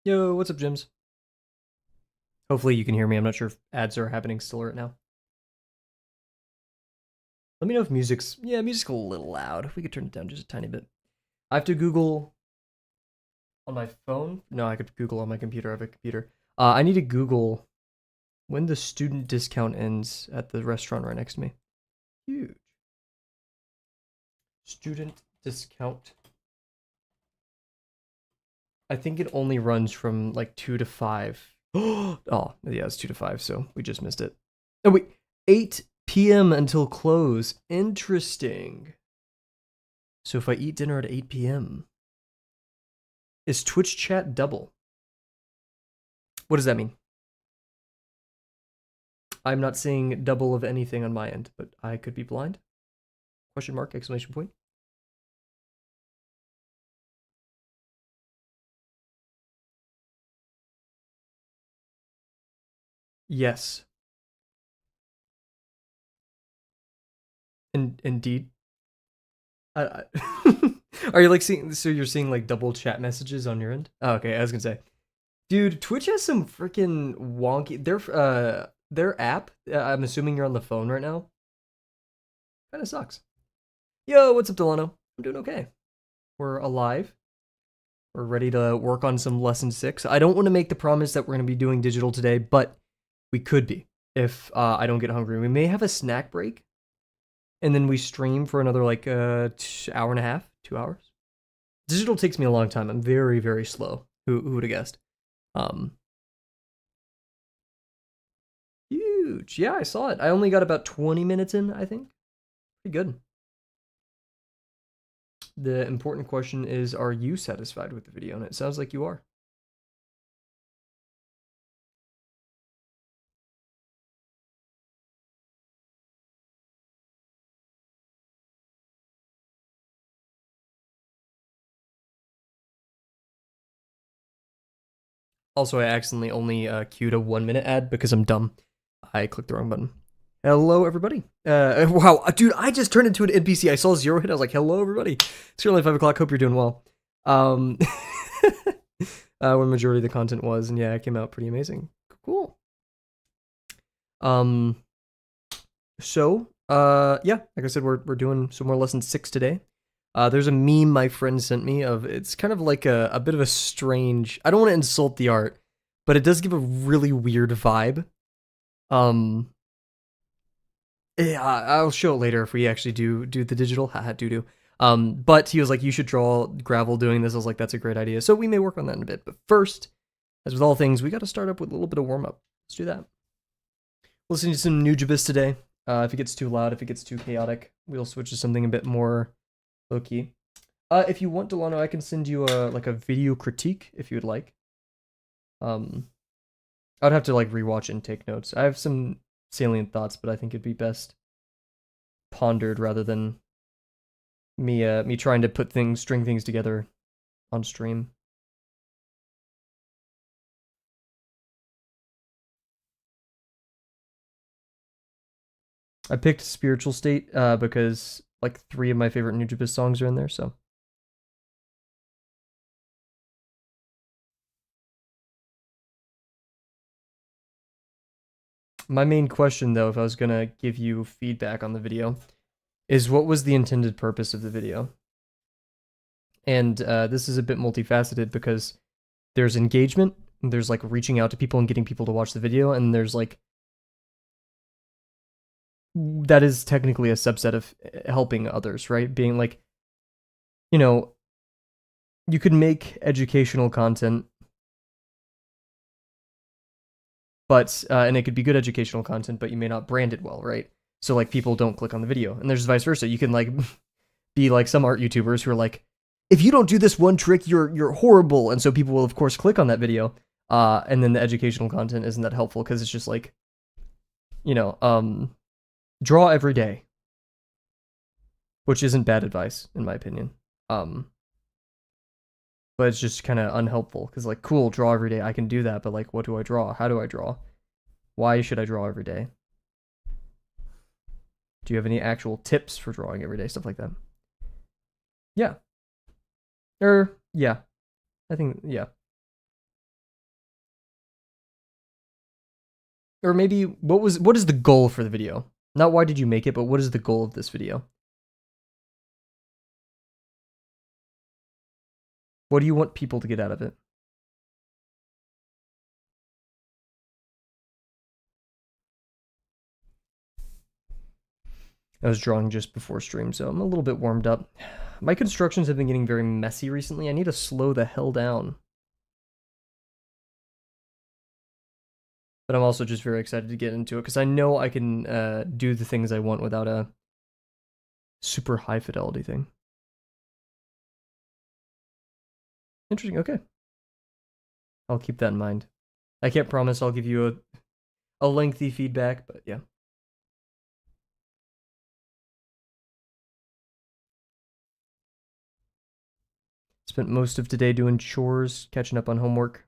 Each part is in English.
Yo, what's up, Jims? Hopefully you can hear me. I'm not sure if ads are happening still right now. Let me know if music's a little loud. If we could turn it down just a tiny bit. I have to Google on my phone. No, I could Google on my computer. I have a computer. I need to Google when the student discount ends at the restaurant right next to me. Huge. Student discount. I think it only runs from like 2 to 5. Oh, yeah, it's 2 to 5, so we just missed it. Oh, wait. 8 p.m. until close. Interesting. So if I eat dinner at 8 p.m., is Twitch chat double? What does that mean? I'm not seeing double of anything on my end, but I could be blind? Question mark, exclamation point. Yes. Indeed. Are you like seeing, so you're seeing like double chat messages on your end? Oh, okay, I was gonna say. Dude, Twitch has some freaking wonky. Their app. I'm assuming you're on the phone right now. Kind of sucks. Yo, what's up, Delano? I'm doing okay. We're alive. We're ready to work on some lesson 6. I don't want to make the promise that we're going to be doing digital today, but we could be if I don't get hungry. We may have a snack break, and then we stream for another like hour and a half, 2 hours. Digital takes me a long time. I'm very, very slow. Who would have guessed? Um, Huge. Yeah, I saw it. I only got about 20 minutes in, I think. Pretty good. The important question is, are you satisfied with the video? And it sounds like you are. Also, I accidentally only queued a 1 minute ad because I'm dumb. I clicked the wrong button. Hello, everybody. Wow, dude, I just turned into an NPC. I saw 0 hit. I was like, hello, everybody. It's currently 5 o'clock. Hope you're doing well. When majority of the content was, and yeah, it came out pretty amazing. Cool. Um, yeah, like I said, we're doing some more lesson 6 today. There's a meme my friend sent me of, it's kind of like a bit of a strange, I don't want to insult the art, but it does give a really weird vibe. Yeah, I'll show it later if we actually do the digital. Haha, doo doo. But he was like, you should draw gravel doing this. I was like, that's a great idea. So we may work on that in a bit. But first, as with all things, we got to start up with a little bit of warm up. Let's do that. Listening to some Nujibus today. If it gets too loud, if it gets too chaotic, we'll switch to something a bit more low key. If you want, Delano, I can send you a video critique if you would like. I'd have to like rewatch and take notes. I have some salient thoughts, but I think it'd be best pondered rather than me trying to string things together on stream. I picked Spiritual State because like 3 of my favorite Nujibus songs are in there, so. My main question, though, if I was gonna give you feedback on the video, is what was the intended purpose of the video? And this is a bit multifaceted because there's engagement, there's like reaching out to people and getting people to watch the video, and there's like, that is technically a subset of helping others, right? Being like, you know, you could make educational content, but and it could be good educational content, but you may not brand it well, right? So like people don't click on the video, and there's vice versa. You can like be like some art YouTubers who are like, if you don't do this one trick, you're horrible, and so people will of course click on that video. And then the educational content isn't that helpful because it's just like, draw every day, which isn't bad advice in my opinion. But it's just kind of unhelpful because like, cool, draw every day. I can do that, but like, what do I draw? How do I draw? Why should I draw every day? Do you have any actual tips for drawing every day? Stuff like that. Yeah. Yeah. I think, yeah. Or maybe what is the goal for the video? Not why did you make it, but what is the goal of this video? What do you want people to get out of it? I was drawing just before stream, so I'm a little bit warmed up. My constructions have been getting very messy recently. I need to slow the hell down. But I'm also just very excited to get into it because I know I can do the things I want without a super high fidelity thing. Interesting. Okay. I'll keep that in mind. I can't promise I'll give you a lengthy feedback, but yeah. Spent most of today doing chores, catching up on homework.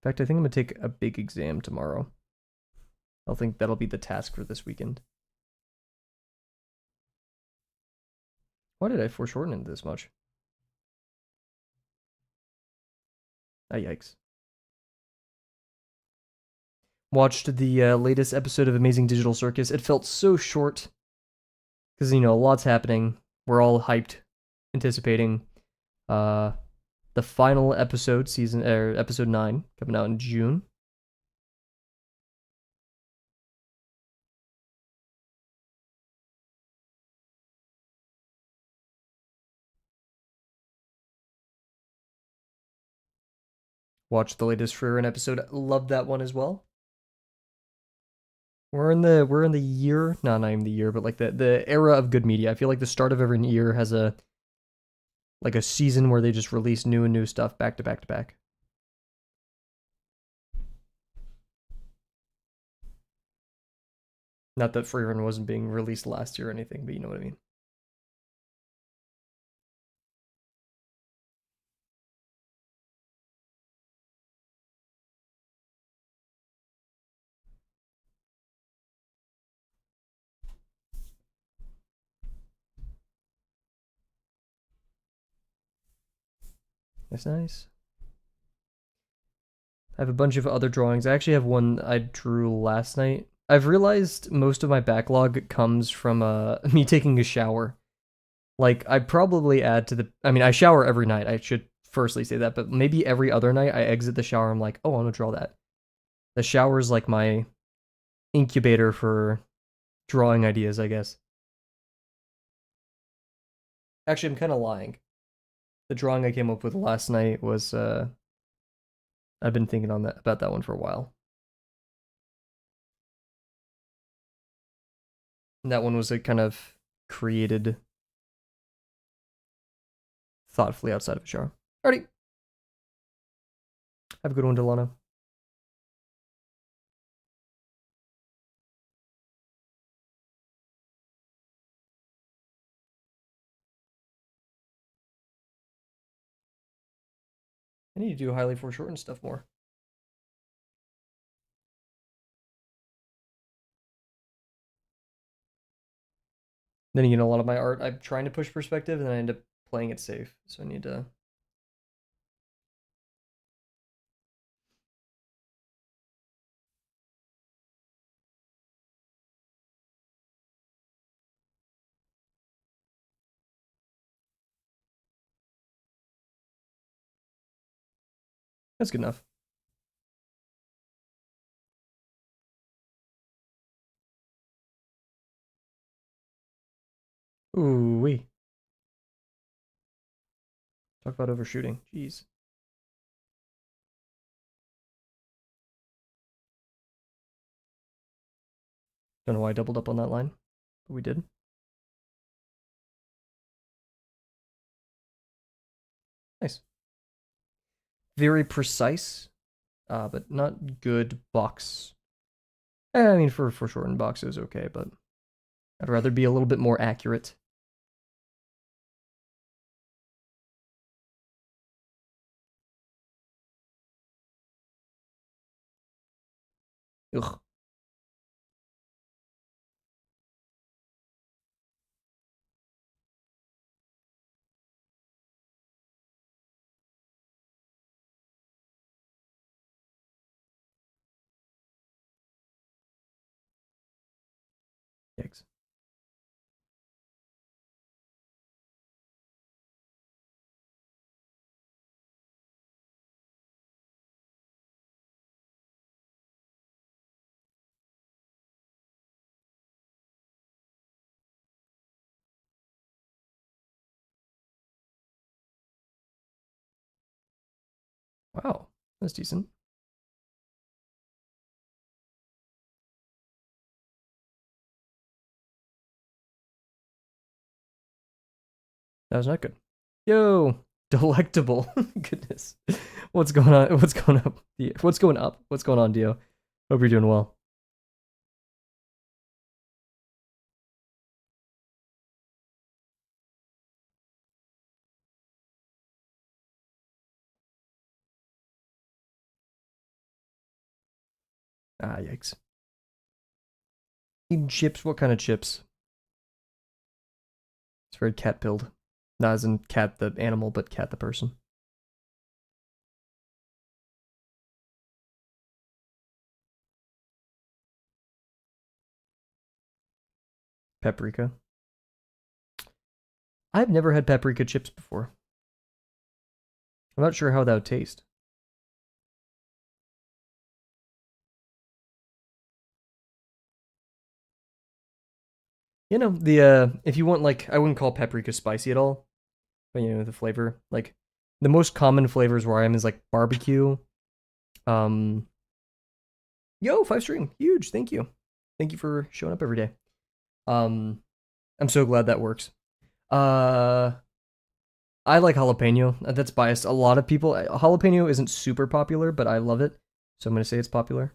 In fact, I think I'm going to take a big exam tomorrow. I think that'll be the task for this weekend. Why did I foreshorten it this much? Ah, yikes. Watched the latest episode of Amazing Digital Circus. It felt so short because, you know, a lot's happening. We're all hyped, anticipating the final episode, episode 9, coming out in June. Watched the latest Freerin episode. Loved that one as well. We're in the year, no, not even the year, but like the era of good media. I feel like the start of every year has a season where they just release new and new stuff back to back to back. Not that Freerun wasn't being released last year or anything, but you know what I mean. That's nice. I have a bunch of other drawings. I actually have one I drew last night. I've realized most of my backlog comes from me taking a shower. Like, I probably add to the. I mean, I shower every night. I should firstly say that, but maybe every other night I exit the shower. I'm like, oh, I want to draw that. The shower is like my incubator for drawing ideas, I guess. Actually, I'm kind of lying. The drawing I came up with last night was I've been thinking on that about that one for a while. And that one was a kind of created thoughtfully outside of a shower. Alrighty. Have a good one, Delano. I need to do highly foreshortened stuff more. Then again, a lot of my art, I'm trying to push perspective, and I end up playing it safe. So I need to. That's good enough. Ooh wee. Talk about overshooting. Jeez. Don't know why I doubled up on that line, but we did. Nice. Very precise, but not good box. I mean, for shortened box, it was okay, but I'd rather be a little bit more accurate. Ugh. Yikes. Wow, that's decent. That was not good. Yo, delectable. Goodness. What's going on? What's going up? What's going up? What's going on, Dio? Hope you're doing well. Ah, yikes. Eating chips? What kind of chips? It's very cat pilled. Not as in cat the animal, but cat the person. Paprika. I've never had paprika chips before. I'm not sure how that would taste. You know, the if you want like I wouldn't call paprika spicy at all, but you know, the flavor. Like the most common flavors where I am is like barbecue. Um Yo, 5 stream. Huge. Thank you. Thank you for showing up every day. Um I'm so glad that works. Uh I like jalapeno. That's biased. A lot of people jalapeno isn't super popular, but I love it. So I'm going to say it's popular.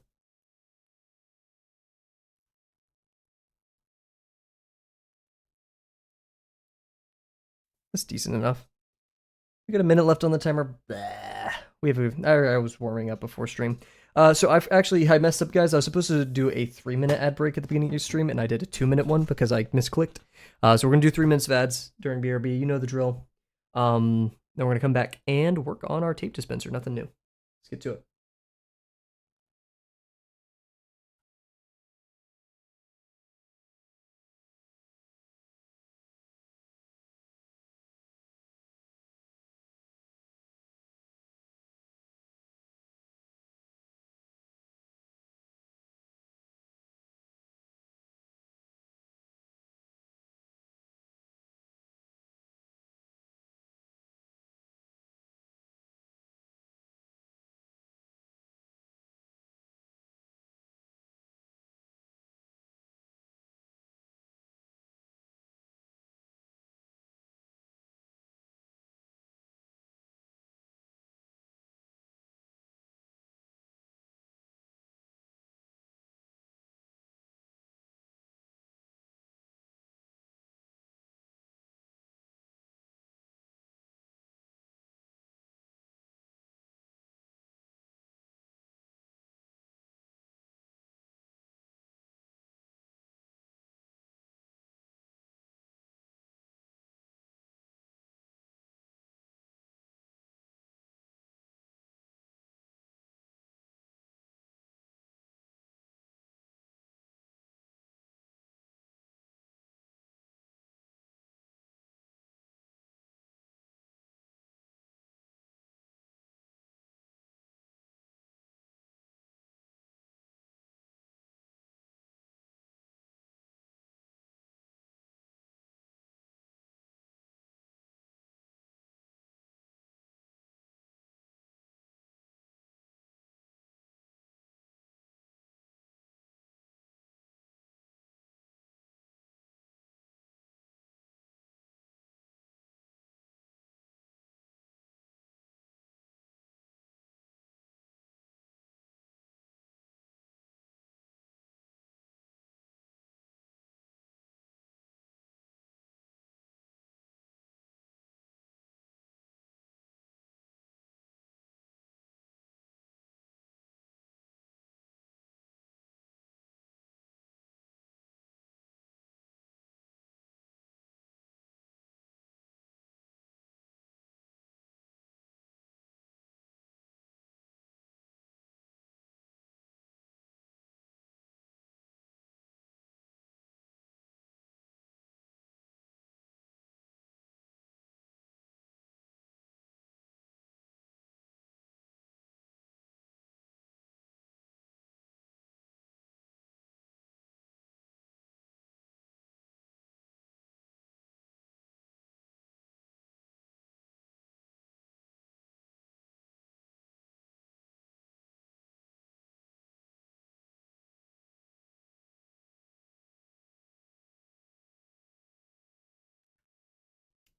That's decent enough. We got a minute left on the timer. Blah. I was warming up before stream. So I messed up, guys. I was supposed to do a 3-minute ad break at the beginning of your stream, and I did a 2-minute one because I misclicked. So we're gonna do 3 minutes of ads during BRB. You know the drill. Then we're gonna come back and work on our tape dispenser. Nothing new. Let's get to it.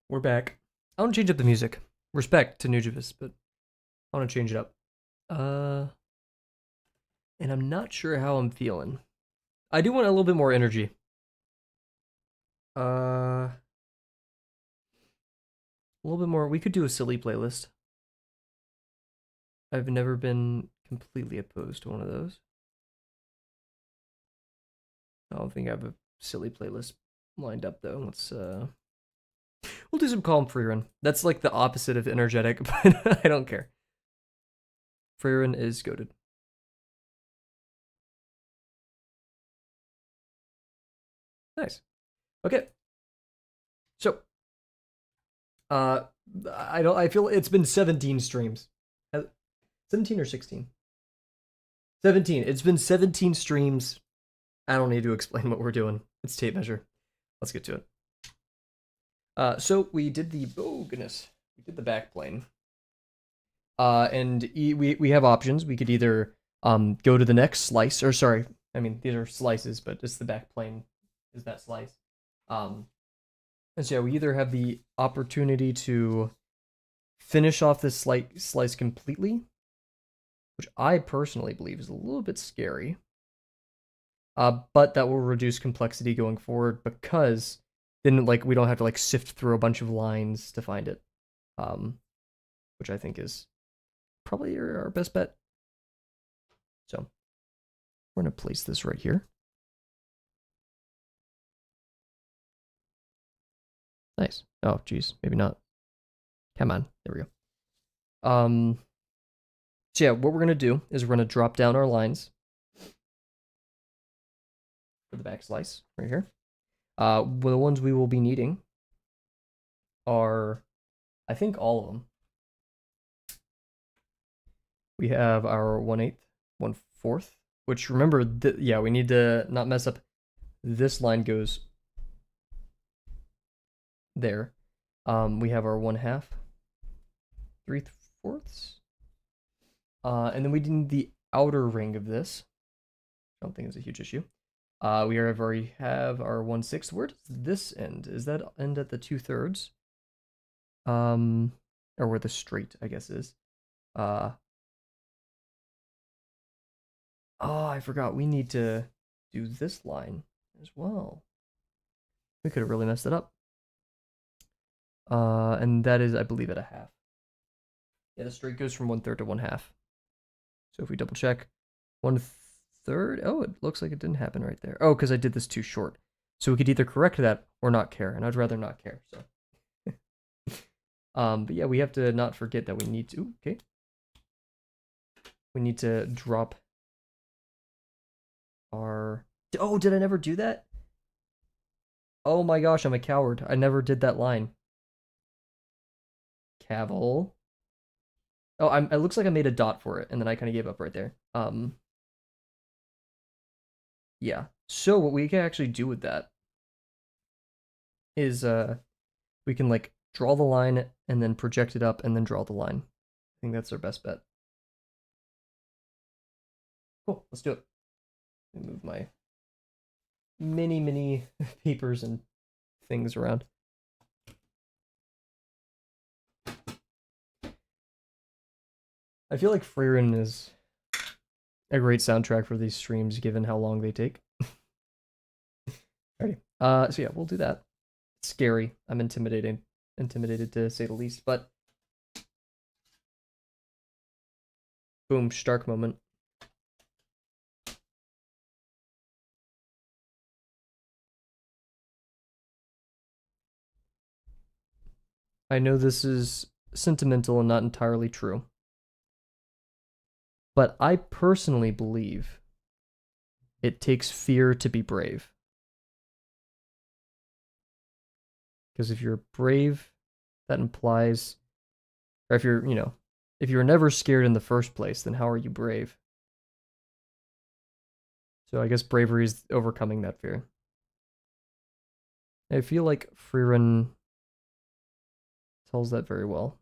We're back. I want to change up the music. Respect to Nujibus, but I want to change it up. And I'm not sure how I'm feeling. I do want a little bit more energy. A little bit more. We could do a silly playlist. I've never been completely opposed to one of those. I don't think I have a silly playlist lined up though. We'll do some calm free run. That's like the opposite of energetic, but I don't care. Free run is goated. Nice. Okay. So, I feel it's been 17 streams. 17 or 16? 17. It's been 17 streams. I don't need to explain what we're doing. It's tape measure. Let's get to it. So we did the we did the back plane. And we have options. We could either go to the next slice, or sorry, I mean these are slices, but just the back plane is that slice. And so yeah, we either have the opportunity to finish off this slice completely, which I personally believe is a little bit scary. But that will reduce complexity going forward because then like we don't have to like sift through a bunch of lines to find it. Which I think is probably our best bet. So we're gonna place this right here. Nice. Oh, geez, maybe not. Come on, there we go. So yeah, what we're gonna do is we're gonna drop down our lines for the back slice right here. The ones we will be needing are, I think, all of them. We have our 1/8, 1/4, which remember, yeah, we need to not mess up. This line goes there. We have our 1/2, 3/4, and then we need the outer ring of this. I don't think it's a huge issue. We already have our 1/6. Where does this end? Is that end at the 2/3? Or where the straight, I guess, is. Oh, I forgot. We need to do this line as well. We could have really messed it up. And that is, I believe, at a 1/2. Yeah, the straight goes from 1/3 to 1/2. So if we double check, 1/3. Oh, it looks like it didn't happen right there. Oh, because I did this too short. So we could either correct that or not care, and I'd rather not care. So, but yeah, we have to not forget that we need to. Okay, we need to drop our. Oh, did I never do that? Oh my gosh, I'm a coward. I never did that line. Kavel. Oh, it looks like I made a dot for it, and then I kind of gave up right there. Yeah. So what we can actually do with that is we can like draw the line and then project it up and then draw the line. I think that's our best bet. Cool, let's do it. Let me move my mini papers and things around. I feel like Freerun is a great soundtrack for these streams given how long they take. Alrighty. So yeah, we'll do that. It's scary. I'm intimidated to say the least, but boom, Stark moment. I know this is sentimental and not entirely true, but I personally believe it takes fear to be brave. Because if you're brave, that implies, or if you're, if you're never scared in the first place, then how are you brave? So I guess bravery is overcoming that fear. I feel like Freerun tells that very well.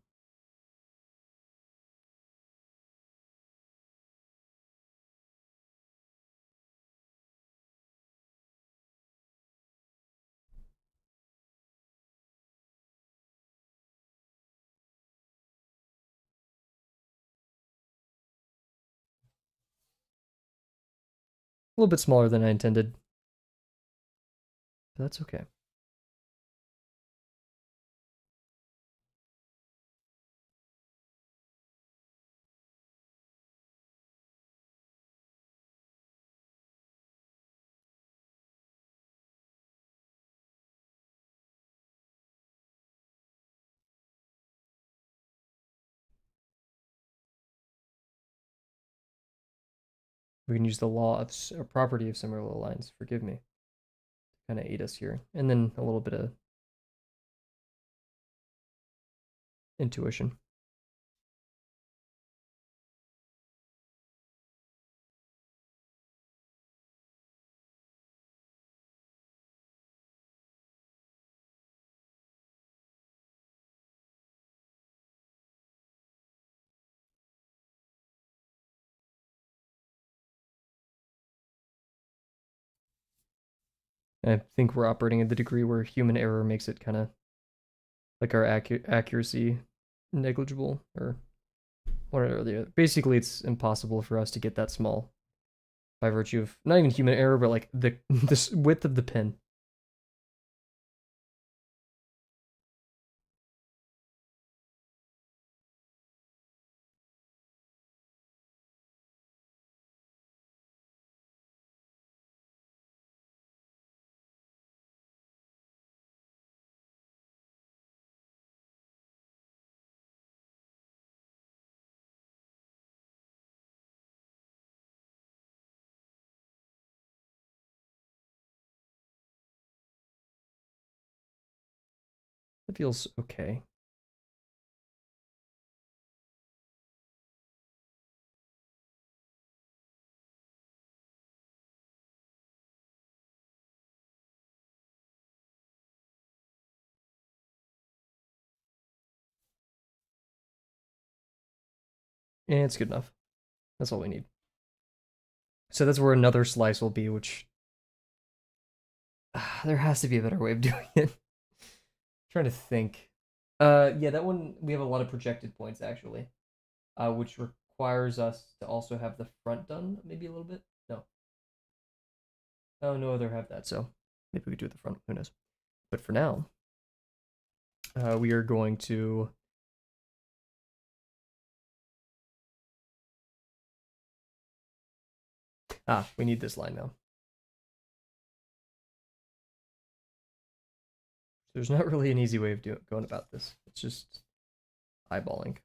little bit smaller than I intended. But that's okay. We can use the law of or property of similar lines. Forgive me. Kind of aid us here, and then a little bit of intuition. I think we're operating at the degree where human error makes it kind of like our accuracy negligible or whatever the other. Basically, it's impossible for us to get that small by virtue of not even human error, but like the this width of the pin. It feels okay. And it's good enough. That's all we need. So that's where another slice will be, which there has to be a better way of doing it. Trying to think. Yeah, that one we have a lot of projected points actually, which requires us to also have the front done maybe a little bit. No, oh no other have that, so maybe we could do it the front. Who knows? But for now, we are going to. We need this line now. There's not really an easy way of going about this. It's just eyeballing.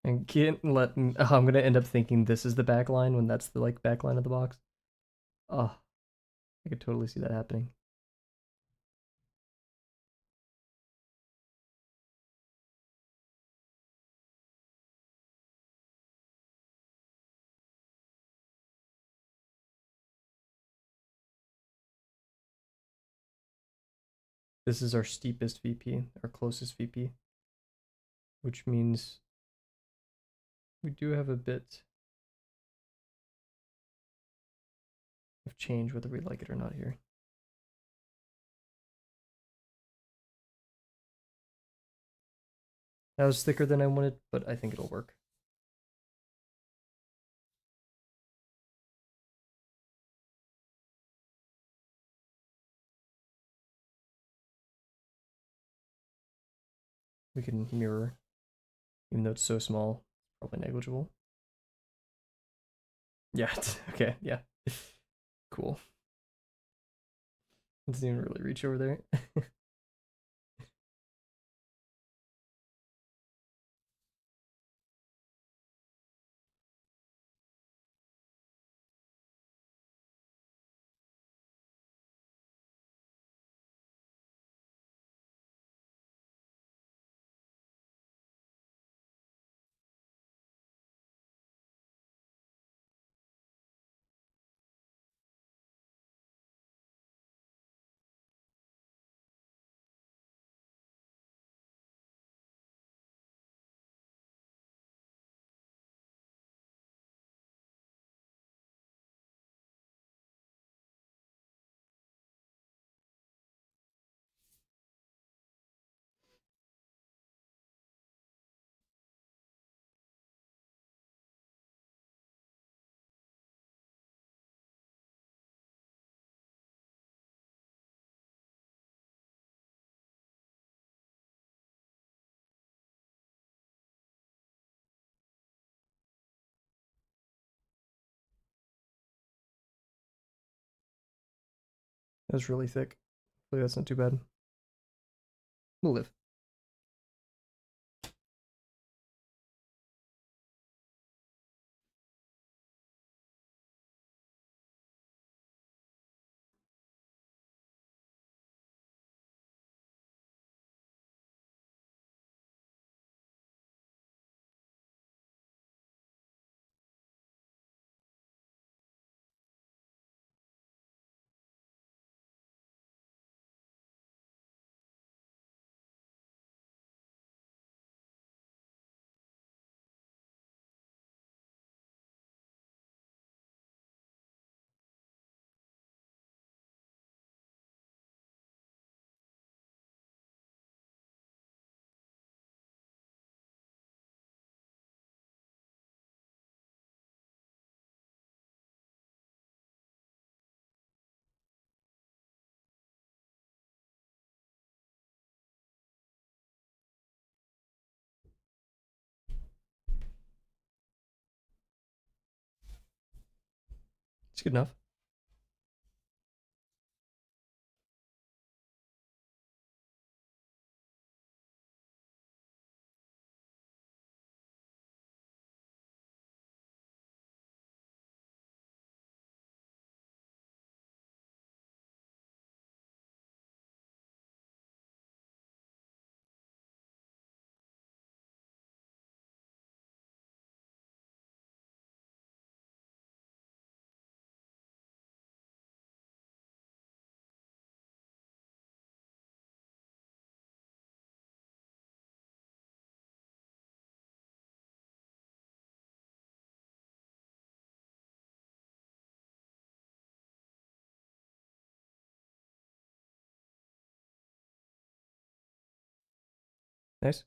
And can't let. I'm gonna end up thinking this is the back line when that's the like back line of the box. Oh, I could totally see that happening. This is our steepest VP, our closest VP, which means we do have a bit of change whether we like it or not here. That was thicker than I wanted, but I think it'll work. We can mirror, even though it's so small, probably negligible. Yeah, okay, yeah. Cool. It doesn't even really reach over there. That was really thick. Hopefully that's not too bad. We'll live. It's good enough. Nice.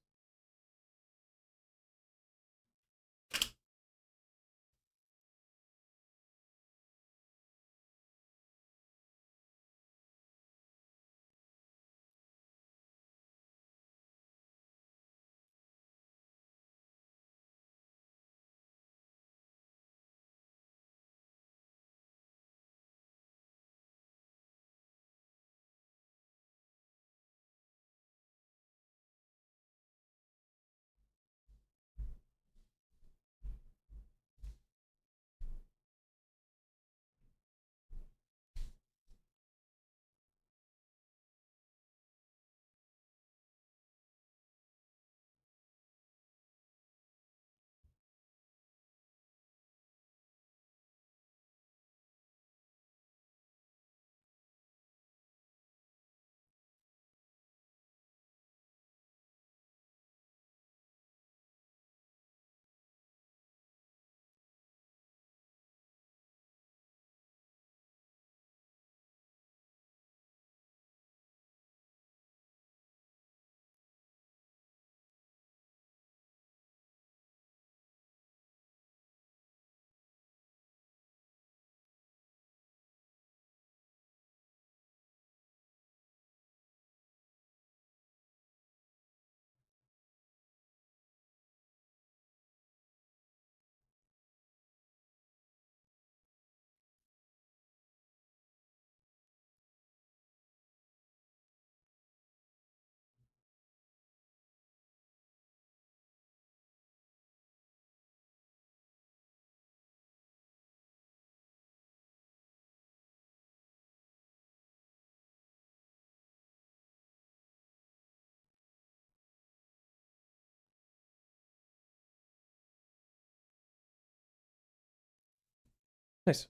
Nice.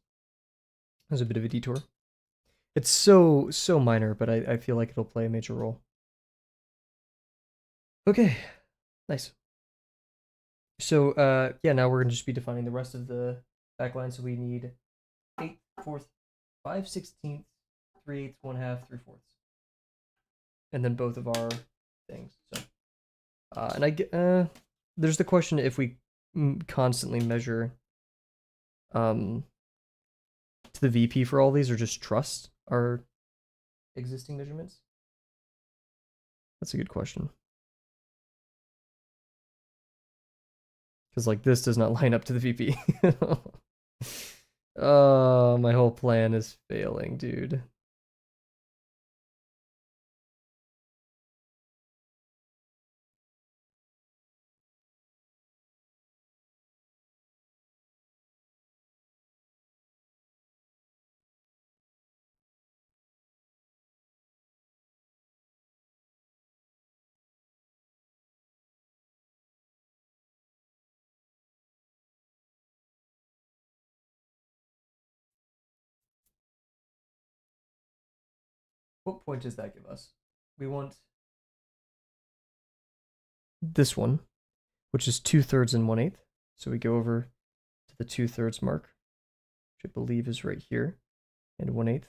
That was a bit of a detour. It's so minor, but I feel like it'll play a major role. Okay, nice. So yeah, now we're gonna just be defining the rest of the backline. So we need 8 fourths, 5 16ths, 3 eighths, 1/2, 3 fourths, and then both of our things. So and there's the question if we constantly measure to the VP for all these or just trust our existing measurements. That's a good question. Because like this does not line up to the VP. Oh, my whole plan is failing, dude. What point does that give us? We want this one, which is 2/3 and 1/8. So we go over to the 2/3 mark, which I believe is right here, and 1/8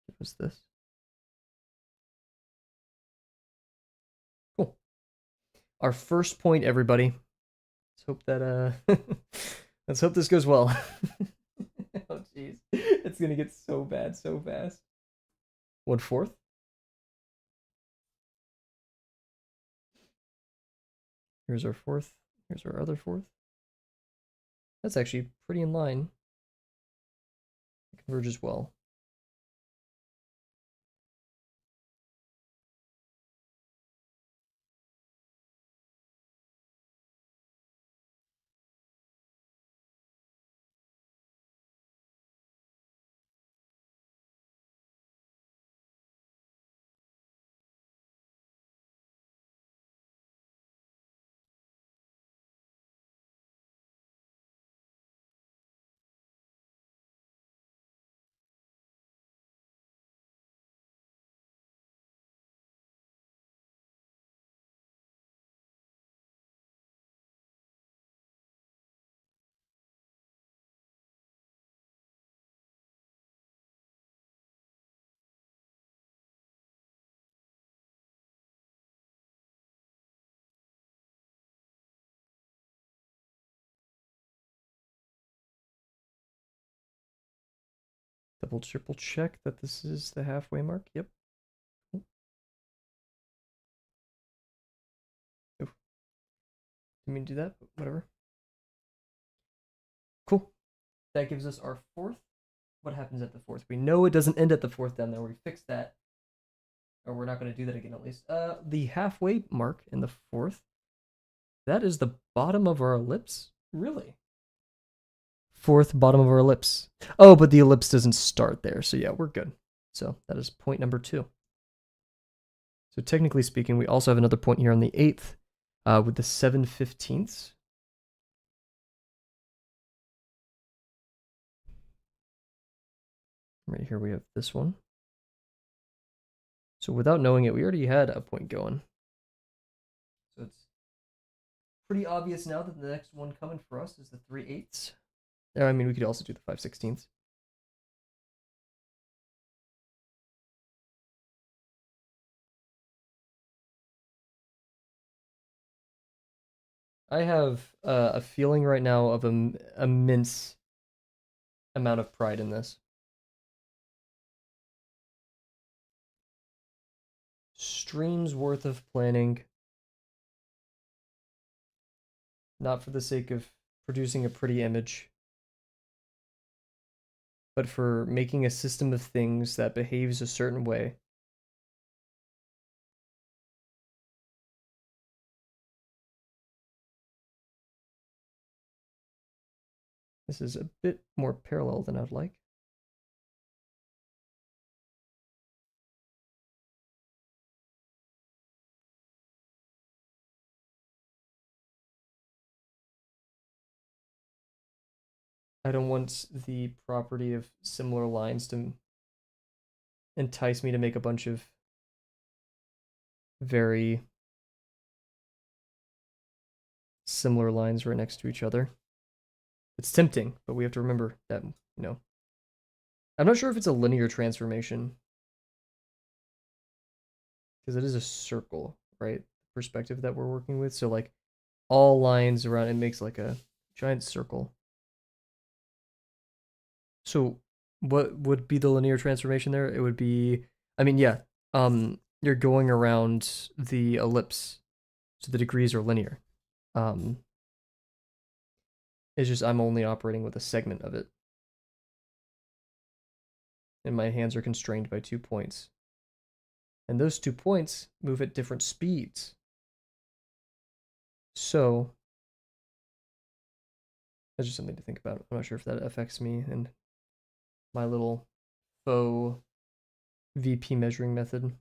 give us this. Cool. Our first point, everybody. Let's hope that let's hope this goes well. Oh jeez, it's gonna get so bad so fast. 1/4. Here's our fourth. Here's our other fourth. That's actually pretty in line. It converges well. Double, triple check that this is the halfway mark. Yep. Cool. Oof. Didn't mean to do that, but whatever. Cool. That gives us our fourth. What happens at the fourth? We know it doesn't end at the fourth down there. We fixed that. Or we're not going to do that again at least. The halfway mark in the fourth. That is the bottom of our ellipse? Really? Fourth bottom of our ellipse. Oh, but the ellipse doesn't start there. So yeah, we're good. So that is point number 2. So technically speaking, we also have another point here on the 8th with the 7/15. Right here we have this one. So without knowing it, we already had a point going. So it's pretty obvious now that the next one coming for us is the 3/8. I mean, we could also do the 5/16. I have a feeling right now of an immense amount of pride in this. Streams worth of planning. Not for the sake of producing a pretty image, but for making a system of things that behaves a certain way. This is a bit more parallel than I'd like. I don't want the property of similar lines to entice me to make a bunch of very similar lines right next to each other. It's tempting, but we have to remember that, I'm not sure if it's a linear transformation, because it is a circle, right? Perspective that we're working with. So like all lines around it makes like a giant circle. So what would be the linear transformation there? It would be, I mean, yeah, you're going around the ellipse, so the degrees are linear. It's just I'm only operating with a segment of it. And my hands are constrained by 2 points. And those 2 points move at different speeds. So that's just something to think about. I'm not sure if that affects me and my little faux VP measuring method.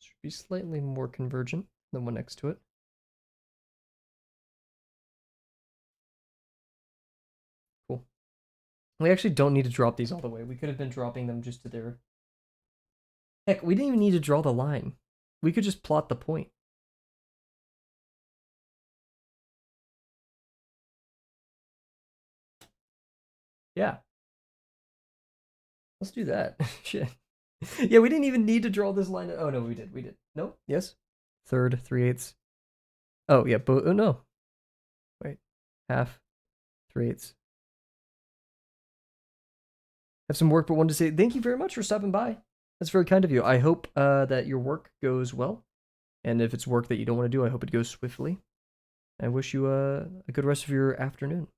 Should be slightly more convergent. the one next to it. Cool. We actually don't need to drop these all the way. We could have been dropping them just to their... Heck, we didn't even need to draw the line. We could just plot the point. Yeah. Let's do that. Shit. Yeah, we didn't even need to draw this line. Oh, no, we did. We did. No? Yes? Third, 3/8. Oh, yeah. Oh, no. Wait. Half, 3/8. Have some work, but wanted to say thank you very much for stopping by. That's very kind of you. I hope that your work goes well. And if it's work that you don't want to do, I hope it goes swiftly. I wish you a good rest of your afternoon.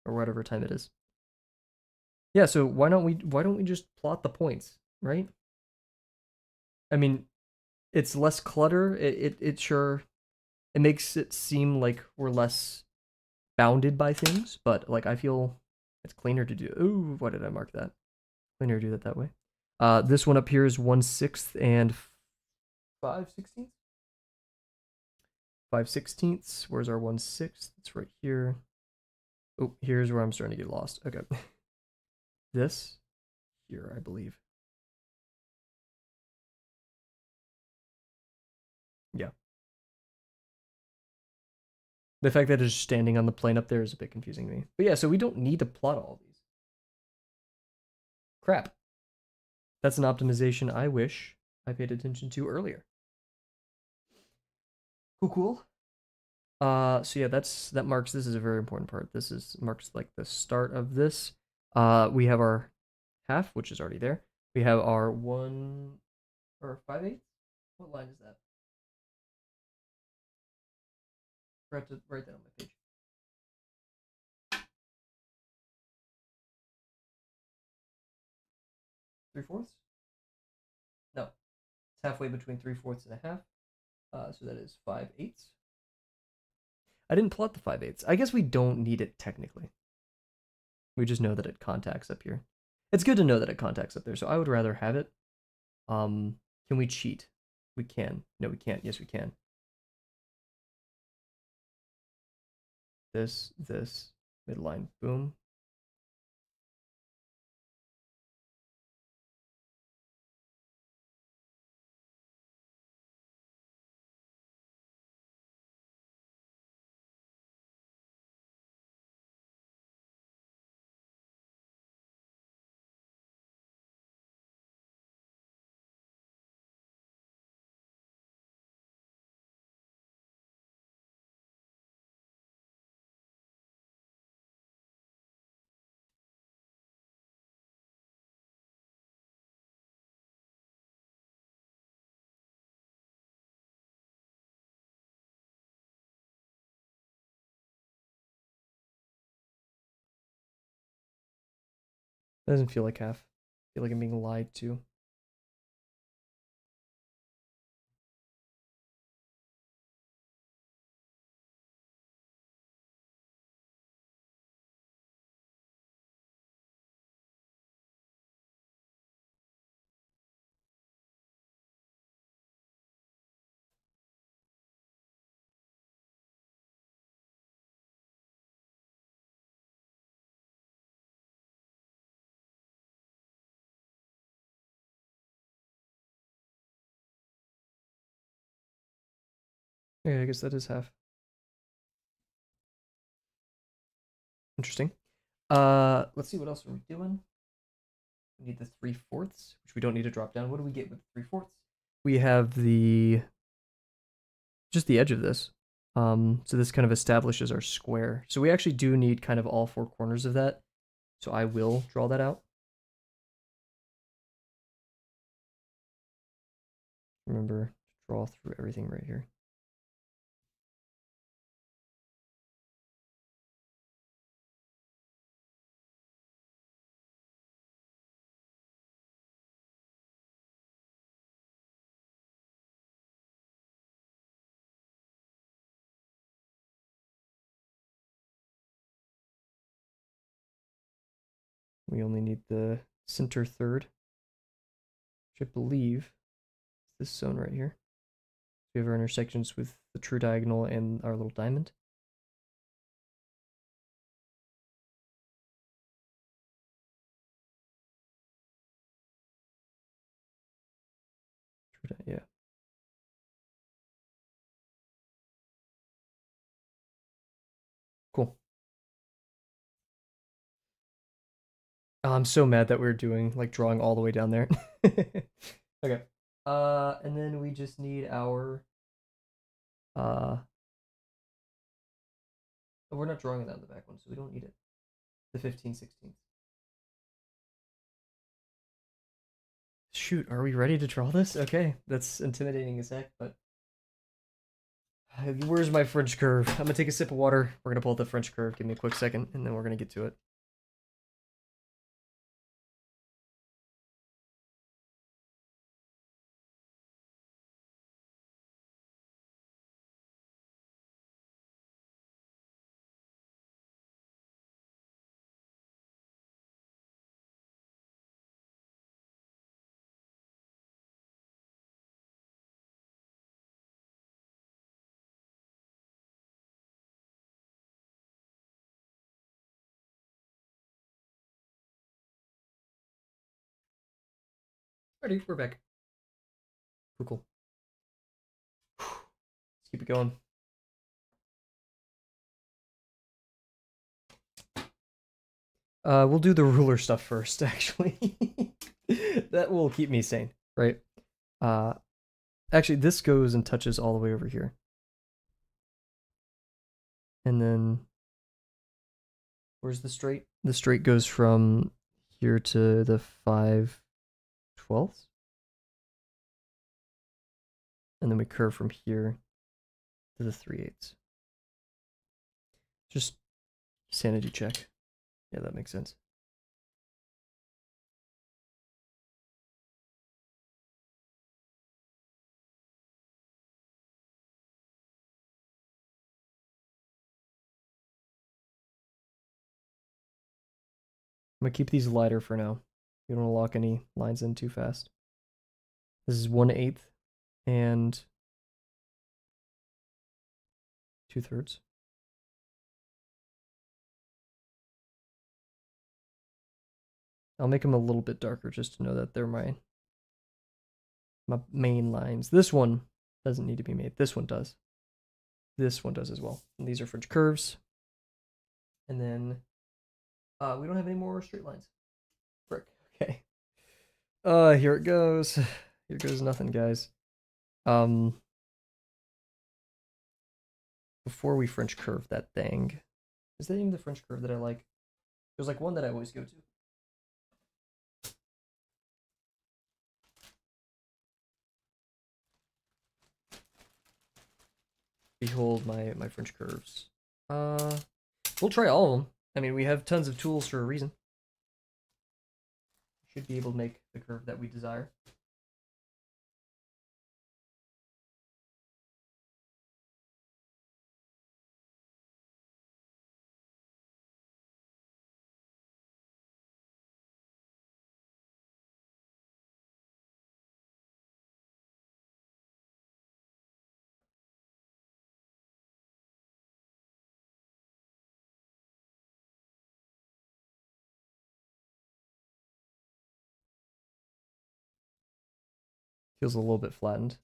Or whatever time it is. Yeah, so why don't we just plot the points, right? I mean, it's less clutter. It sure it makes it seem like we're less bounded by things, but like I feel it's cleaner to do. Ooh, why did I mark that? Cleaner to do that way. This one up here is 1/6 and 5/16. 5/16. Where's our 1/6? It's right here. Oh, here's where I'm starting to get lost. Okay. This here, I believe. Yeah. The fact that it's standing on the plane up there is a bit confusing to me. But yeah, so we don't need to plot all these. Crap. That's an optimization I wish I paid attention to earlier. Cool, cool. So yeah, that marks, this is a very important part. This marks like the start of this. We have our half, which is already there. We have our 1 or 5/8. What line is that? I forgot to write that on my page. 3/4? No, it's halfway between 3/4 and a half. So that is 5/8. I didn't plot the 5/8. I guess we don't need it technically. We just know that it contacts up here. It's good to know that it contacts up there, so I would rather have it. Can we cheat? We can. No, we can't. Yes, we can. This, midline, boom. That doesn't feel like half. I feel like I'm being lied to. Yeah, I guess that is half. Interesting. Let's see, what else are we doing? We need the 3/4, which we don't need to drop down. What do we get with 3/4? We have just the edge of this. So this kind of establishes our square. So we actually do need kind of all 4 corners of that. So I will draw that out. Remember to draw through everything right here. We only need the center third, which I believe is this zone right here. We have our intersections with the true diagonal and our little diamond. Yeah. Cool. Oh, I'm so mad that we're doing like drawing all the way down there. Okay. And then we just need our oh, we're not drawing it on the back one, so we don't need it. The 15/16. Shoot, are we ready to draw this? Okay, that's intimidating as heck, but where's my French curve? I'm gonna take a sip of water. We're gonna pull up the French curve. Give me a quick second, and then we're gonna get to it. Ready? We're back. Cool. Let's keep it going. We'll do the ruler stuff first, actually. That will keep me sane, right? Uh, actually, this goes and touches all the way over here. And then, where's the straight? The straight goes from here to the 5/12. And then we curve from here to the 3/8. Just sanity check. Yeah, that makes sense. I'm gonna keep these lighter for now. You don't want to lock any lines in too fast. This is 1/8 and 2/3. I'll make them a little bit darker just to know that they're my main lines. This one doesn't need to be made. This one does. This one does as well. And these are French curves. And then we don't have any more straight lines. Frick. Okay. Here it goes. Here goes nothing, guys. Before we French curve that thing, is that even the French curve that I like? There's like one that I always go to. Behold my French curves. We'll try all of them. I mean, we have tons of tools for a reason. Should be able to make the curve that we desire. Feels a little bit flattened.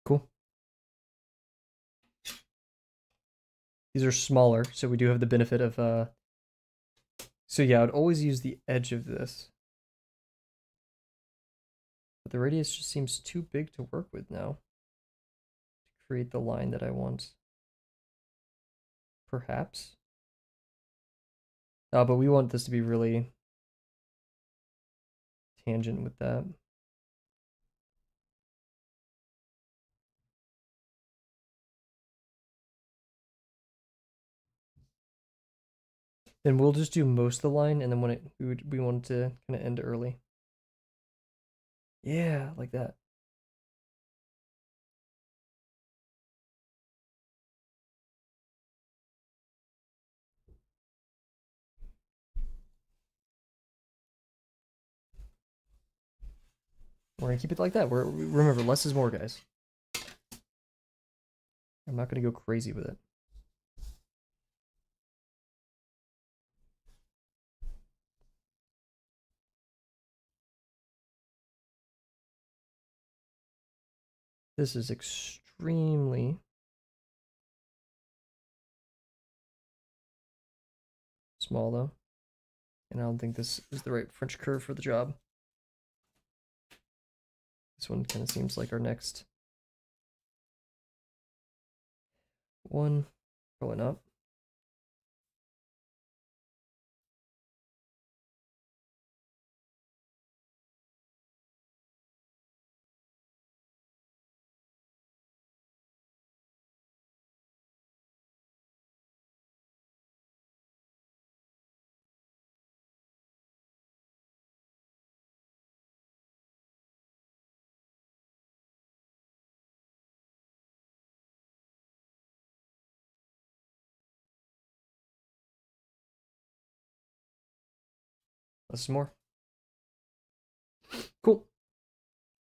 Cool. These are smaller, so we do have the benefit of so yeah, I'd always use the edge of this. But the radius just seems too big to work with now. To create the line that I want. Perhaps. But we want this to be really tangent with that. Then we'll just do most of the line, and then when we want it to kind of end early. Yeah, like that. We're gonna keep it like that. Remember, less is more, guys. I'm not gonna go crazy with it. This is extremely small, though. And I don't think this is the right French curve for the job. This one kind of seems like our next one. Probably not. This is more. Cool.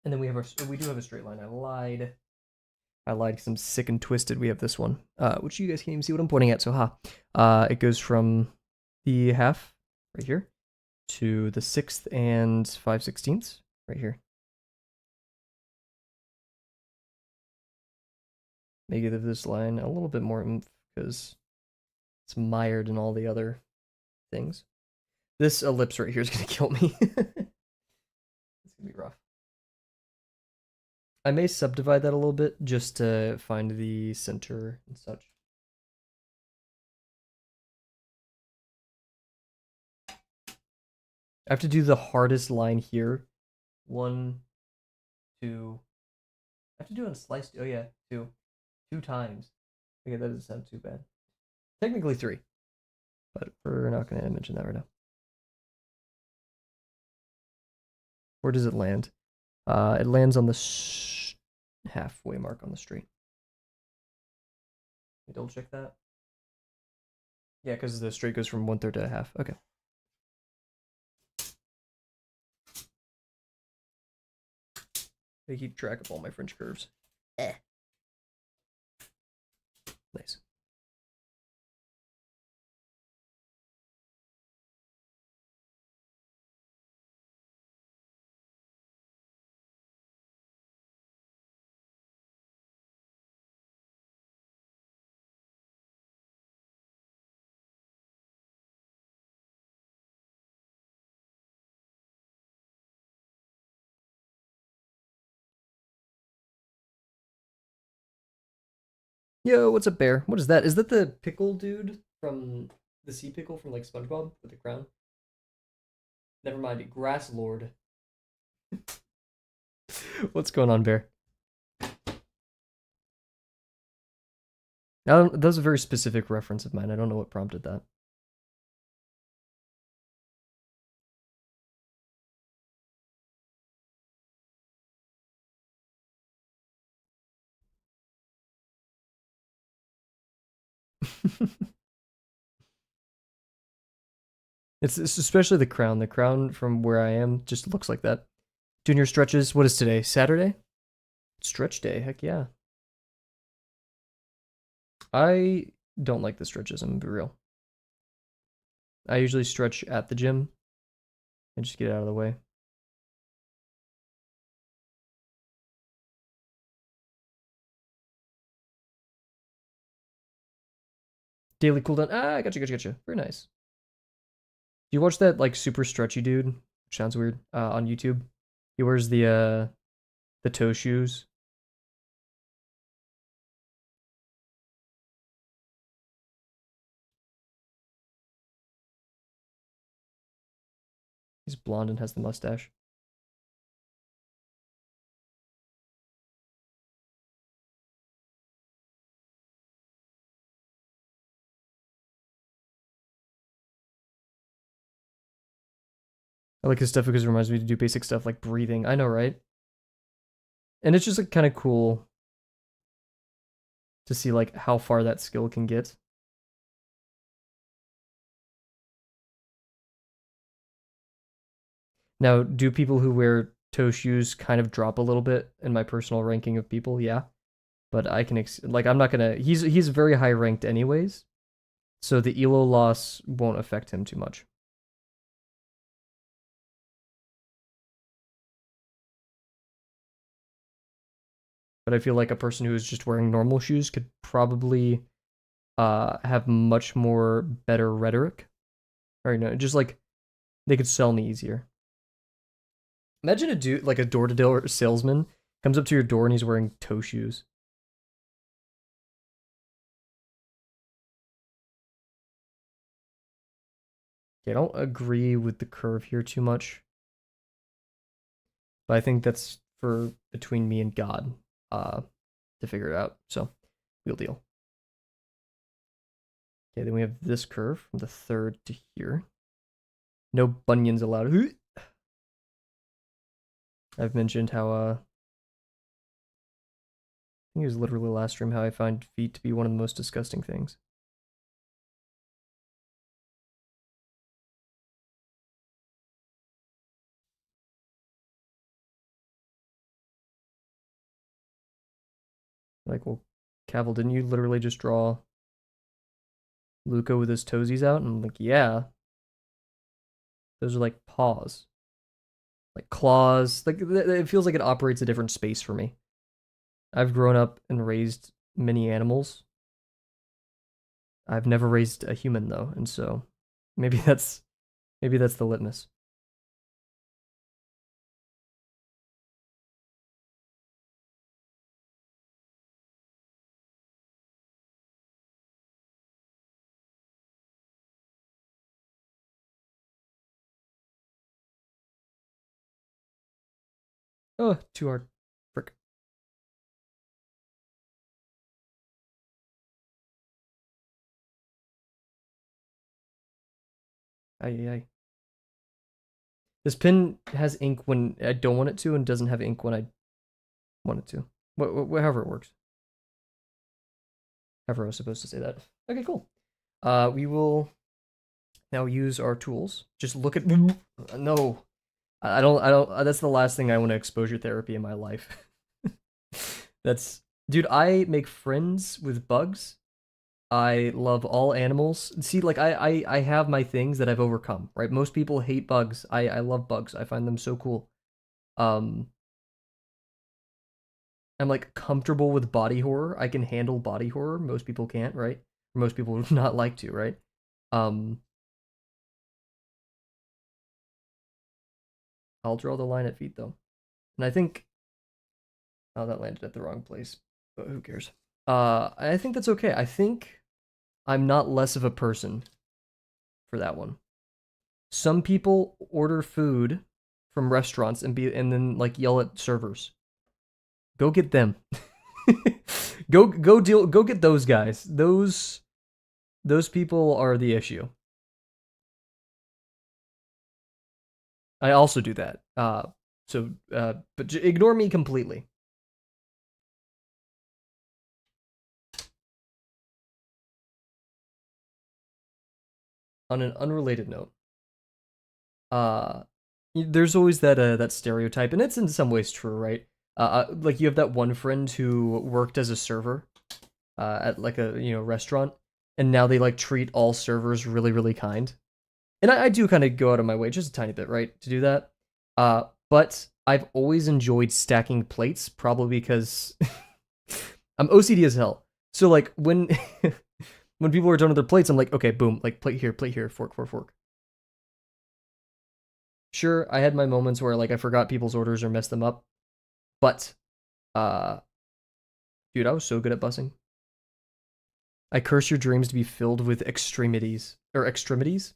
And then we do have a straight line. I lied because I'm sick and twisted. We have this one, which you guys can't even see what I'm pointing at, so it goes from the half right here to the 6th and 5/16 right here. Maybe give this line a little bit more oomph because it's mired in all the other things. This ellipse right here is going to kill me. It's going to be rough. I may subdivide that a little bit just to find the center and such. I have to do the hardest line here. 1, 2. I have to do it in slice. Oh yeah, 2. 2 times. Okay, that doesn't sound too bad. Technically 3. But we're not going to mention that right now. Where does it land? It lands on the halfway mark on the straight. Double check that. Yeah, because the straight goes from 1/3 to a half. Okay. They keep track of all my French curves. Nice. Yo, what's up, Bear? What is that? Is that the pickle dude from the sea pickle from like SpongeBob with the crown? Never mind, Grass Lord. What's going on, Bear? That was a very specific reference of mine. I don't know what prompted that. It's especially the crown. The crown from where I am just looks like that. Junior stretches. What is today? Saturday? Stretch day. Heck yeah. I don't like the stretches. I'm gonna be real. I usually stretch at the gym and just get it out of the way. Daily cooldown. I gotcha. Very nice. Do you watch that like super stretchy dude? Which sounds weird. On YouTube. He wears the toe shoes. He's blonde and has the mustache. I like his stuff because it reminds me to do basic stuff like breathing. I know, right? And it's just like kind of cool to see like how far that skill can get. Now, do people who wear toe shoes kind of drop a little bit in my personal ranking of people, yeah. But I can like I'm not gonna. He's very high ranked anyways, so the elo loss won't affect him too much. But I feel like a person who is just wearing normal shoes could probably have much more better rhetoric. Or no, just like they could sell me easier. Imagine a dude like a door-to-door salesman comes up to your door and he's wearing toe shoes. Yeah, I don't agree with the curve here too much, but I think that's for between me and God to figure it out. So, real deal. Okay, then we have this curve from the third to here. No bunions allowed. I've mentioned how I think it was literally last stream how I find feet to be one of the most disgusting things. Like, well, Kavel, didn't you literally just draw Luca with his toesies out? And I'm like, yeah. Those are like paws. Like claws. Like, it feels like it operates a different space for me. I've grown up and raised many animals. I've never raised a human though, and so maybe that's the litmus. Oh, too hard. Frick. Ay, ay. This pen has ink when I don't want it to, and doesn't have ink when I want it to. However it works. However I was supposed to say that. Okay, cool. We will now use our tools. Just look at no. I don't. That's the last thing I want to exposure therapy in my life. That's dude. I make friends with bugs. I love all animals. See, like I have my things that I've overcome. Right. Most people hate bugs. I love bugs. I find them so cool. Um, I'm like comfortable with body horror. I can handle body horror. Most people can't, right? Most people would not like to, right? Um, I'll draw the line at feet though, and I think oh that landed at the wrong place, but who cares? I think that's okay. I think I'm not less of a person for that one. Some people order food from restaurants and then like yell at servers. Go get them. Go get those guys. Those people are the issue. I also do that. But ignore me completely. On an unrelated note, uh, there's always that stereotype, and it's in some ways true, right? Like you have that one friend who worked as a server, at like a restaurant, and now they like treat all servers really kind. And I do kind of go out of my way just a tiny bit, right, to do that. But I've always enjoyed stacking plates, probably because I'm OCD as hell. So like when when people are done with their plates, I'm like, okay, boom, like plate here, fork, fork, fork. Sure, I had my moments where like I forgot people's orders or messed them up, but uh, dude, I was so good at bussing. I curse your dreams to be filled with extremities or extremities.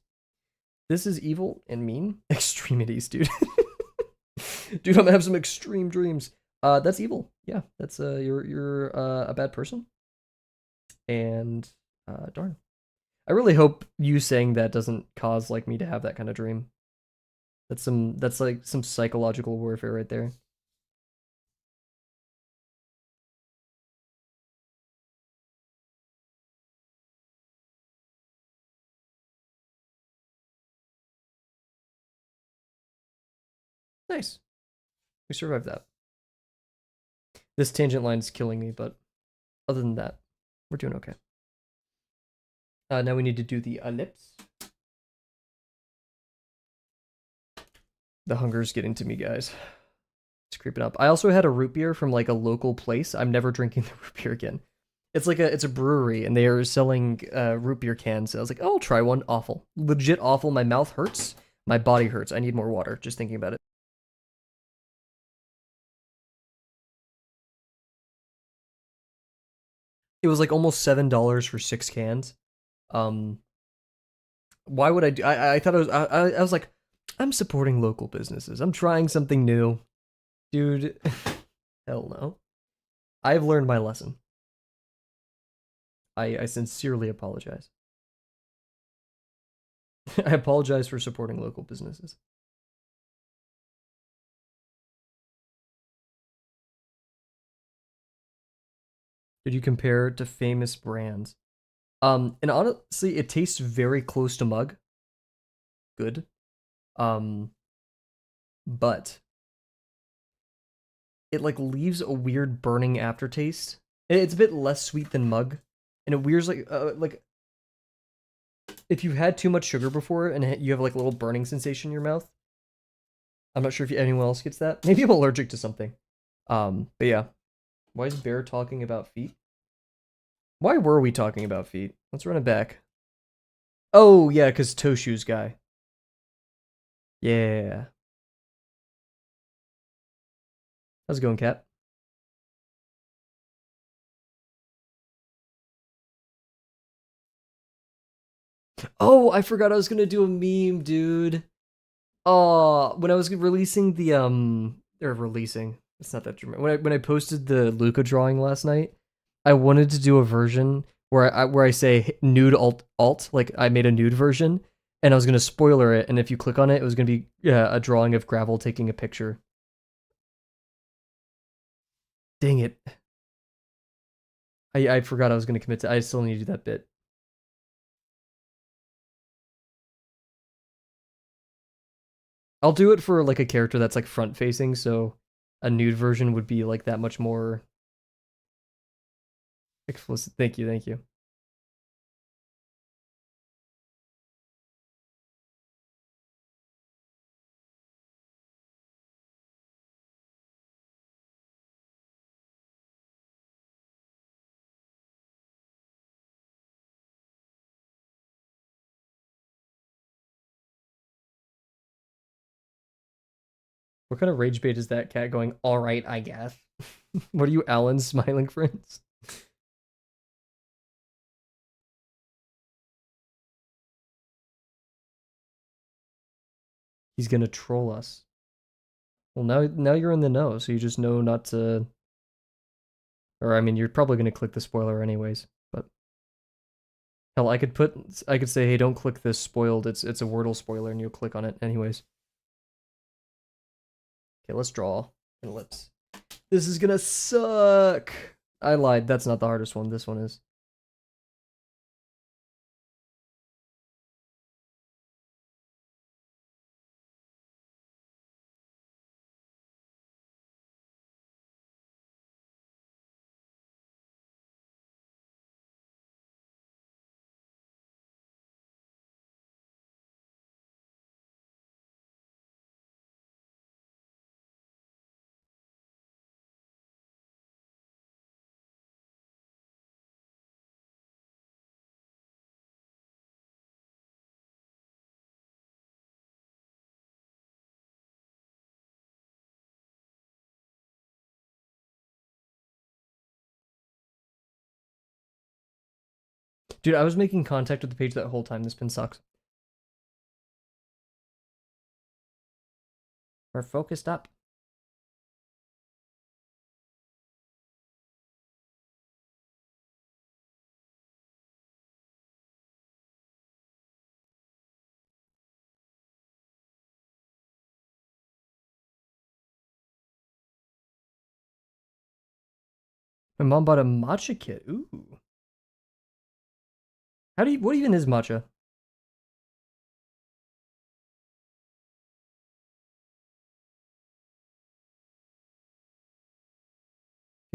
This is evil and mean. Extremities, dude. Dude, I'm gonna have some extreme dreams. That's evil. Yeah, that's you're a bad person. And darn. I really hope you saying that doesn't cause like me to have that kind of dream. That's like some psychological warfare right there. Nice. We survived that. This tangent line is killing me, but other than that, we're doing okay. Now we need to do the ellipse. The hunger's getting to me, guys. It's creeping up. I also had a root beer from like a local place. I'm never drinking the root beer again. It's a brewery and they are selling root beer cans. So I was like, oh, I'll try one. Awful. Legit awful. My mouth hurts. My body hurts. I need more water just thinking about it. It was like almost $7 for 6 cans. Um, why would I do? I thought I was like, I'm supporting local businesses. I'm trying something new, dude. Hell no. I've learned my lesson. I sincerely apologize. I apologize for supporting local businesses. Did you compare it to famous brands? And honestly, it tastes very close to mug. Good. Um, but it like leaves a weird burning aftertaste. It's a bit less sweet than mug, and it weirds like if you've had too much sugar before and you have like a little burning sensation in your mouth. I'm not sure if anyone else gets that. Maybe I'm allergic to something. But yeah. Why is Bear talking about feet? Why were we talking about feet? Let's run it back. Oh, yeah, because toe shoes guy. Yeah. How's it going, Cat? Oh, I forgot I was gonna do a meme, dude. Oh, when I was releasing the or releasing, it's not that dramatic. When I posted the Luca drawing last night, I wanted to do a version where I say nude alt like I made a nude version, and I was gonna spoiler it, and if you click on it, it was gonna be a drawing of Gravel taking a picture. Dang it! I forgot I was gonna commit to. I still need to do that bit. I'll do it for like a character that's like front facing, so a nude version would be like that much more explicit. Thank you, thank you. What kind of rage bait is that cat going, all right, I guess? What are you, Alan, smiling friends? He's gonna troll us. Well, now you're in the know, so you just know not to. Or I mean, you're probably gonna click the spoiler anyways. But hell, I could say, hey, don't click this spoiled. It's a Wordle spoiler, and you'll click on it anyways. Okay, let's draw an ellipse. This is gonna suck. I lied. That's not the hardest one. This one is. Dude, I was making contact with the page that whole time. This pin sucks. We're focused up. My mom bought a matcha kit. Ooh. What even is matcha?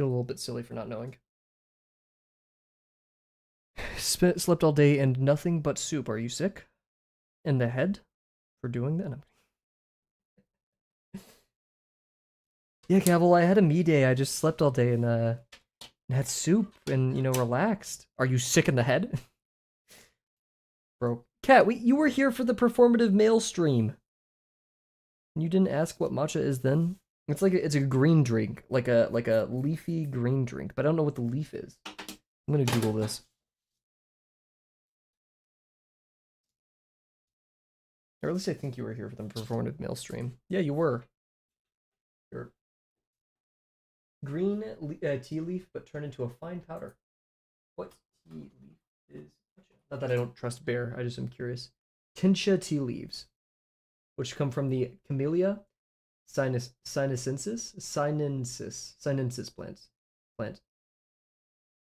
Feel a little bit silly for not knowing. Slept all day and nothing but soup. Are you sick? In the head for doing that? Yeah, Kavel, I had a me day. I just slept all day and had soup and relaxed. Are you sick in the head? Bro. Cat, you were here for the performative male stream. You didn't ask what matcha is then? It's like it's a green drink, like a leafy green drink, but I don't know what the leaf is. I'm gonna Google this. Or at least I think you were here for the performative male stream. Yeah, you were. You're green tea leaf, but turned into a fine powder. What tea leaf is? Not that I don't trust Bear. I just am curious. Tincture tea leaves, which come from the Camellia sinensis plant.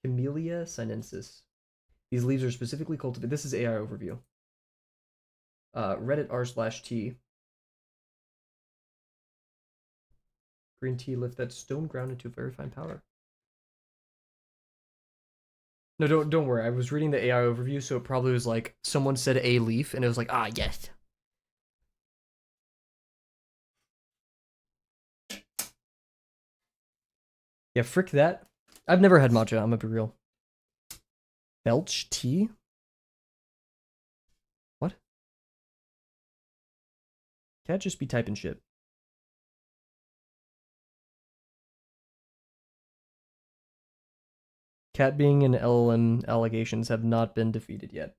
Camellia sinensis. These leaves are specifically cultivated. This is AI overview. Reddit r/t. Green tea lift that stone ground into very fine powder. No, don't worry. I was reading the AI overview, so it probably was like someone said a leaf, and it was like, ah, yes. Yeah, frick that. I've never had matcha. I'm gonna be real. Belch tea? What? Can't just be typing shit. Cat being and LLM allegations have not been defeated yet.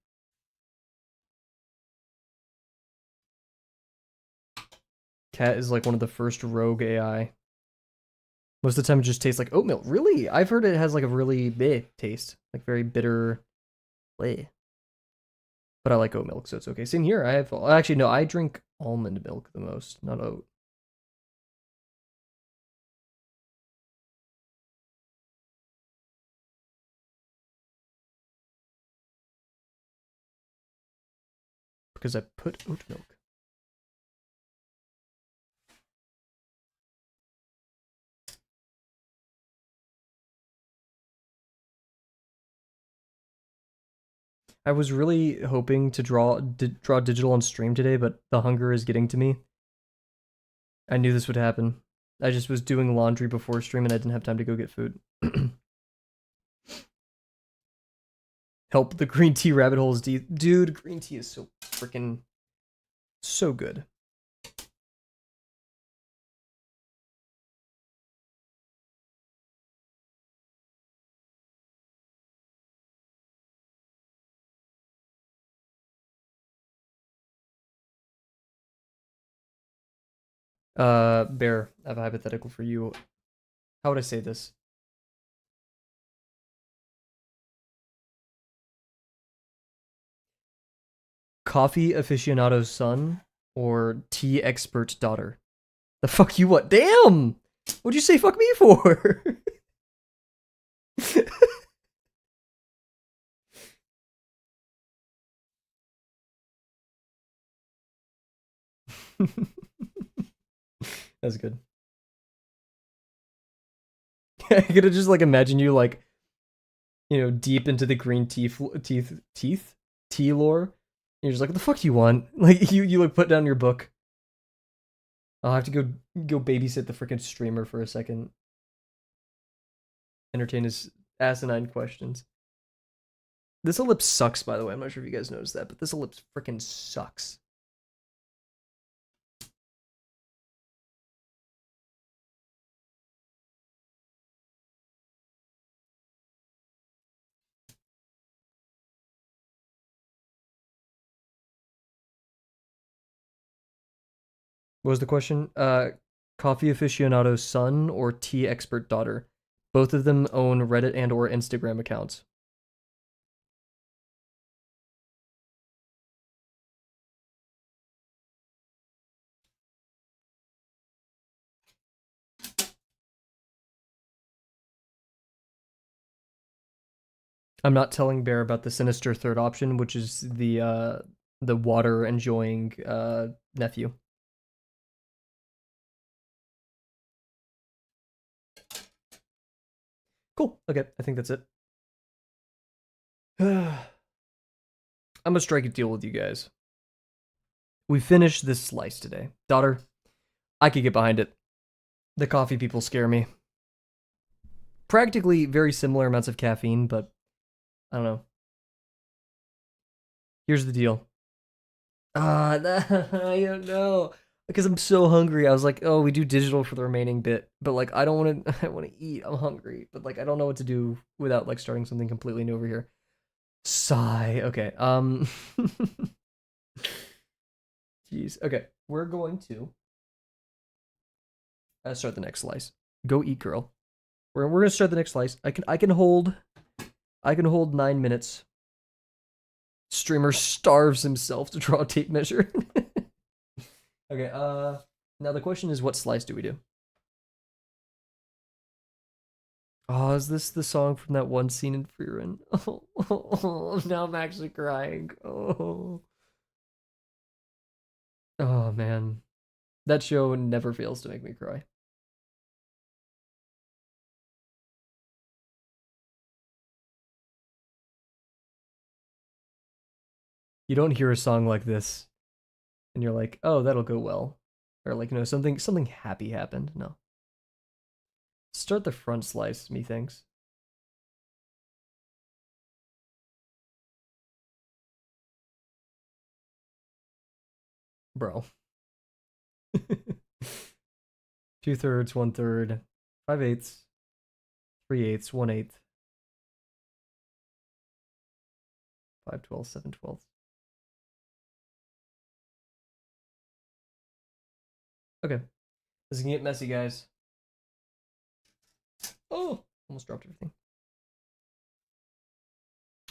Cat is like one of the first rogue AI. Most of the time it just tastes like oatmeal. Really? I've heard it has like a really bleh taste. Like very bitter bleh. But I like oat milk, so it's okay. Same here. Actually no, I drink almond milk the most, not oat. Because I put oat milk. I was really hoping to draw digital on stream today, but the hunger is getting to me. I knew this would happen. I just was doing laundry before stream and I didn't have time to go get food. Help the green tea rabbit holes, dude. Green tea is so freaking so good. Bear, I have a hypothetical for you. How would I say this? Coffee aficionado's son or tea expert daughter? The fuck you what? Damn! What'd you say fuck me for? That's good. I could just like imagine you like, deep into the green tea lore. And you're just like, what the fuck do you want? Like you like put down your book. I'll have to go babysit the freaking streamer for a second. Entertain his asinine questions. This ellipse sucks, by the way. I'm not sure if you guys noticed that, but this ellipse freaking sucks. What was the question? Coffee aficionado's son or tea expert daughter? Both of them own Reddit and or Instagram accounts. I'm not telling Bear about the sinister third option, which is the water enjoying nephew. Cool. Okay, I think that's it. I'm gonna strike a deal with you guys. We finished this slice today. Daughter, I could get behind it. The coffee people scare me. Practically very similar amounts of caffeine, but I don't know. Here's the deal. I don't know. Because I'm so hungry. I was like, oh, we do digital for the remaining bit. But like I don't want to I want to eat. I'm hungry. But like I don't know what to do without like starting something completely new over here. Sigh. Okay. Jeez. Okay. We're going to start the next slice. Go eat, girl. We're gonna start the next slice. I can hold 9 minutes. Streamer starves himself to draw a tape measure. Okay, now the question is, what slice do we do? Oh, is this the song from that one scene in Freerun? Oh, now I'm actually crying. Oh man. That show never fails to make me cry. You don't hear a song like this and you're like, oh, that'll go well. Or like, no, something happy happened. No. Start the front slice, methinks. Bro. 2/3, 1/3, 5/8, 3/8, 1/8, 5/12, 7/12. Okay. This is gonna get messy, guys. Oh, almost dropped everything.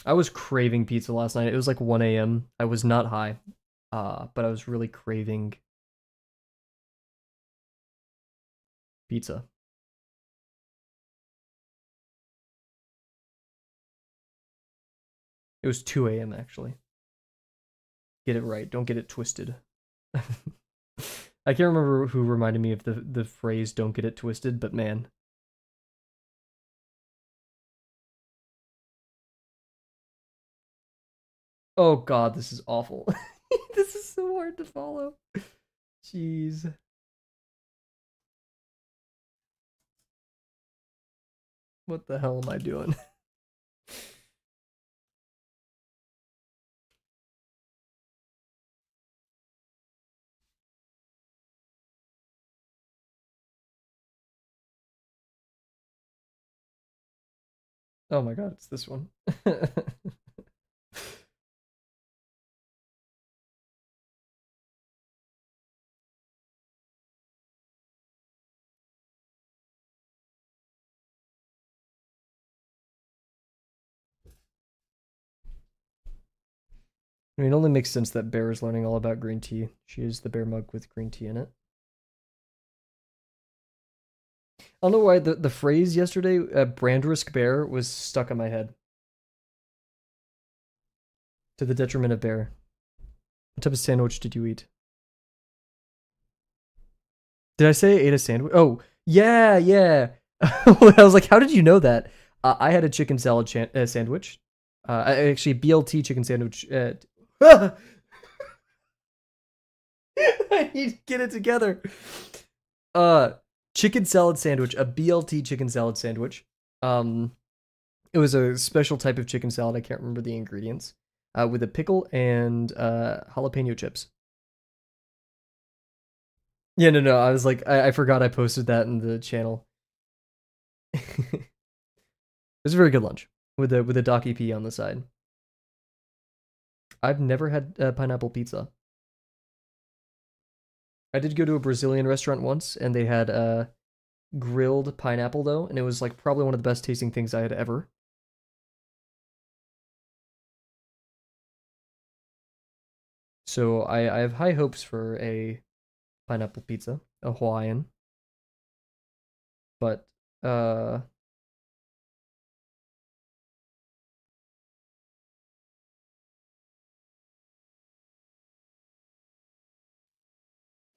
I was craving pizza last night. It was like 1 a.m. I was not high, but I was really craving pizza. It was 2 a.m. actually. Get it right. Don't get it twisted. I can't remember who reminded me of the phrase "don't get it twisted," but man. Oh god, this is awful. This is so hard to follow. Jeez. What the hell am I doing? Oh my god, it's this one. I mean, it only makes sense that Bear is learning all about green tea. She is the bear mug with green tea in it. I don't know why the phrase yesterday, Brandrisk Bear, was stuck in my head. To the detriment of Bear. What type of sandwich did you eat? Did I say I ate a sandwich? Oh, yeah, yeah. I was like, how did you know that? I had a chicken salad sandwich. Actually, BLT chicken sandwich. I need to get it together. Uh, Chicken salad sandwich, a BLT chicken salad sandwich. It was a special type of chicken salad. I can't remember the ingredients. With a pickle and jalapeno chips. Yeah, no. I was like, I forgot I posted that in the channel. It was a very good lunch with a doc EP on the side. I've never had pineapple pizza. I did go to a Brazilian restaurant once, and they had grilled pineapple though, and it was like probably one of the best tasting things I had ever. So I have high hopes for a pineapple pizza, a Hawaiian. But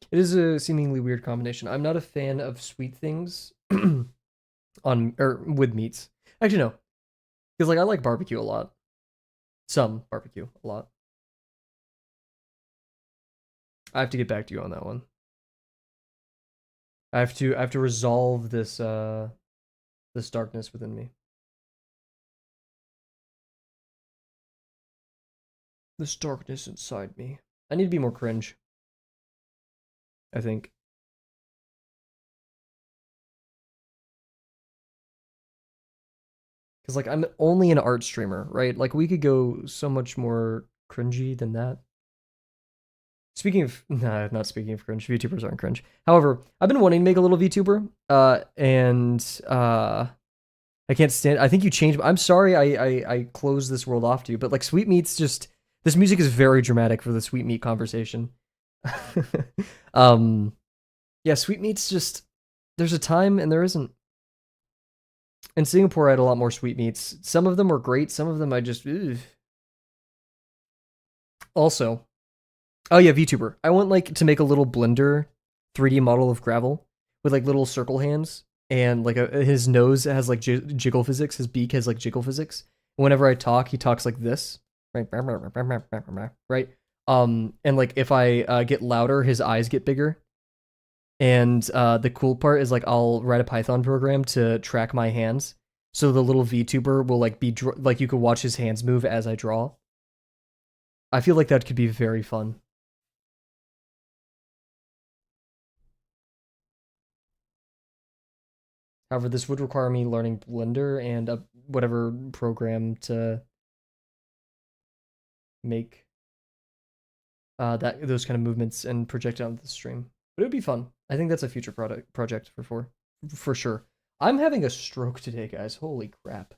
it is a seemingly weird combination. I'm not a fan of sweet things on or with meats. Actually, no, because like I like barbecue a lot. Some barbecue a lot. I have to get back to you on that one. I have to resolve this darkness within me. This darkness inside me. I need to be more cringe, I think. Because like I'm only an art streamer, right? Like we could go so much more cringy than that. Speaking of, nah, not speaking of cringe. VTubers aren't cringe. However, I've been wanting to make a little VTuber, and I can't stand. I think you changed. I'm sorry, I closed this world off to you, but like Sweetmeat's just this music is very dramatic for the Sweetmeat conversation. um, yeah, Sweetmeat's just there's a time and there isn't. In Singapore, I had a lot more sweetmeats. Some of them were great. Some of them I just. Ugh. Also, oh yeah, VTuber. I want like to make a little Blender 3D model of Gravel with like little circle hands and like his nose has like jiggle physics. His beak has like jiggle physics. Whenever I talk, he talks like this, right? Right. And like if I get louder, his eyes get bigger. And the cool part is like I'll write a Python program to track my hands, so the little VTuber will like be like you could watch his hands move as I draw. I feel like that could be very fun. However, this would require me learning Blender and whatever program to make that those kind of movements and project it onto the stream. But it would be fun. I think that's a future project for sure. I'm having a stroke today, guys. Holy crap.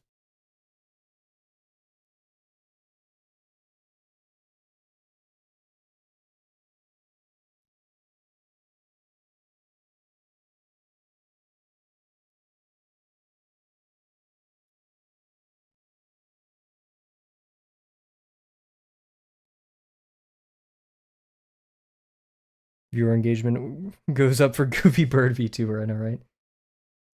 Viewer engagement goes up for Goofy Bird VTuber, I know, right?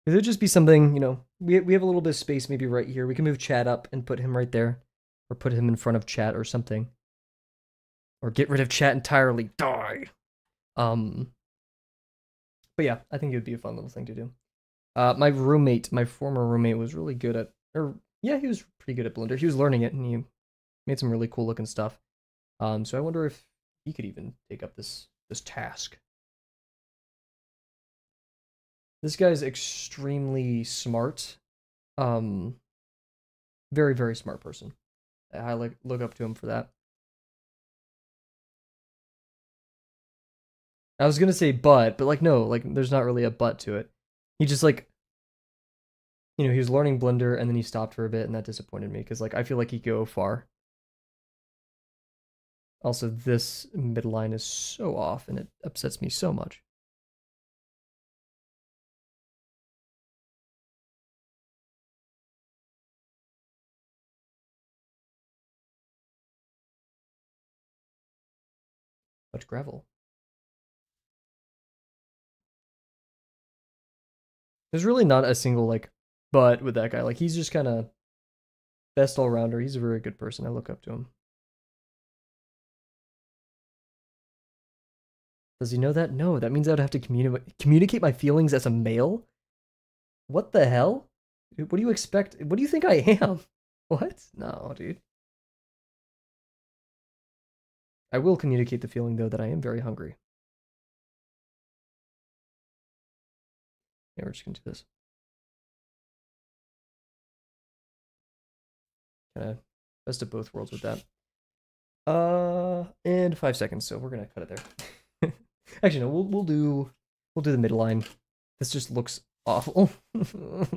It would just be something, we have a little bit of space maybe right here. We can move chat up and put him right there. Or put him in front of chat or something. Or get rid of chat entirely. Die! But yeah, I think it would be a fun little thing to do. My former roommate was really good at, or yeah, he was pretty good at Blender. He was learning it and he made some really cool looking stuff. So I wonder if he could even take up this task. This guy's extremely smart. Very, very smart person. I look up to him for that. I was gonna say but like no, like there's not really a but to it. He just like he was learning Blender and then he stopped for a bit and that disappointed me because like I feel like he go far. Also, this midline is so off and it upsets me so much. Much gravel. There's really not a single like but with that guy. Like he's just kind of best all rounder. He's a very good person. I look up to him. Does he know that? No, that means I would have to communicate my feelings as a male. What the hell? Dude, what do you expect? What do you think I am? What? No, dude. I will communicate the feeling though that I am very hungry. Yeah, we're just gonna do this. Kind of best of both worlds with that. And 5 seconds, so we're gonna cut it there. Actually, no, we'll do the midline. This just looks awful. Gonna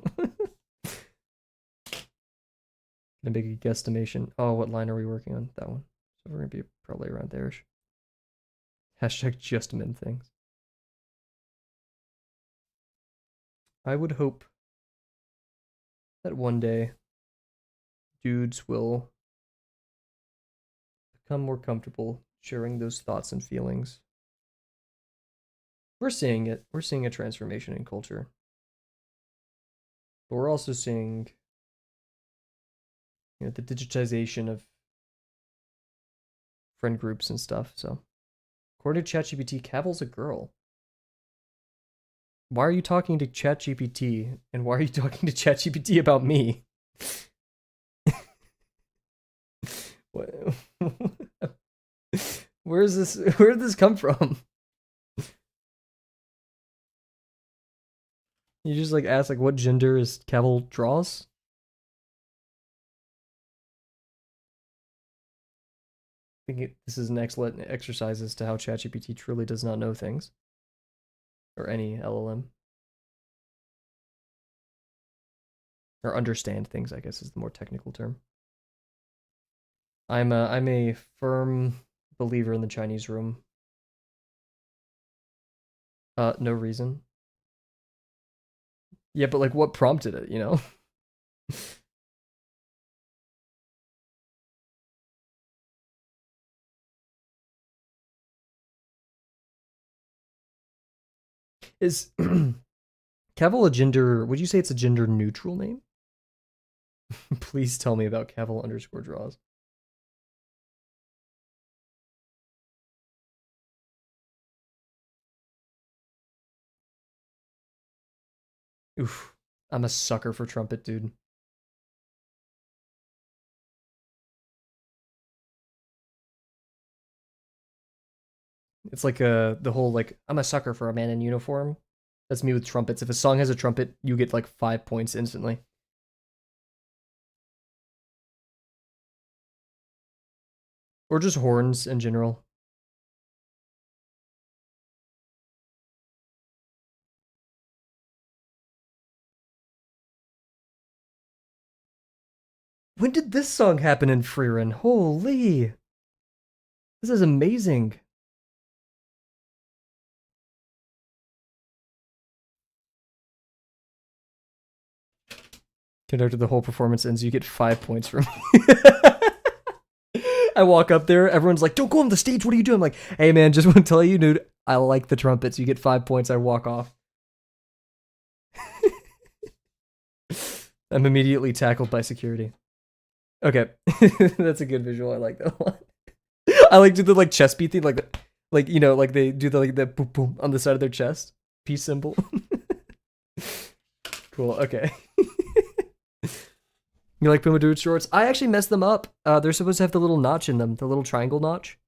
make a guesstimation. Oh, what line are we working on? That one. So we're gonna be probably around there-ish. Hashtag just min things. I would hope that one day dudes will become more comfortable sharing those thoughts and feelings. We're seeing it. We're seeing a transformation in culture. But we're also seeing You know, the digitization of friend groups and stuff. So, according to ChatGPT, Kavel's a girl. Why are you talking to ChatGPT? And why are you talking to ChatGPT about me? Where is this? Where did this come from? You just like ask like what gender is Kavel draws? I think this is an excellent exercise as to how ChatGPT truly does not know things, or any LLM, or understand things. I guess is the more technical term. I'm a firm believer in the Chinese room. No reason. Yeah, but like, what prompted it? You know. Is Kavel a gender? Would you say it's a gender neutral name? Please tell me about Kavel underscore draws. Oof. I'm a sucker for trumpet, dude. It's like the whole like I'm a sucker for a man in uniform. That's me with trumpets. If a song has a trumpet, you get like 5 points instantly. Or just horns in general. When did this song happen in Freerun? Holy. This is amazing. Conducted the whole performance ends, you get 5 points from me. I walk up there, everyone's like, don't go on the stage, what are you doing? I'm like, hey man, just want to tell you, dude, I like the trumpets. You get 5 points, I walk off. I'm immediately tackled by security. Okay. That's a good visual. I like that one. I like do the like chest beat thing, like you know, like they do the like the boom boom on the side of their chest. Peace symbol. Cool. Okay. You like Puma Dude shorts? I actually messed them up. They're supposed to have the little notch in them, the little triangle notch,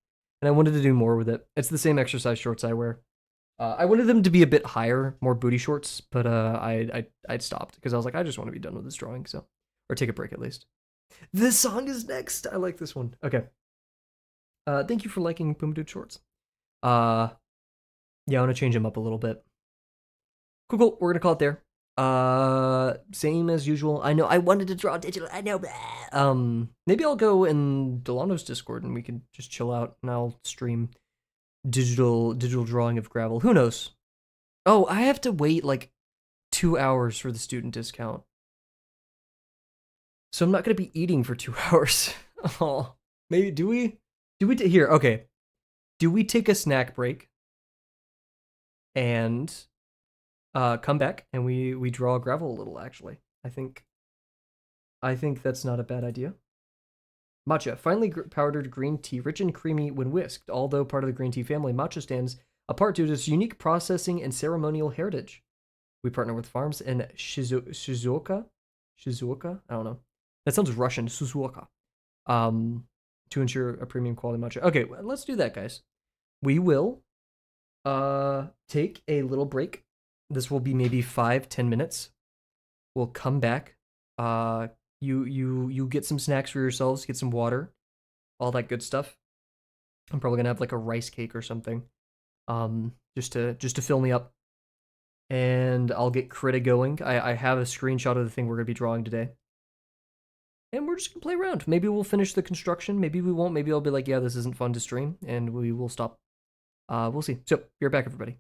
and I wanted to do more with it. It's the same exercise shorts I wear. I wanted them to be a bit higher, more booty shorts, but I stopped because I was like, I just want to be done with this drawing, so or take a break at least. This song is next. I like this one. Okay. Thank you for liking Puma Dude shorts. Uh, yeah, I want to change them up a little bit. Cool, cool. We're gonna call it there. Same as usual. I know I wanted to draw digital. I know. Maybe I'll go in Delano's Discord and we can just chill out and I'll stream digital drawing of gravel. Who knows? Oh, I have to wait like 2 hours for the student discount, so I'm not gonna be eating for 2 hours. Oh, maybe do we? Here? Okay. Do we take a snack break and come back and we draw gravel a little? Actually, I think that's not a bad idea. Matcha, finely powdered green tea, rich and creamy when whisked. Although part of the green tea family, matcha stands apart due to its unique processing and ceremonial heritage. We partner with farms in Shizuoka. Shizuoka? I don't know. That sounds Russian. Shizuoka. To ensure a premium quality matcha. Okay, let's do that, guys. We will take a little break. This will be maybe 5-10 minutes. We'll come back. You get some snacks for yourselves, get some water, all that good stuff. I'm probably gonna have like a rice cake or something, just to fill me up. And I'll get Krita going. I have a screenshot of the thing we're gonna be drawing today, and we're just gonna play around. Maybe we'll finish the construction. Maybe we won't. Maybe I'll be like, yeah, this isn't fun to stream, and we will stop. We'll see. So, you're back, everybody.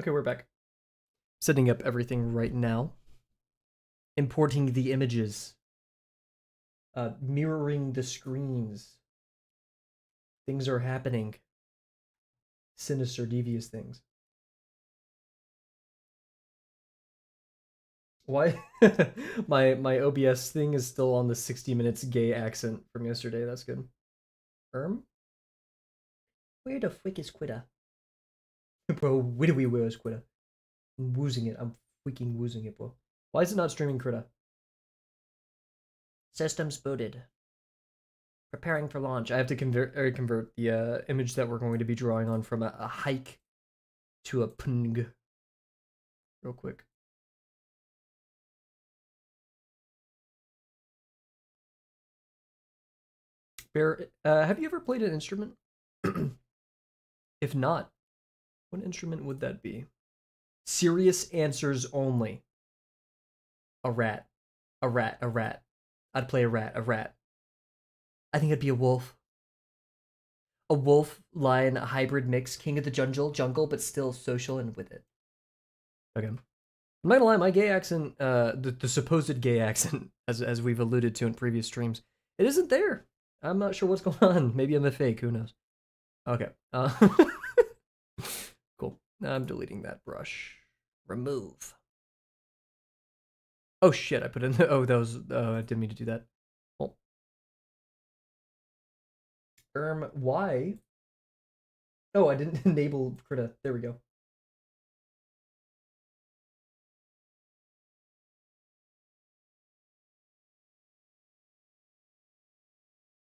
Okay, we're back. Setting up everything right now. Importing the images. Mirroring the screens. Things are happening. Sinister, devious things. Why? my OBS thing is still on the 60 minutes gay accent from yesterday. That's good. Where the frick is Quitter? Bro, where is Quitter? I'm woozing it. I'm freaking woozing it, bro. Why is it not streaming Critta? Systems booted. Preparing for launch. I have to convert the image that we're going to be drawing on from a hike to a png. Real quick. Bear, have you ever played an instrument? If not, what instrument would that be? Serious answers only. A rat. A rat. A rat. I'd play a rat. A rat. I think it'd be a wolf. A wolf lion hybrid mix, king of the jungle, but still social and with it. Okay. I'm not gonna lie, my gay accent, the supposed gay accent, as we've alluded to in previous streams, it isn't there. I'm not sure what's going on. Maybe I'm a fake. Who knows? Okay. Cool. I'm deleting that brush. Remove. Oh shit! I put in the. Oh, that was. I didn't mean to do that. Well. Why? Oh, I didn't enable Krita. There we go.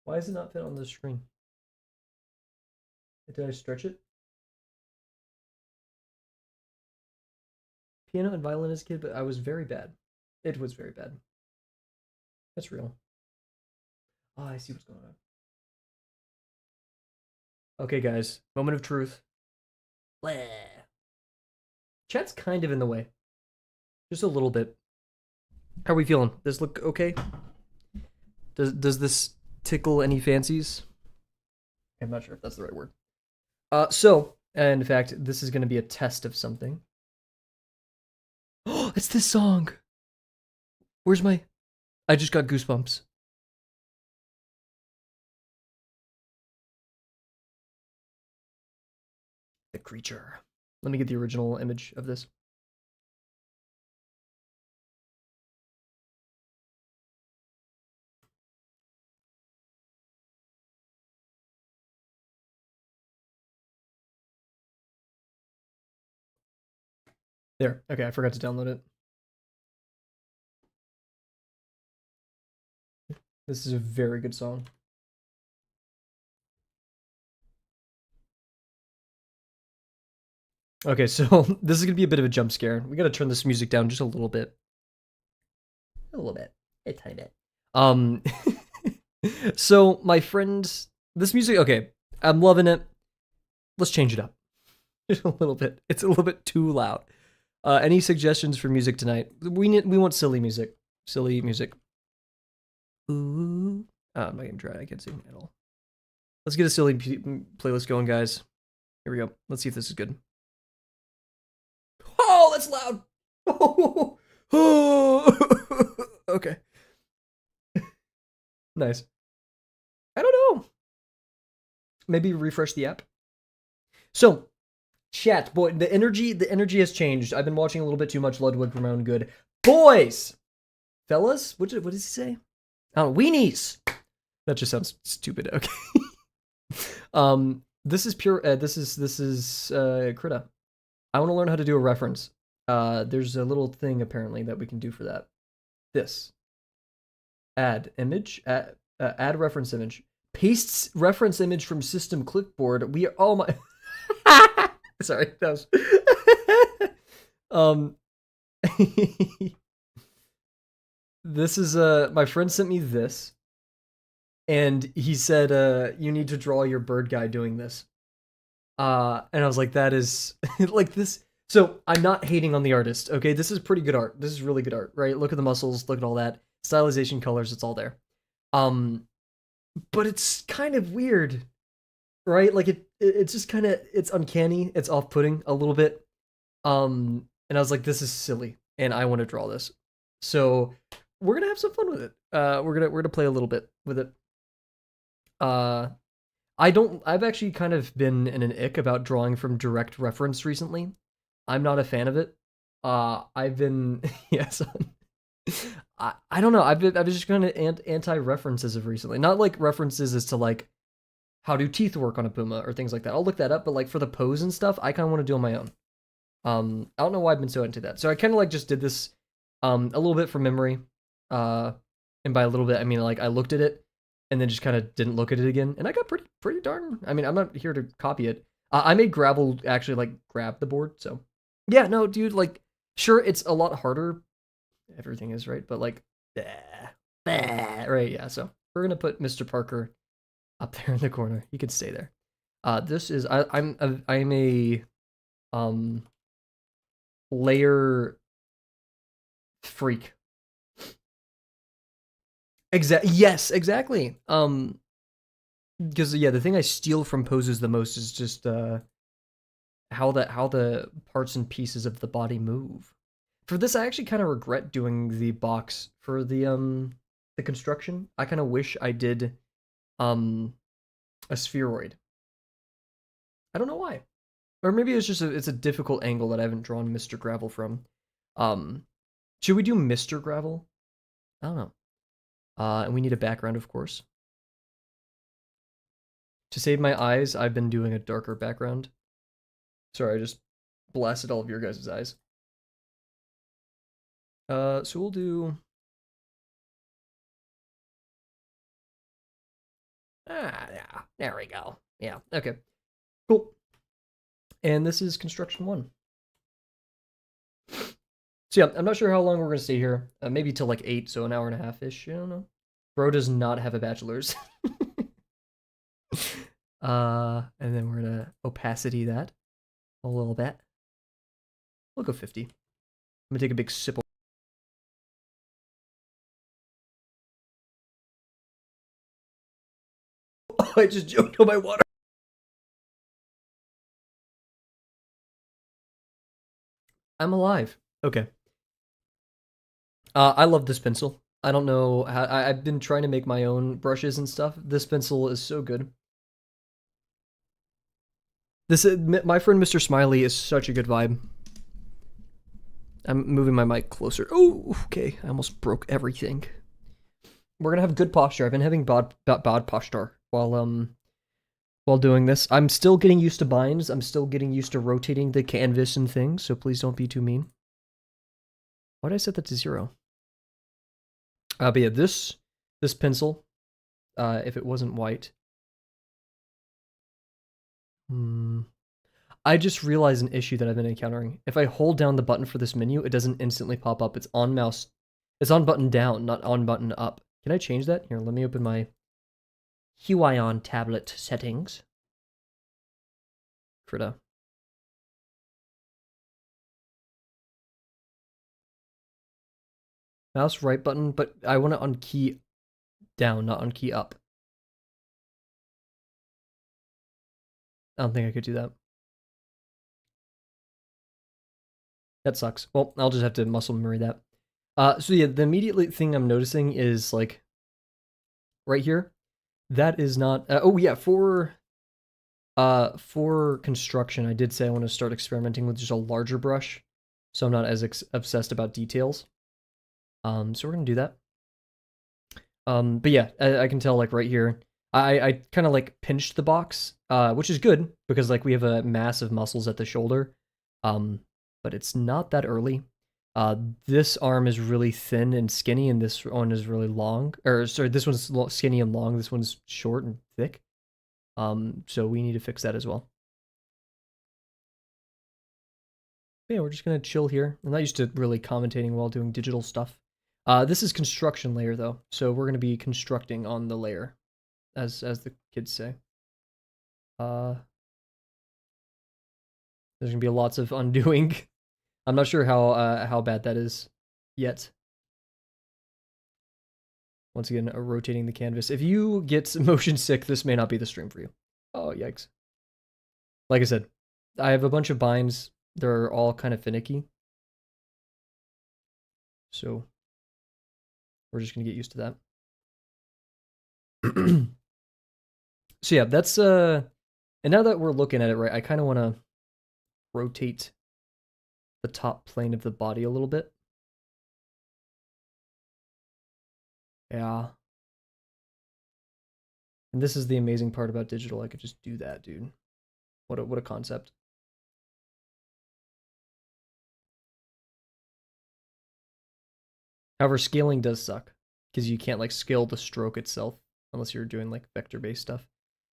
Why is it not fit on the screen? Did I stretch it? Piano and violin as a kid, but I was very bad. It was very bad. That's real. Oh, I see what's going on. Okay, guys. Moment of truth. Bleh. Chat's kind of in the way. Just a little bit. How are we feeling? Does this look okay? Does this tickle any fancies? I'm not sure if that's the right word. So, in fact, this is going to be a test of something. Oh, it's this song. Where's my... I just got goosebumps. The creature. Let me get the original image of this. There. Okay, I forgot to download it. This is a very good song. Okay, so this is going to be a bit of a jump scare. We got to turn this music down just a little bit. A little bit. A tiny bit. So my friend, this music, okay, I'm loving it. Let's change it up. Just a little bit. It's a little bit too loud. Any suggestions for music tonight? We want silly music. Silly music. Ooh. I'm not gonna try. I can't sing at all. Let's get a silly playlist going, guys. Here we go. Let's see if this is good. Oh, that's loud. Okay. Nice. I don't know. Maybe refresh the app. So, chat, boy, the energy has changed. I've been watching a little bit too much Ludwig for my own good. Boys, fellas, what does he say? Oh, weenies. That just sounds stupid. Okay. This is pure. This is Krita. I want to learn how to do a reference. There's a little thing apparently that we can do for that. This. Add image. Add reference image. Pastes reference image from system clipboard. We are all my. Sorry, that was. This is my friend sent me this, and he said you need to draw your bird guy doing this. And I was like, that is like this. So I'm not hating on the artist, okay? This is pretty good art. This is really good art, right? Look at the muscles, look at all that. Stylization, colors, it's all there. But it's kind of weird, right? Like it's just kind of, it's uncanny, it's off-putting a little bit. And I was like, this is silly, and I want to draw this. So we're gonna have some fun with it. We're gonna play a little bit with it. Uh, I've actually kind of been in an ick about drawing from direct reference recently. I'm not a fan of it. I've been yes. I don't know. I've been just kind of anti references of recently. Not like references as to like how do teeth work on a puma or things like that. I'll look that up, but like for the pose and stuff, I kind of want to do on my own. I don't know why I've been so into that. So I kind of like just did this a little bit from memory. Uh and by a little bit I mean like I looked at it and then just kind of didn't look at it again. And I got pretty darn. I mean, I'm not here to copy it. I made Gravel actually like grab the board, so yeah, no, dude, like sure it's a lot harder. Everything is right, but like right, yeah. So we're gonna put Mr. Parker up there in the corner. He can stay there. This is I'm a um layer freak. Yes, exactly. Because yeah, the thing I steal from poses the most is just how the parts and pieces of the body move. For this, I actually kind of regret doing the box for the construction. I kind of wish I did um a spheroid. I don't know why. Or maybe it's just it's a difficult angle that I haven't drawn Mr. Gravel from. Um, should we do Mr. Gravel? I don't know. And we need a background, of course. To save my eyes, I've been doing a darker background. Sorry, I just blasted all of your guys' eyes. So we'll do... yeah, there we go. Yeah, okay. Cool. And this is construction 1. So yeah, I'm not sure how long we're going to stay here. Maybe till like 8, so an hour and a half-ish. I don't know. Bro does not have a bachelor's. And then we're going to opacity that a little bit. We'll go 50. I'm going to take a big sip of... I just choked on my water. I'm alive. Okay. I love this pencil. I don't know how... I've been trying to make my own brushes and stuff. This pencil is so good. This my friend Mr. Smiley is such a good vibe. I'm moving my mic closer. Oh, okay. I almost broke everything. We're gonna have good posture. I've been having bad posture while doing this. I'm still getting used to binds. I'm still getting used to rotating the canvas and things, so please don't be too mean. Why did I set that to 0? But yeah, this pencil, if it wasn't white. I just realized an issue that I've been encountering. If I hold down the button for this menu, it doesn't instantly pop up. It's on mouse. It's on button down, not on button up. Can I change that? Here, let me open my Huion tablet settings. Krita. Mouse right button, but I want to unkey down, not unkey up. I don't think I could do that. That sucks. Well, I'll just have to muscle memory that. So yeah, the immediate thing I'm noticing is like right here. That is not. Oh yeah, for construction, I did say I want to start experimenting with just a larger brush, so I'm not as obsessed about details. So we're gonna do that. But yeah, I can tell like right here, I kind of like pinched the box, which is good because like we have a massive muscles at the shoulder, but it's not that early. This arm is really thin and skinny, and this one is really long. Or sorry, this one's skinny and long. This one's short and thick. So we need to fix that as well. But yeah, we're just gonna chill here. I'm not used to really commentating while doing digital stuff. This is construction layer though, so we're gonna be constructing on the layer, as the kids say. There's gonna be lots of undoing. I'm not sure how bad that is yet. Once again, rotating the canvas. If you get motion sick, this may not be the stream for you. Oh, yikes. Like I said, I have a bunch of binds They're all kind of finicky. So we're just gonna get used to that. So yeah, that's and now that we're looking at it, right, I kind of want to rotate the top plane of the body a little bit. Yeah. And this is the amazing part about digital. I could just do that, dude. What a concept. However, scaling does suck because you can't like scale the stroke itself unless you're doing like vector-based stuff.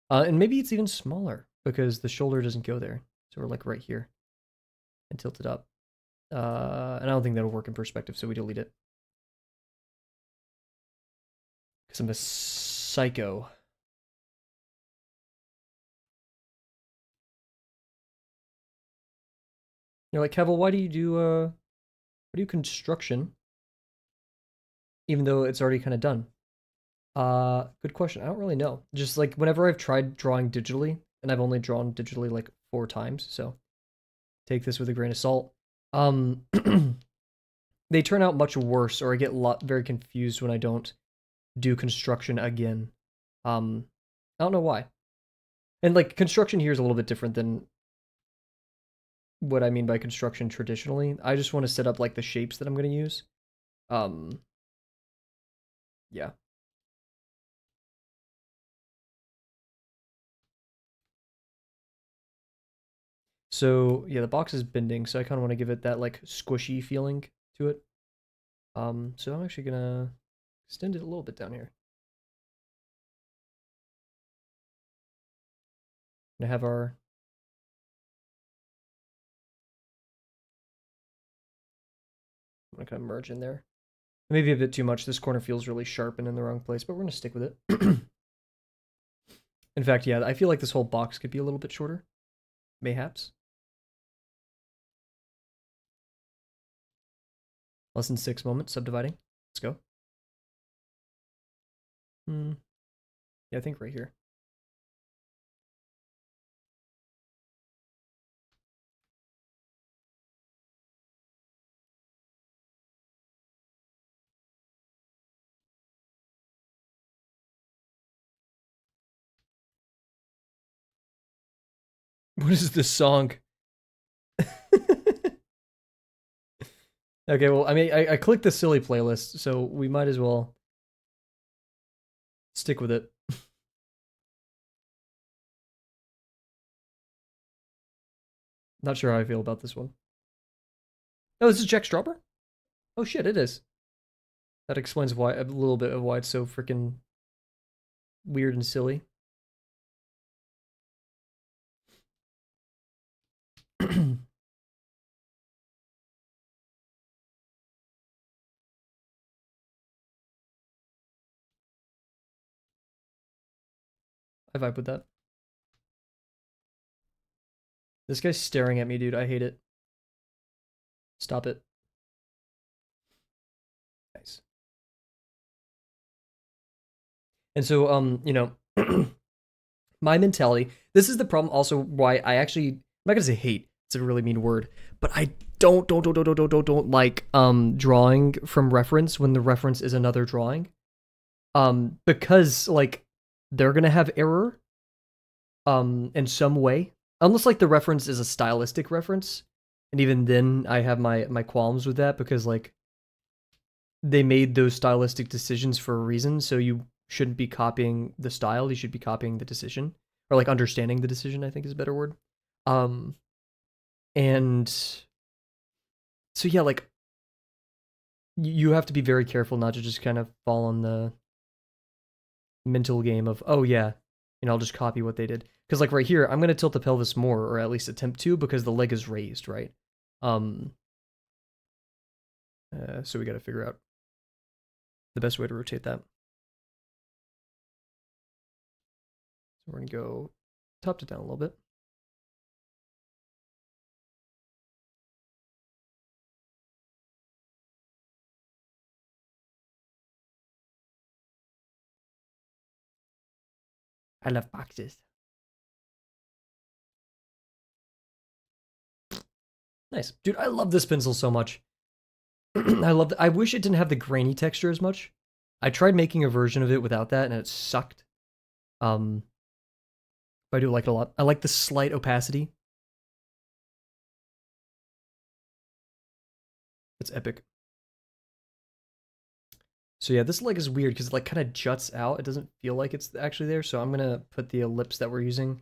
And maybe it's even smaller because the shoulder doesn't go there. So we're like right here and tilt it up. And I don't think that'll work in perspective, so we delete it. Because I'm a psycho. You're like, Kavel, why do you do construction even though it's already kind of done? Good question. I don't really know. Just like whenever I've tried drawing digitally, and I've only drawn digitally like 4 times, so take this with a grain of salt. Um, they turn out much worse, or I get very confused when I don't do construction again. I don't know why. And like construction here is a little bit different than what I mean by construction traditionally. I just want to set up like the shapes that I'm going to use. Um, yeah. So yeah, the box is bending, so I kind of want to give it that like squishy feeling to it. So I'm actually gonna extend it a little bit down here. Gonna have our I'm gonna kind of merge in there. Maybe a bit too much. This corner feels really sharp and in the wrong place, but we're gonna stick with it. In fact, yeah, I feel like this whole box could be a little bit shorter, mayhaps. Less than 6 moments subdividing. Let's go. Yeah, I think right here. What is this song? Okay, well, I mean, I clicked the silly playlist, so we might as well stick with it. Not sure how I feel about this one. Oh, this is Jack Strawber? Oh shit, it is. That explains why a little bit of why it's so freaking weird and silly. I vibe with that. This guy's staring at me, dude. I hate it. Stop it. Nice. And so, my mentality. This is the problem. Also, why I actually I'm not gonna say hate. It's a really mean word, but I don't like drawing from reference when the reference is another drawing. Because like they're gonna have error in some way, unless like the reference is a stylistic reference, and even then I have my qualms with that because like they made those stylistic decisions for a reason, so you shouldn't be copying the style, you should be copying the decision, or like understanding the decision, I think is a better word. um and so yeah, like you have to be very careful not to just kind of fall on the mental game of, oh yeah, I'll just copy what they did, because like right here I'm going to tilt the pelvis more, or at least attempt to, because the leg is raised, right? um so we got to figure out the best way to rotate that. So we're going to go top to down a little bit. I love boxes. Nice. Dude, I love this pencil so much. I wish it didn't have the grainy texture as much. I tried making a version of it without that and it sucked. But I do like it a lot. I like the slight opacity. It's epic. So yeah, this leg is weird because it like kind of juts out. It doesn't feel like it's actually there. So I'm gonna put the ellipse that we're using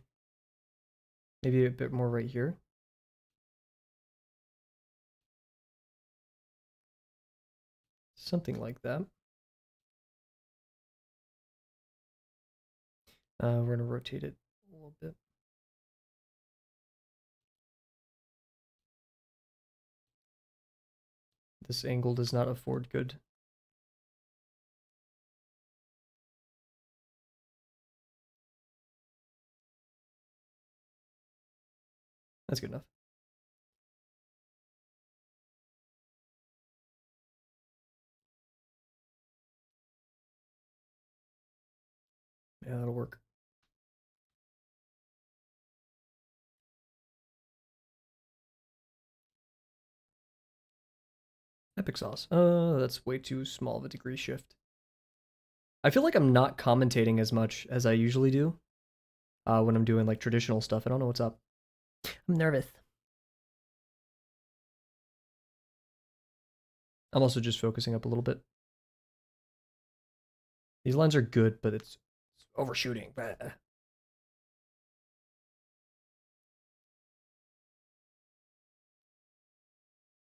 maybe a bit more right here. Something like that. We're gonna rotate it a little bit. This angle does not afford good. That's good enough. Yeah, that'll work. Epic sauce. That's way too small of a degree shift. I feel like I'm not commentating as much as I usually do when I'm doing like traditional stuff. I don't know what's up. I'm nervous. I'm also just focusing up a little bit. These lines are good, but it's overshooting.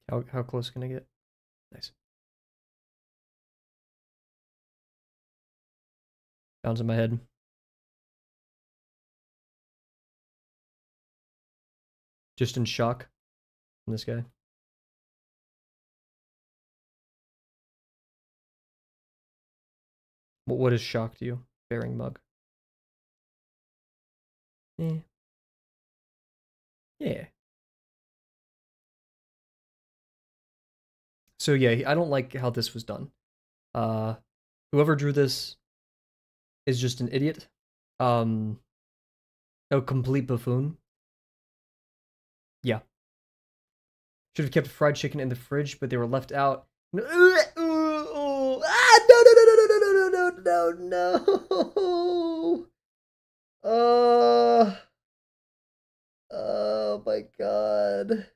How close can I get? Nice. Sounds in my head. Just in shock from this guy. What has shocked you? Bearing mug. Eh. Yeah. So yeah, I don't like how this was done. Whoever drew this is just an idiot. A complete buffoon. Yeah. Should have kept fried chicken in the fridge, but they were left out. No, no. Oh my god.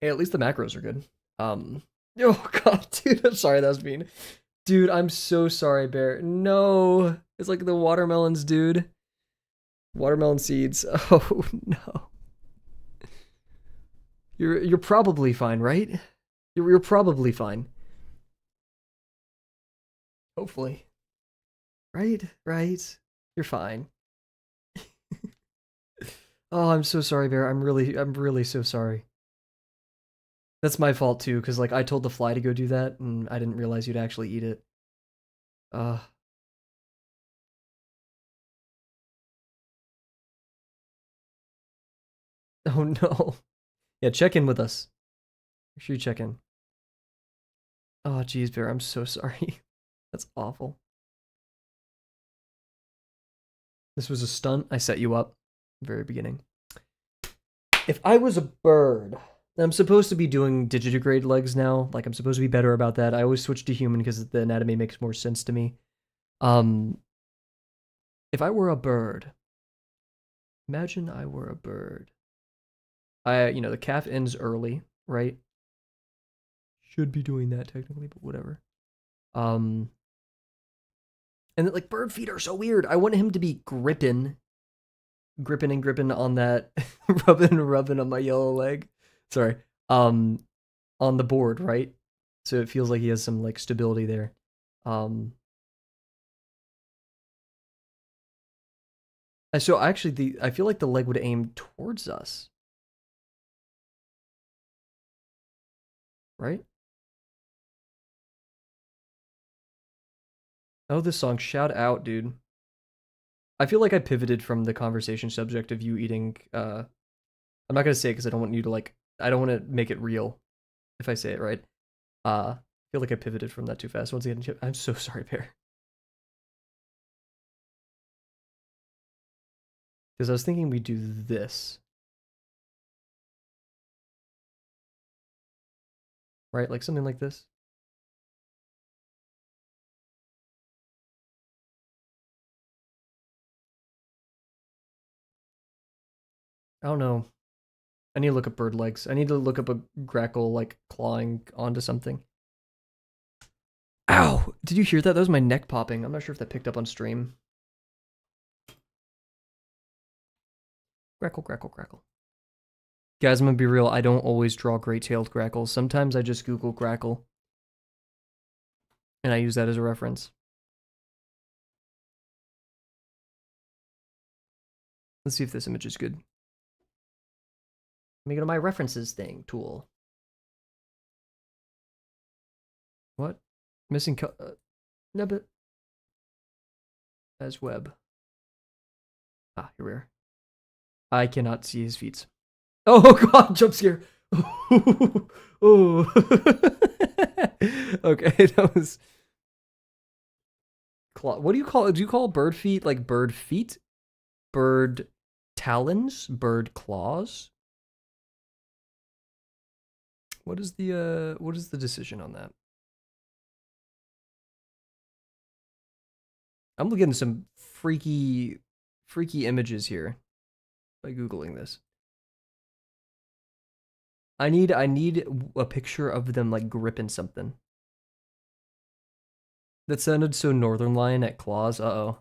Hey, at least the macros are good. Oh god, dude, I'm sorry that was mean. Dude, I'm so sorry, Bear. No, it's like the watermelons, dude. Watermelon seeds. Oh no. You're probably fine, right? You're probably fine. Hopefully. Right? Right? You're fine. Oh, I'm so sorry, Bear. I'm really so sorry. That's my fault too, because like I told the fly to go do that, and I didn't realize you'd actually eat it. Uh. Oh no. Yeah, check in with us. Make sure you check in. Oh, geez, Bear. I'm so sorry. That's awful. This was a stunt. I set you up. Very beginning. If I was a bird, I'm supposed to be doing digitigrade legs now. Like I'm supposed to be better about that. I always switch to human because the anatomy makes more sense to me. If I were a bird, imagine I were a bird. The calf ends early, right? Should be doing that technically, but whatever. And like bird feet are so weird. I want him to be gripping on that, rubbing on my yellow leg. Sorry. On the board, right? So it feels like he has some like stability there. So actually, I feel like the leg would aim towards us, right? Oh, this song, shout out, dude. I feel like I pivoted from the conversation subject of you eating. I'm not gonna say it because I don't want you to like. I don't want to make it real if I say it right. I feel like I pivoted from that too fast. Once again, I'm so sorry, Pear. Because I was thinking we do this. right? Like something like this. I don't know. I need to look up bird legs. I need to look up a grackle like clawing onto something. Ow! Did you hear that? That was my neck popping. I'm not sure if that picked up on stream. Grackle, grackle, grackle. Guys, I'm gonna be real. I don't always draw great-tailed grackles. Sometimes I just Google grackle. And I use that as a reference. Let's see if this image is good. Let me go to my references thing tool. What? Missing Nebbit. As web. Ah, here we are. I cannot see his feet. Oh god, jump scare. Oh. Okay, that was what do you call it? Do you call bird feet like bird feet? Bird talons? Bird claws? What is the decision on that? I'm looking at some freaky images here by Googling this. I need a picture of them like gripping something. That sounded so Northern Lion at claws. Uh-oh.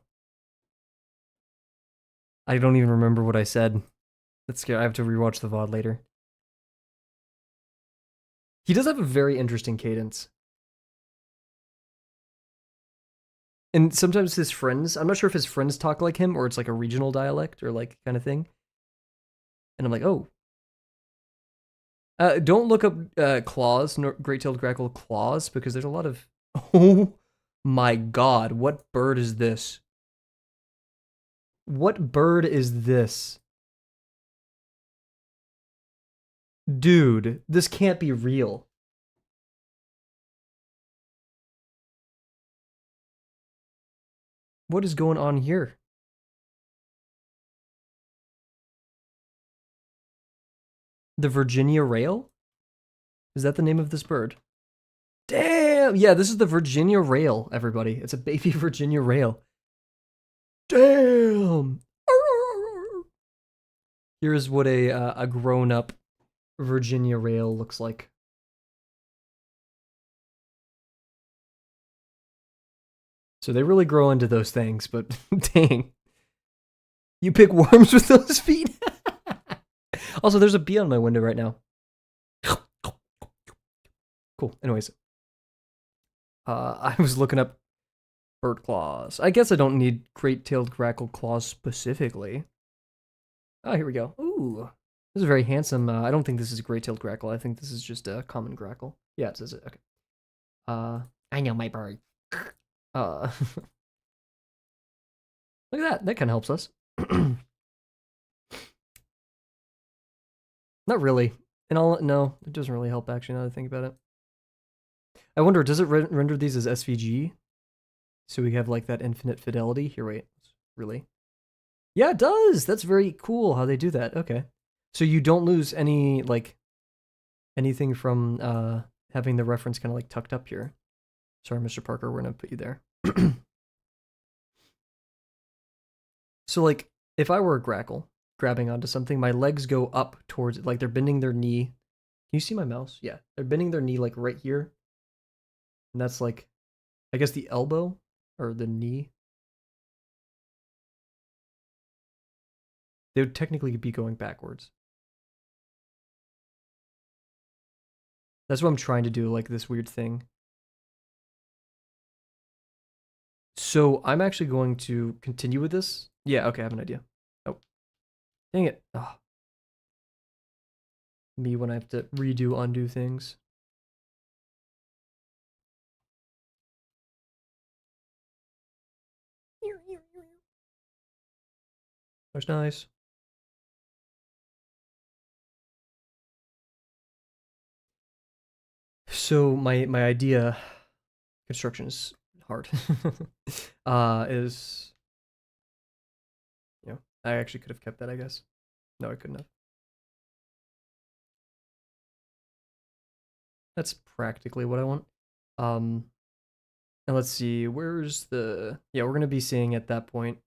I don't even remember what I said. That's scary. I have to rewatch the VOD later. He does have a very interesting cadence. And sometimes his friends, I'm not sure if his friends talk like him or it's like a regional dialect or like kind of thing. And I'm like, oh. Don't look up claws, great-tailed grackle claws, because there's a lot of... Oh my god, what bird is this? What bird is this? Dude, this can't be real. What is going on here? The Virginia rail? Is that the name of this bird? Damn! Yeah, this is the Virginia rail, everybody. It's a baby Virginia rail. Damn! Here's what a grown-up Virginia rail looks like. So they really grow into those things, but dang. You pick worms with those feet? Also, there's a bee on my window right now. Cool. Anyways. I was looking up bird claws. I guess I don't need great-tailed grackle claws specifically. Oh, here we go. Ooh. This is very handsome. I don't think this is a great-tailed grackle. I think this is just a common grackle. Yeah, it says it. Okay. I know my bird. Look at that. That kind of helps us. Not really. No, it doesn't really help actually now that I think about it. I wonder, does it render these as SVG? So we have like that infinite fidelity? Here, wait. Really? Yeah, it does! That's very cool how they do that. Okay. So you don't lose any, like, anything from having the reference kind of like tucked up here. Sorry, Mr. Parker, we're gonna put you there. So like, if I were a grackle grabbing onto something, my legs go up towards it, like they're bending their knee. Can you see my mouse? Yeah, they're bending their knee like right here. And that's like, I guess the elbow or the knee. They would technically be going backwards. That's what I'm trying to do, like this weird thing. So I'm actually going to continue with this. Yeah, okay, I have an idea. Oh, dang it. Oh. Me when I have to undo things. That's nice. So my idea, construction is hard. Is, you know, I actually could have kept that, I guess. No, I couldn't have. That's practically what I want. And let's see, where's the... Yeah, we're going to be seeing at that point,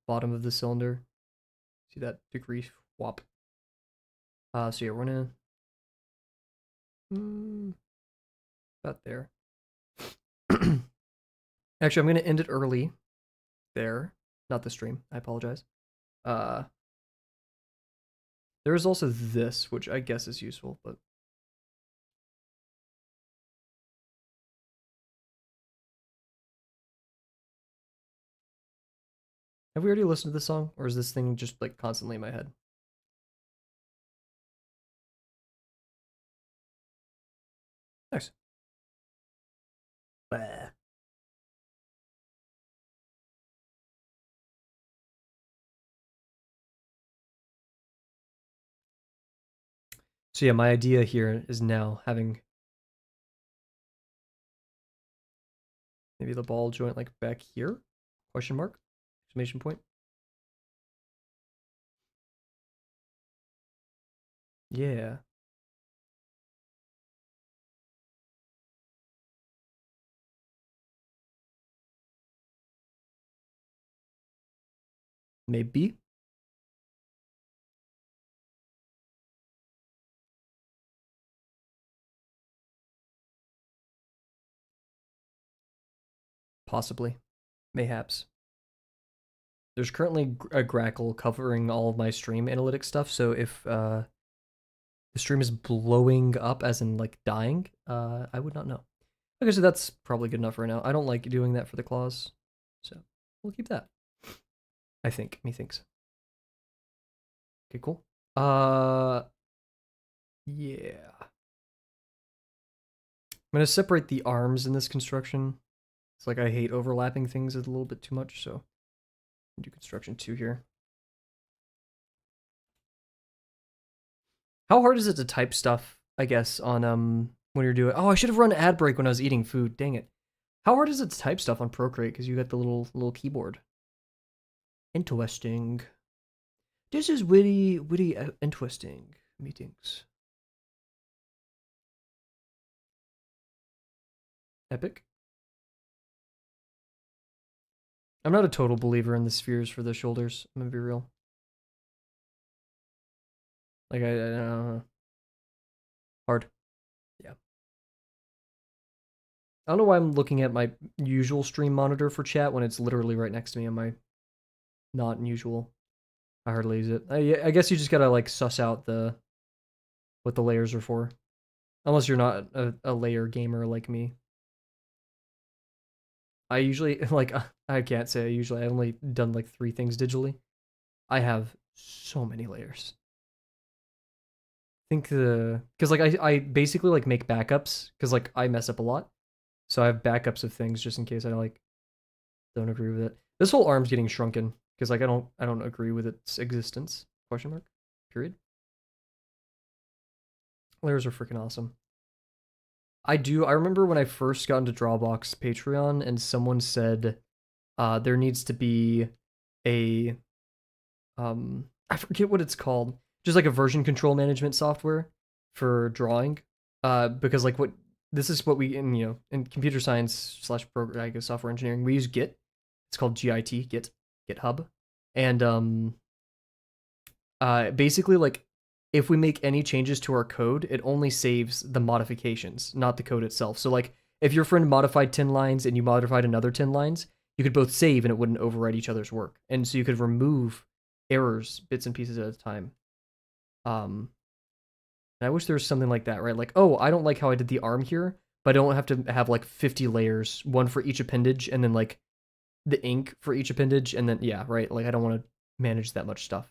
bottom of the cylinder. See that degree swap. So yeah, we're going to... about there. Actually, I'm going to end it early. There. Not the stream. I apologize. There is also this, which I guess is useful, but... Have we already listened to this song? Or is this thing just, like, constantly in my head? Nice. Bah. So yeah, my idea here is now having maybe the ball joint like back here? Question mark? Exclamation point? Yeah. Maybe. Possibly. Mayhaps. There's currently a Grackle covering all of my stream analytics stuff, so if the stream is blowing up as in like dying, I would not know. Okay, so that's probably good enough right now. I don't like doing that for the claws, so we'll keep that. I think. Methinks. Okay, cool. Yeah. I'm gonna separate the arms in this construction. It's like I hate overlapping things a little bit too much, so I'll do construction 2 here. How hard is it to type stuff, I guess, on when you're doing... Oh, I should have run ad break when I was eating food. Dang it. How hard is it to type stuff on Procreate? Because you got the little keyboard. Interesting. This is witty, interesting meetings. Epic. I'm not a total believer in the spheres for the shoulders. I'm gonna be real. Like, I don't know. Hard. Yeah. I don't know why I'm looking at my usual stream monitor for chat when it's literally right next to me on my not usual. I hardly use it. I guess you just gotta, like, suss out what the layers are for. Unless you're not a layer gamer like me. I usually, like, I can't say I usually, I've only done, like, 3 things digitally. I have so many layers. I think because, like, I basically, like, make backups, because, like, I mess up a lot. So I have backups of things just in case I, like, don't agree with it. This whole arm's getting shrunken, because, like, I don't agree with its existence. Question mark? Period. Layers are freaking awesome. I remember when I first got into Drawbox Patreon and someone said there needs to be a I forget what it's called, just like a version control management software for drawing, because like this is what we in computer science / program, I guess, software engineering, we use Git. It's called GitHub, and basically, like, if we make any changes to our code, it only saves the modifications, not the code itself. So, like, if your friend modified 10 lines and you modified another 10 lines, you could both save and it wouldn't overwrite each other's work. And so you could remove errors, bits and pieces at a time. And I wish there was something like that, right? Like, oh, I don't like how I did the arm here, but I don't have to have, like, 50 layers, one for each appendage, and then, like, the ink for each appendage, and then, yeah, right? Like, I don't want to manage that much stuff.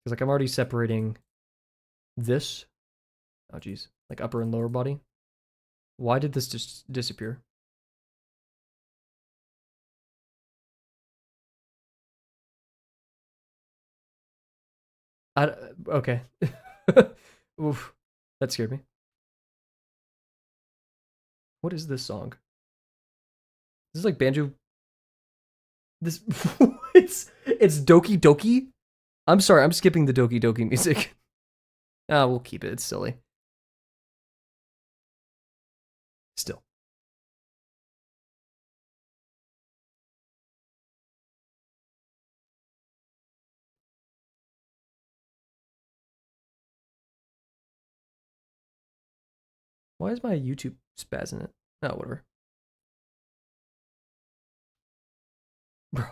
Because, like, I'm already separating this. Oh, geez. Like, upper and lower body. Why did this just disappear? Okay. Oof. That scared me. What is this song? This is like banjo. This it's Doki Doki. I'm sorry, I'm skipping the Doki Doki music. Ah, we'll keep it. It's silly. Why is my YouTube spazzing it? Oh, whatever. Bro.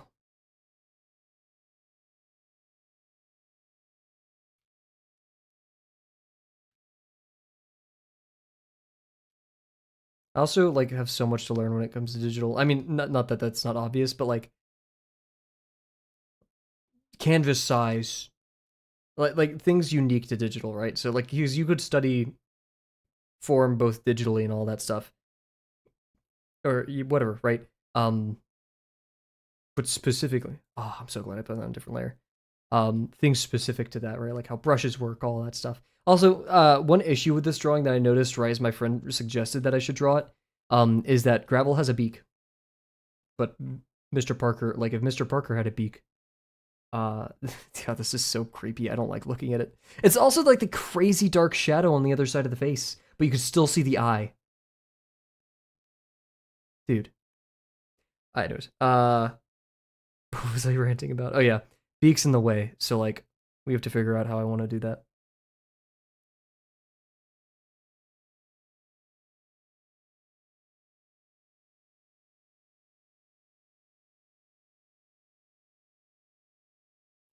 I also like have so much to learn when it comes to digital. I mean, not that that's not obvious, but like canvas size, like things unique to digital, right? So like you could study form both digitally and all that stuff, or whatever, right? Um, but specifically, oh, I'm so glad I put that on a different layer. Things specific to that, right? Like how brushes work, all that stuff. Also, one issue with this drawing that I noticed, right, as my friend suggested that I should draw it, is that gravel has a beak, but Mr. Parker, like if Mr. Parker had a beak, yeah, this is so creepy. I don't like looking at it. It's also like the crazy dark shadow on the other side of the face, but you can still see the eye. Dude. I know it. What was I ranting about? Oh yeah, beak's in the way, so like we have to figure out how I want to do that.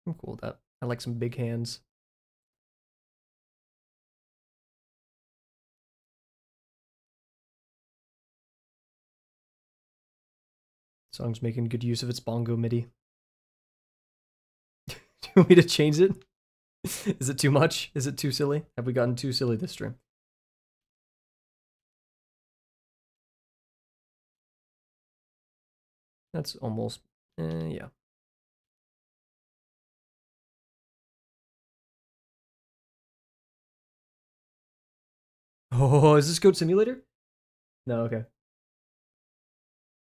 I'm cool with that. I like some big hands. Song's making good use of its bongo MIDI. Do you want me to change it? Is it too much? Is it too silly? Have we gotten too silly this stream? That's almost, yeah. Oh, is this Goat Simulator? No, okay.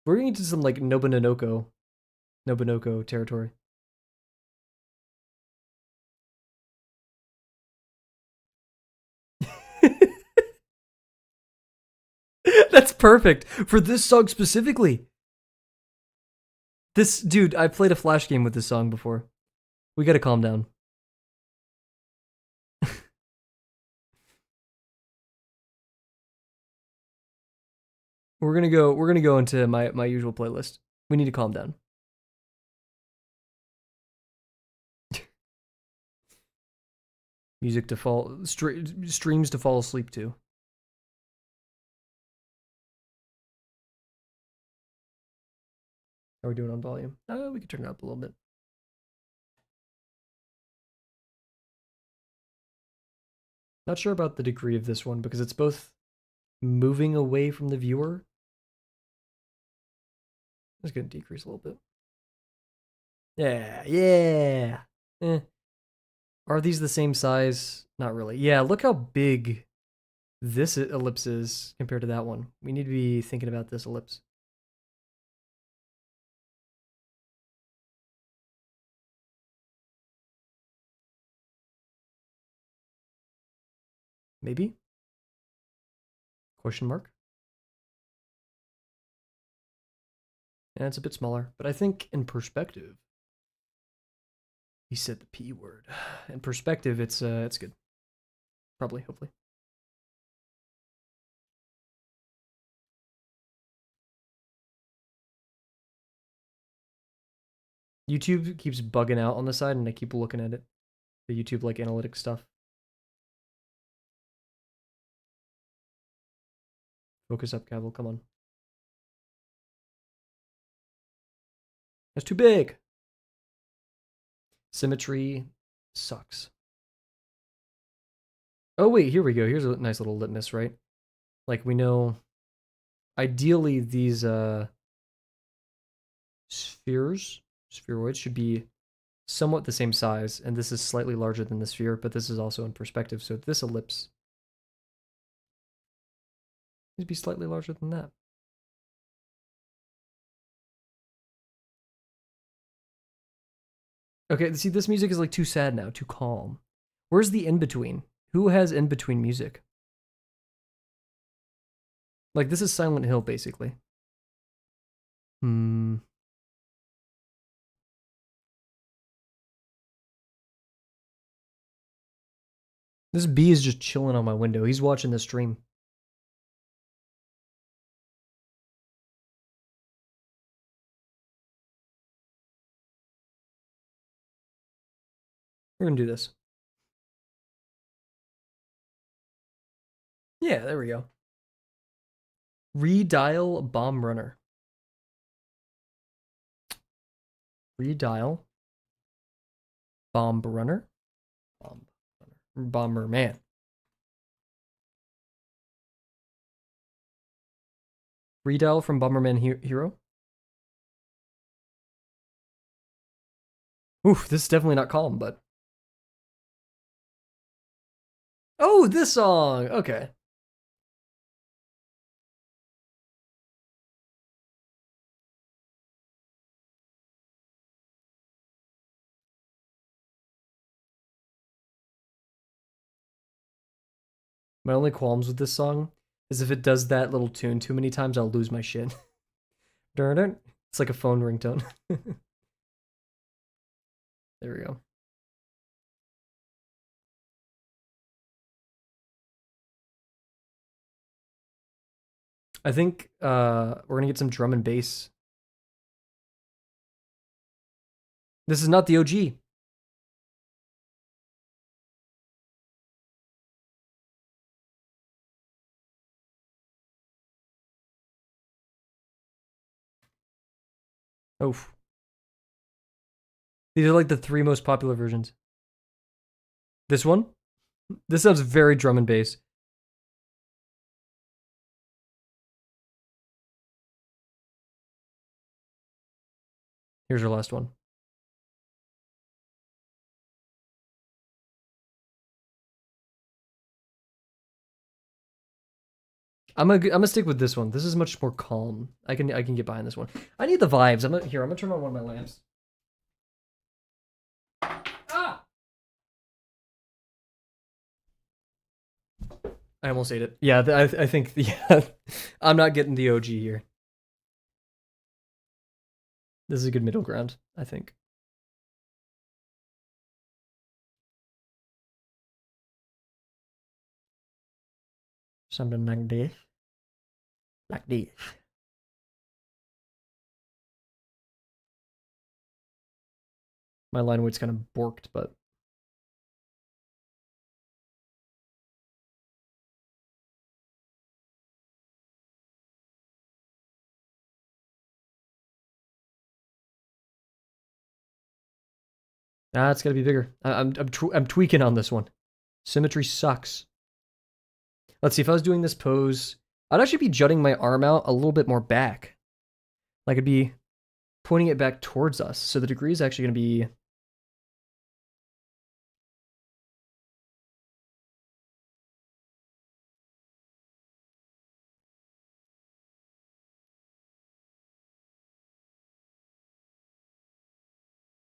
We're getting into some like Nobunoko territory. That's perfect for this song specifically. This dude, I played a flash game with this song before. We gotta calm down. We're gonna go into my usual playlist. We need to calm down. Music to fall streams to fall asleep to. How are we doing on volume? We can turn it up a little bit. Not sure about the degree of this one because it's both moving away from the viewer. It's gonna decrease a little bit. Yeah, yeah. Eh. Are these the same size? Not really. Yeah, look how big this ellipse is compared to that one. We need to be thinking about this ellipse. Maybe? Question mark? And it's a bit smaller, but I think in perspective, he said the P word. In perspective, it's good. Probably, hopefully. YouTube keeps bugging out on the side, and I keep looking at it. The YouTube like analytics stuff. Focus up, Kavel. Come on. That's too big. Symmetry sucks. Oh wait, here we go. Here's a nice little litmus, right? Like we know ideally these spheroids should be somewhat the same size, and this is slightly larger than the sphere, but this is also in perspective, so this ellipse needs to be slightly larger than that. Okay, see, this music is like too sad now, too calm. Where's the in-between? Who has in-between music? Like, this is Silent Hill, basically. Hmm. This bee is just chilling on my window. He's watching the stream. We're gonna do this. Yeah, there we go. Redial bomb runner. Redial bomb runner. Bomb runner. Bomber man. Redial from Bomberman Hero. Oof, this is definitely not calm, but. Oh, this song! Okay. My only qualms with this song is if it does that little tune too many times, I'll lose my shit. It's like a phone ringtone. There we go. I think we're gonna get some drum and bass. This is not the OG. Oh. These are like the 3 most popular versions. This one? This sounds very drum and bass. Here's our last one. I'm gonna stick with this one. This is much more calm. I can get behind this one. I need the vibes. I'm gonna turn on one of my lamps. Ah! I almost ate it. Yeah, I think yeah, I'm not getting the OG here. This is a good middle ground, I think. Something like this. Like this. My line weight's kind of borked, but it's gotta be bigger. I'm tweaking on this one. Symmetry sucks. Let's see, if I was doing this pose, I'd actually be jutting my arm out a little bit more back. Like I'd be pointing it back towards us. So the degree is actually gonna be.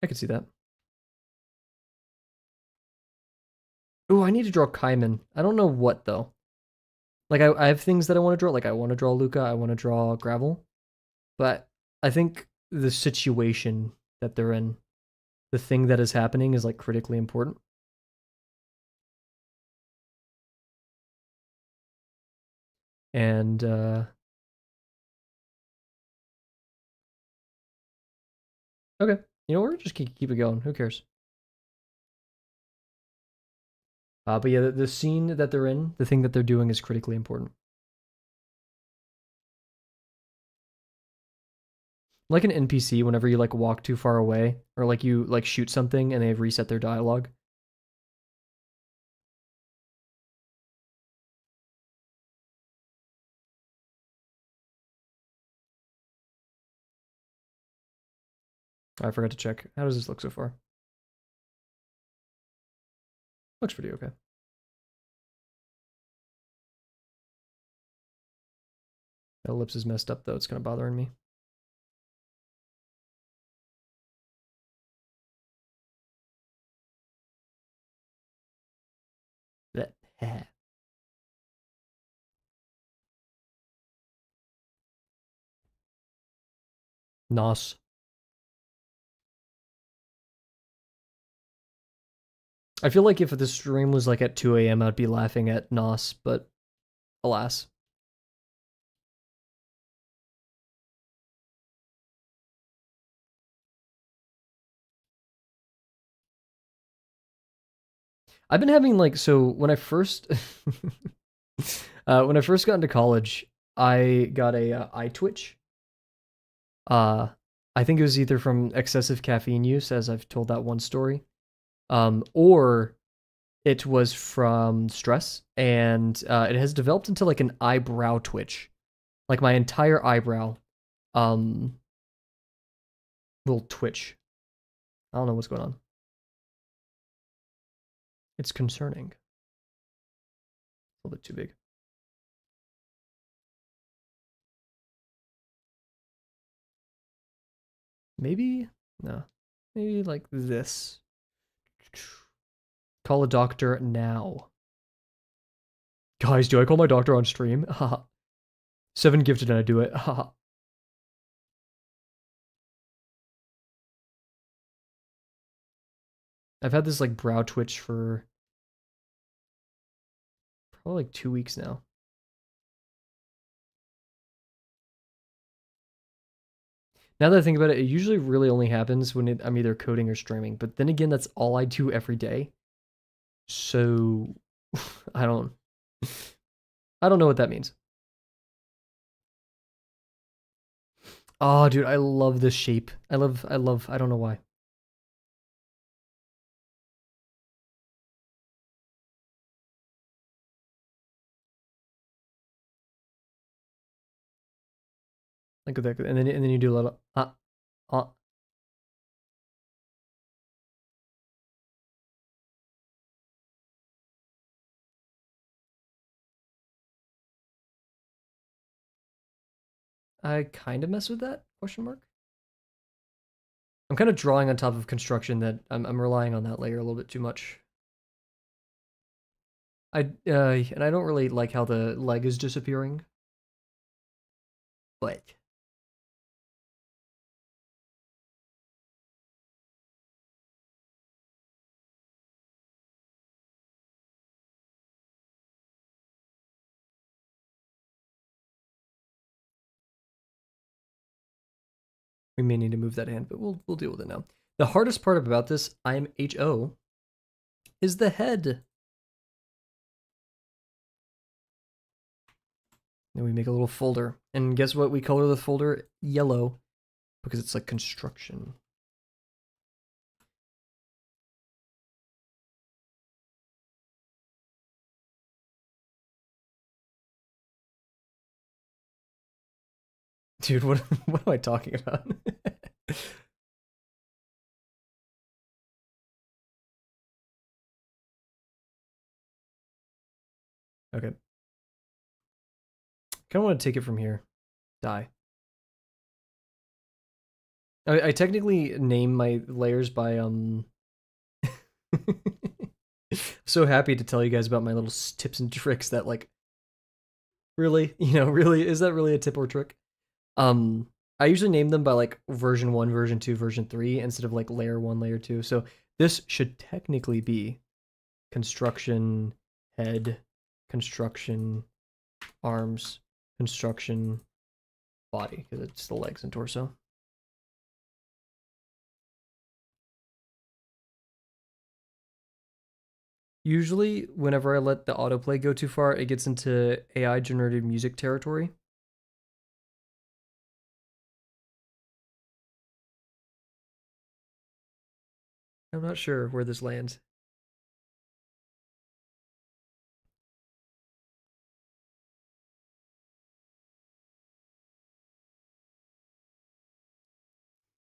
I could see that. Ooh, I need to draw Kaiman. I don't know what though. Like I have things that I want to draw. Like I want to draw Luca. I want to draw Gravel. But I think the situation that they're in, the thing that is happening, is like critically important. And okay, you know, we're just keep it going. Who cares? But yeah, the scene that they're in, the thing that they're doing, is critically important. Like an NPC, whenever you like walk too far away, or like you like shoot something and they reset their dialogue. I forgot to check. How does this look so far? Looks pretty okay. That ellipse is messed up though. It's kind of bothering me. That. Nos. I feel like if the stream was like at 2 a.m., I'd be laughing at Nos, but alas. I've been having like so when I first when I first got into college, I got a eye twitch. Uh, I think it was either from excessive caffeine use, as I've told that one story, or it was from stress, and it has developed into like an eyebrow twitch, like my entire eyebrow, um, will twitch. I don't know what's going on. It's concerning. A little bit too big. Maybe no. Maybe like this. Call a doctor now. Guys, do I call my doctor on stream? Haha. 7 gifted and I do it. Haha. I've had this like brow twitch for probably like 2 weeks now. Now that I think about it, it usually really only happens when I'm either coding or streaming. But then again, that's all I do every day. So I don't I don't know what that means. Oh, dude, I love this shape. I don't know why. Like that, and then you do a little uh. I kind of mess with that question mark. I'm kind of drawing on top of construction that I'm relying on that layer a little bit too much. And I don't really like how the leg is disappearing, but we may need to move that hand, but we'll deal with it now. The hardest part about this IMHO is the head. Then we make a little folder, and guess what? We color the folder yellow because it's like construction. Dude, what am I talking about? Okay. Kind of want to take it from here. Die. I technically name my layers by so happy to tell you guys about my little tips and tricks that like really, really is that really a tip or trick? I usually name them by like version 1, version 2, version 3 instead of like layer 1, layer 2. So this should technically be construction head, construction arms, construction body because it's the legs and torso. Usually, whenever I let the autoplay go too far, it gets into AI generated music territory. I'm not sure where this lands.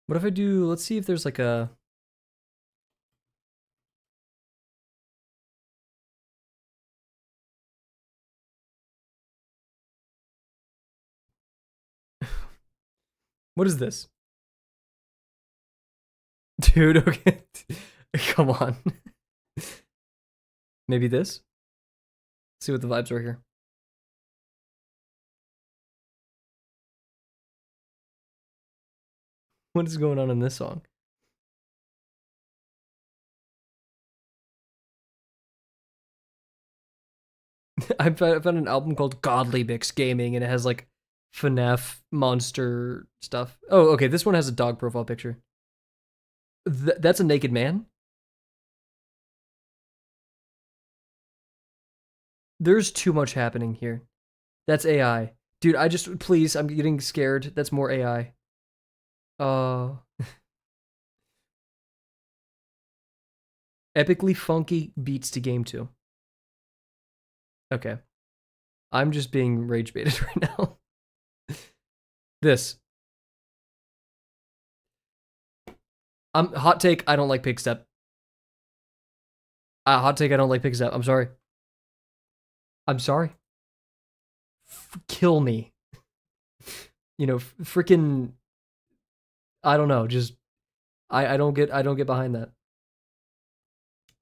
What if I do, let's see if there's like a, what is this? Dude, okay. Come on. Maybe this? See what the vibes are here. What is going on in this song? I found an album called Godly Mix Gaming, and it has like FNAF monster stuff. Oh, okay. This one has a dog profile picture. That's a naked man. There's too much happening here. That's AI. Dude, please, I'm getting scared. That's more AI. Uh, epically funky beats to game 2. Okay. I'm just being rage baited right now. This. Hot take, I don't like Pigstep. Hot take, I don't like Pigstep. I'm sorry. I'm sorry. Kill me. You know, freaking I don't know, just I don't get behind that.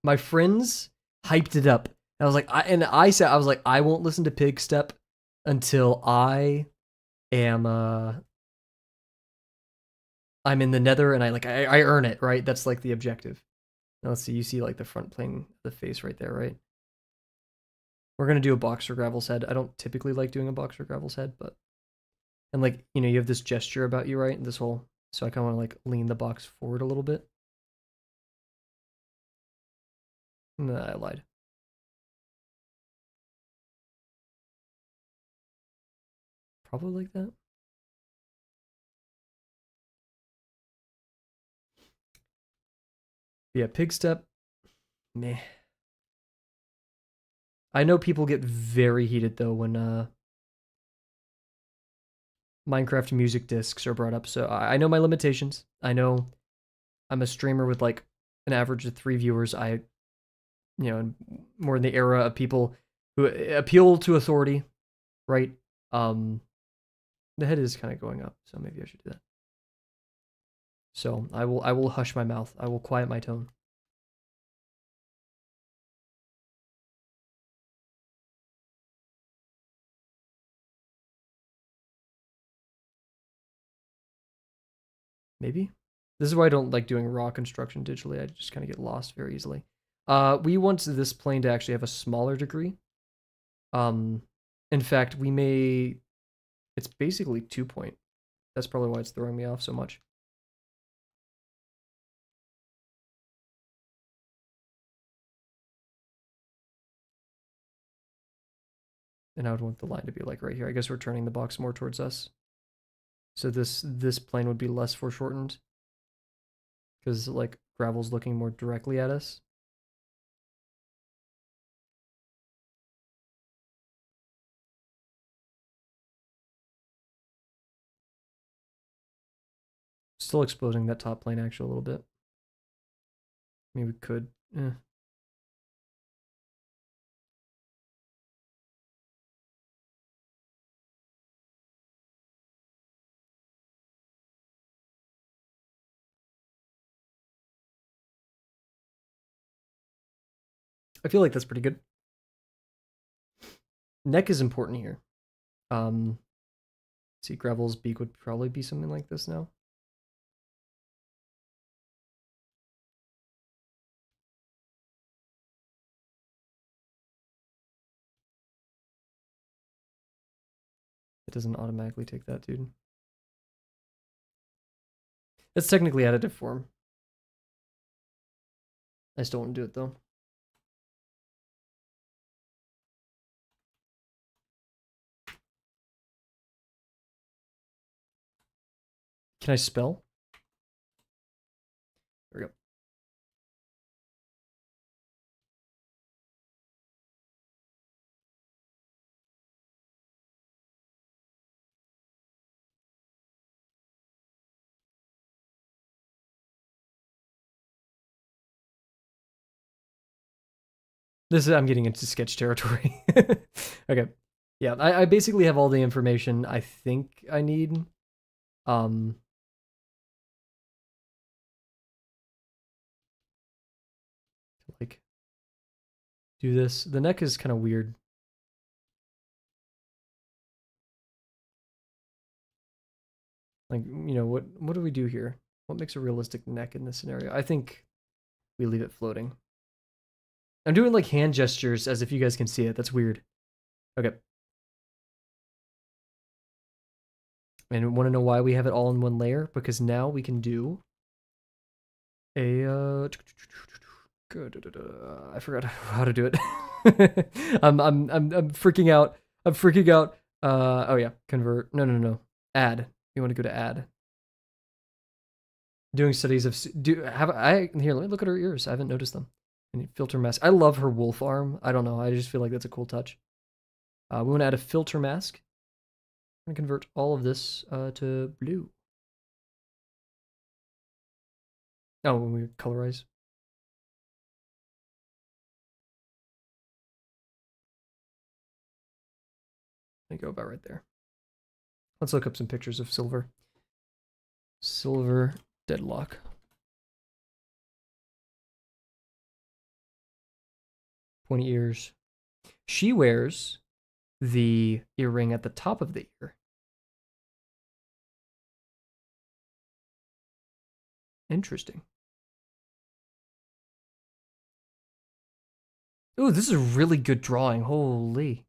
My friends hyped it up. I was like, I was like, I won't listen to Pigstep until I am I'm in the Nether and I earn it, right? That's like the objective. Now let's see, you see like the front plane, the face right there, right? We're gonna do a boxer gravel's head. I don't typically like doing a boxer gravel's head, but and like, you know, you have this gesture about you, right? This whole so I kinda wanna like lean the box forward a little bit. Nah, I lied. Probably like that. Yeah, Pigstep. Meh. I know people get very heated though when Minecraft music discs are brought up, so I know my limitations. I know I'm a streamer with like an average of 3 viewers. You know, more in the era of people who appeal to authority, right? Um, the head is kind of going up, so maybe I should do that. So I will hush my mouth. I will quiet my tone. Maybe. This is why I don't like doing raw construction digitally. I just kind of get lost very easily. We want this plane to actually have a smaller degree. In fact, we may. It's basically 2 point. That's probably why it's throwing me off so much. And I would want the line to be like right here. I guess we're turning the box more towards us. So this plane would be less foreshortened. Because like gravel's looking more directly at us. Still exposing that top plane actually a little bit. I mean, we could. I feel like that's pretty good. Neck is important here. See, gravel's beak would probably be something like this now. It doesn't automatically take that, dude. It's technically additive form. I still won't do it though. Can I spell? There we go. I'm getting into sketch territory. Okay. Yeah, I basically have all the information I think I need. Like do this. The neck is kind of weird. Like, you know, what do we do here? What makes a realistic neck in this scenario? I think we leave it floating. I'm doing like hand gestures as if you guys can see it. That's weird. Okay. And want to know why we have it all in one layer? Because now we can do a Good. I forgot how to do it. I'm freaking out. I'm freaking out. Oh yeah, convert. No. Add. You want to go to add. Doing studies of do have I here? Let me look at her ears. I haven't noticed them. And filter mask. I love her wolf arm. I don't know. I just feel like that's a cool touch. We want to add a filter mask. I'm gonna convert all of this to blue. Oh, when we colorize. There you go, about right there. Let's look up some pictures of Silver. Silver Deadlock. Pointy ears. She wears the earring at the top of the ear. Interesting. Ooh, this is a really good drawing. Holy.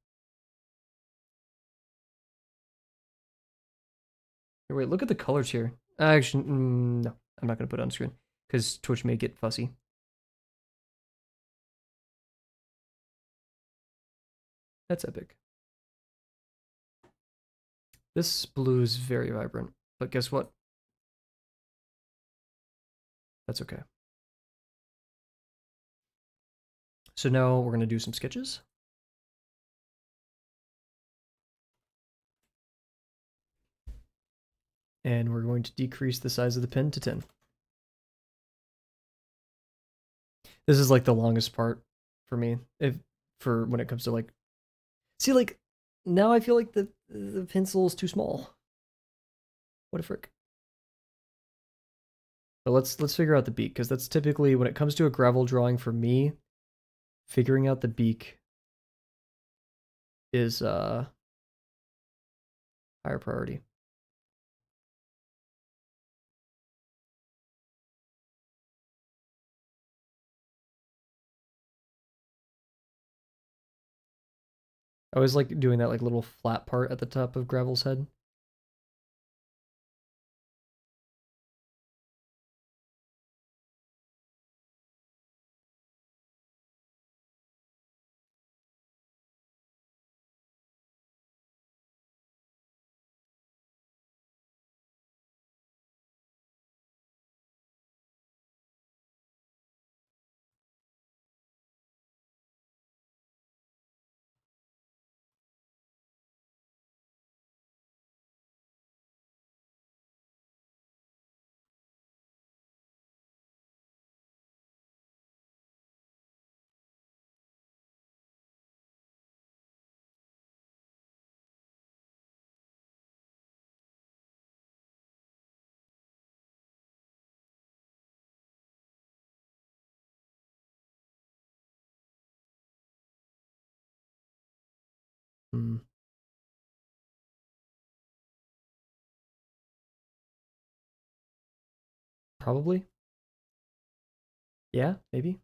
Here, wait, look at the colors here. Actually, no. I'm not going to put it on screen because Twitch may get fussy. That's epic. This blue is very vibrant, but guess what? That's okay. So now we're going to do some sketches. And we're going to decrease the size of the pen to 10. This is like the longest part for me, for when it comes to like, see, like now I feel like the pencil is too small. What a frick. But let's figure out the beak, because that's typically when it comes to a gravel drawing for me, figuring out the beak is higher priority. I always like doing that like little flat part at the top of Gravel's head. Hmm. Probably. Yeah, maybe.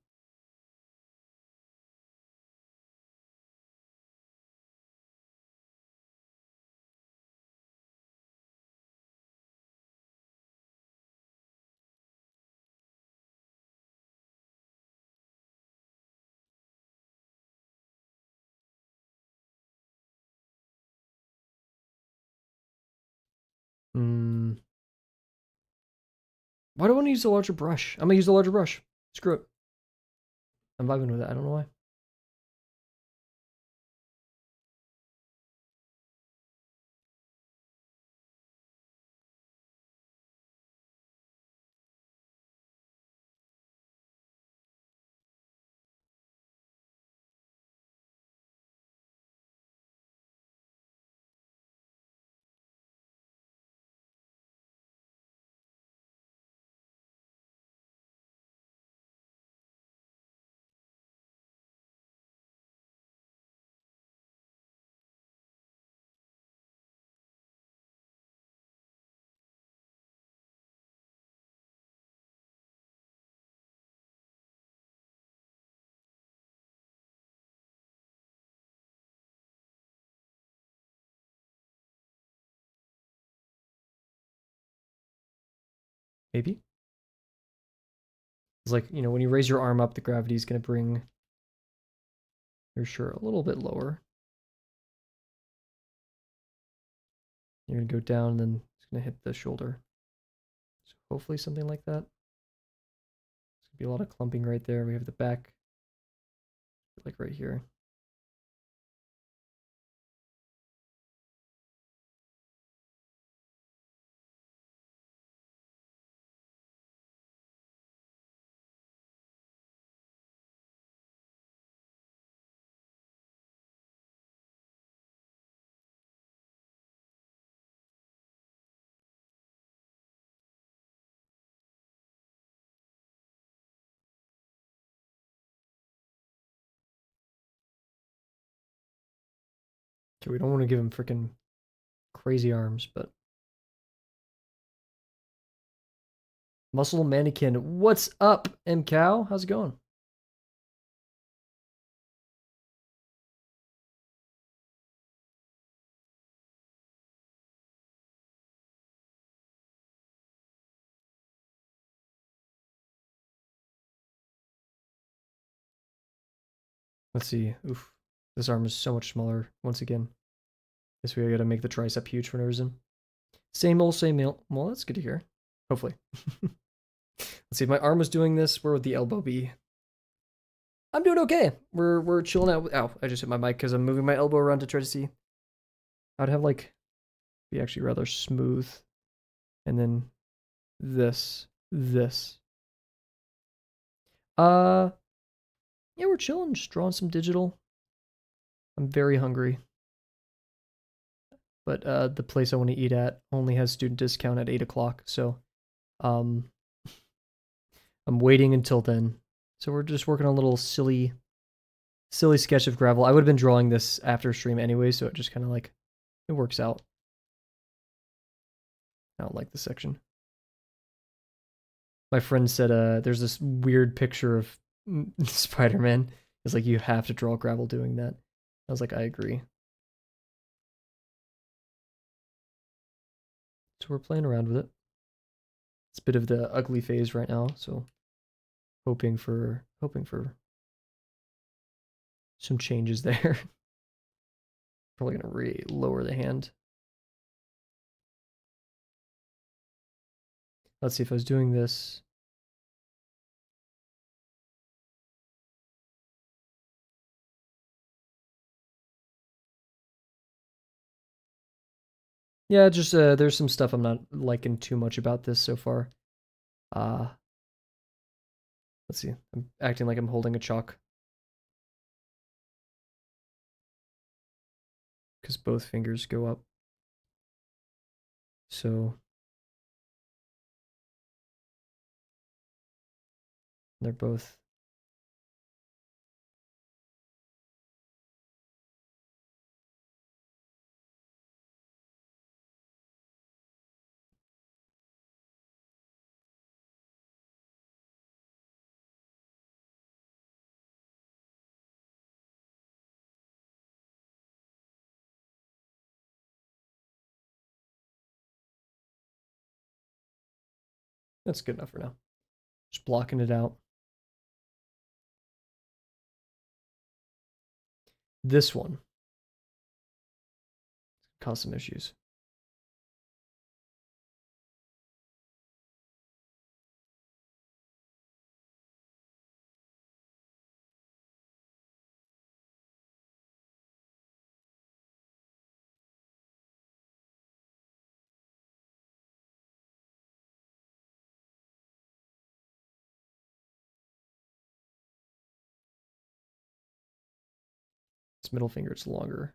Hmm. Why do I want to use a larger brush? I'm gonna use a larger brush. Screw it. I'm vibing with it. I don't know why. Maybe. It's like, you know, when you raise your arm up, the gravity is going to bring your shirt a little bit lower. You're going to go down, and then it's going to hit the shoulder. So hopefully something like that. There's going to be a lot of clumping right there. We have the back, like right here. Okay, we don't want to give him freaking crazy arms, but Muscle Mannequin, what's up, MCow? How's it going? Let's see. Oof. This arm is so much smaller once again. Guess we gotta make the tricep huge for no reason. Same old, same old. Well, that's good to hear. Hopefully. Let's see, if my arm was doing this, where would the elbow be? I'm doing okay. We're chilling out. Ow, I just hit my mic because I'm moving my elbow around to try to see. I'd have like be actually rather smooth. And then this. Yeah, we're chilling, just drawing some digital. I'm very hungry. But the place I want to eat at only has student discount at 8 o'clock, so I'm waiting until then. So we're just working on a little silly sketch of gravel. I would have been drawing this after stream anyway, so it just kind of like, it works out. I don't like this section. My friend said there's this weird picture of Spider-Man. It's like, you have to draw gravel doing that. I was like, I agree. So we're playing around with it. It's a bit of the ugly phase right now, so hoping for some changes there. Probably gonna lower the hand. Let's see if I was doing this. Yeah, just there's some stuff I'm not liking too much about this so far. Let's see. I'm acting like I'm holding a chalk. Because both fingers go up. So they're both. That's good enough for now. Just blocking it out. This one caused some issues. Its middle finger is longer.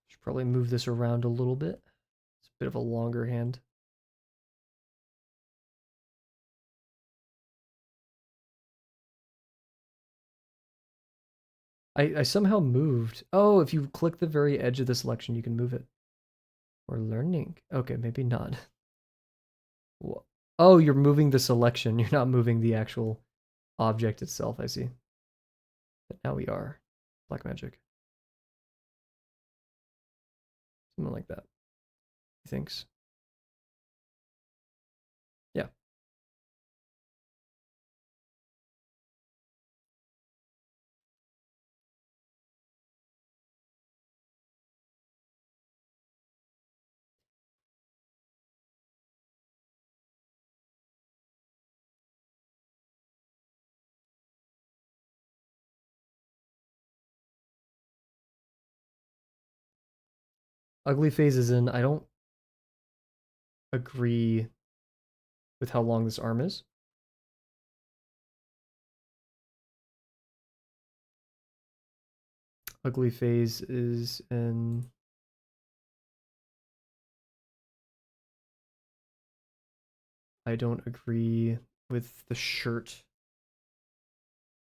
Should probably move this around a little bit. It's a bit of a longer hand. I somehow moved. Oh, if you click the very edge of the selection, you can move it. We're learning. Okay, maybe not. Oh, you're moving the selection. You're not moving the actual object itself, I see. But now we are. Black magic. Something like that. He thinks. Yeah. Ugly phase is in. I don't agree with how long this arm is. Ugly phase is in. I don't agree with the shirt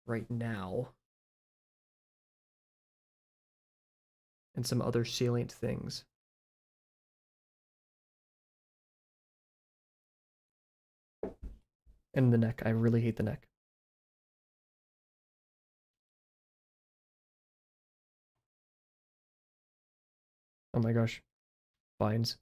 right now. And some other salient things. And the neck. I really hate the neck. Oh my gosh. Vines.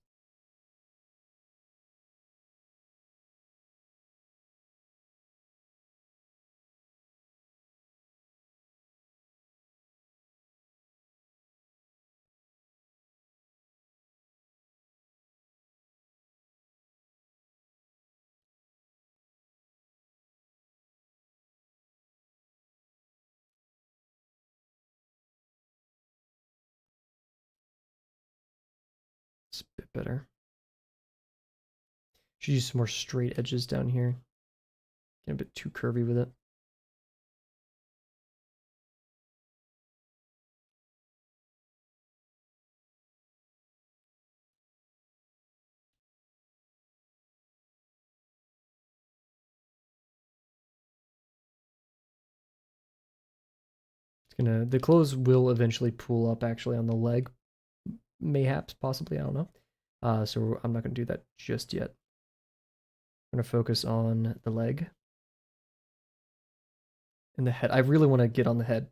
It's a bit better. Should use some more straight edges down here. Get a bit too curvy with it. The clothes will eventually pull up actually on the leg, mayhaps, possibly, I don't know. So I'm not gonna do that just yet. I'm gonna focus on the leg and the head. I really want to get on the head,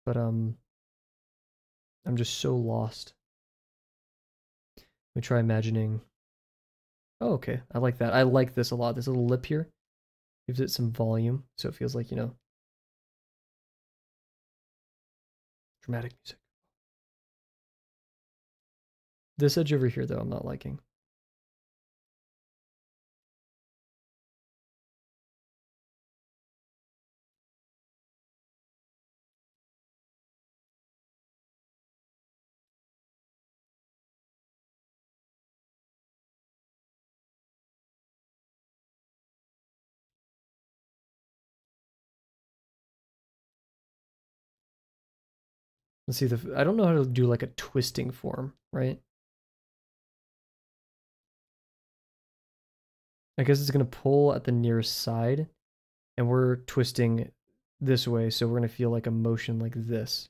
but I'm just so lost. Let me try imagining. Oh, okay, I like that. I like this a lot. This little lip here gives it some volume, so it feels like, dramatic music. This edge over here, though, I'm not liking. Let's see, I don't know how to do like a twisting form, right? I guess it's going to pull at the nearest side, and we're twisting this way, so we're going to feel like a motion like this,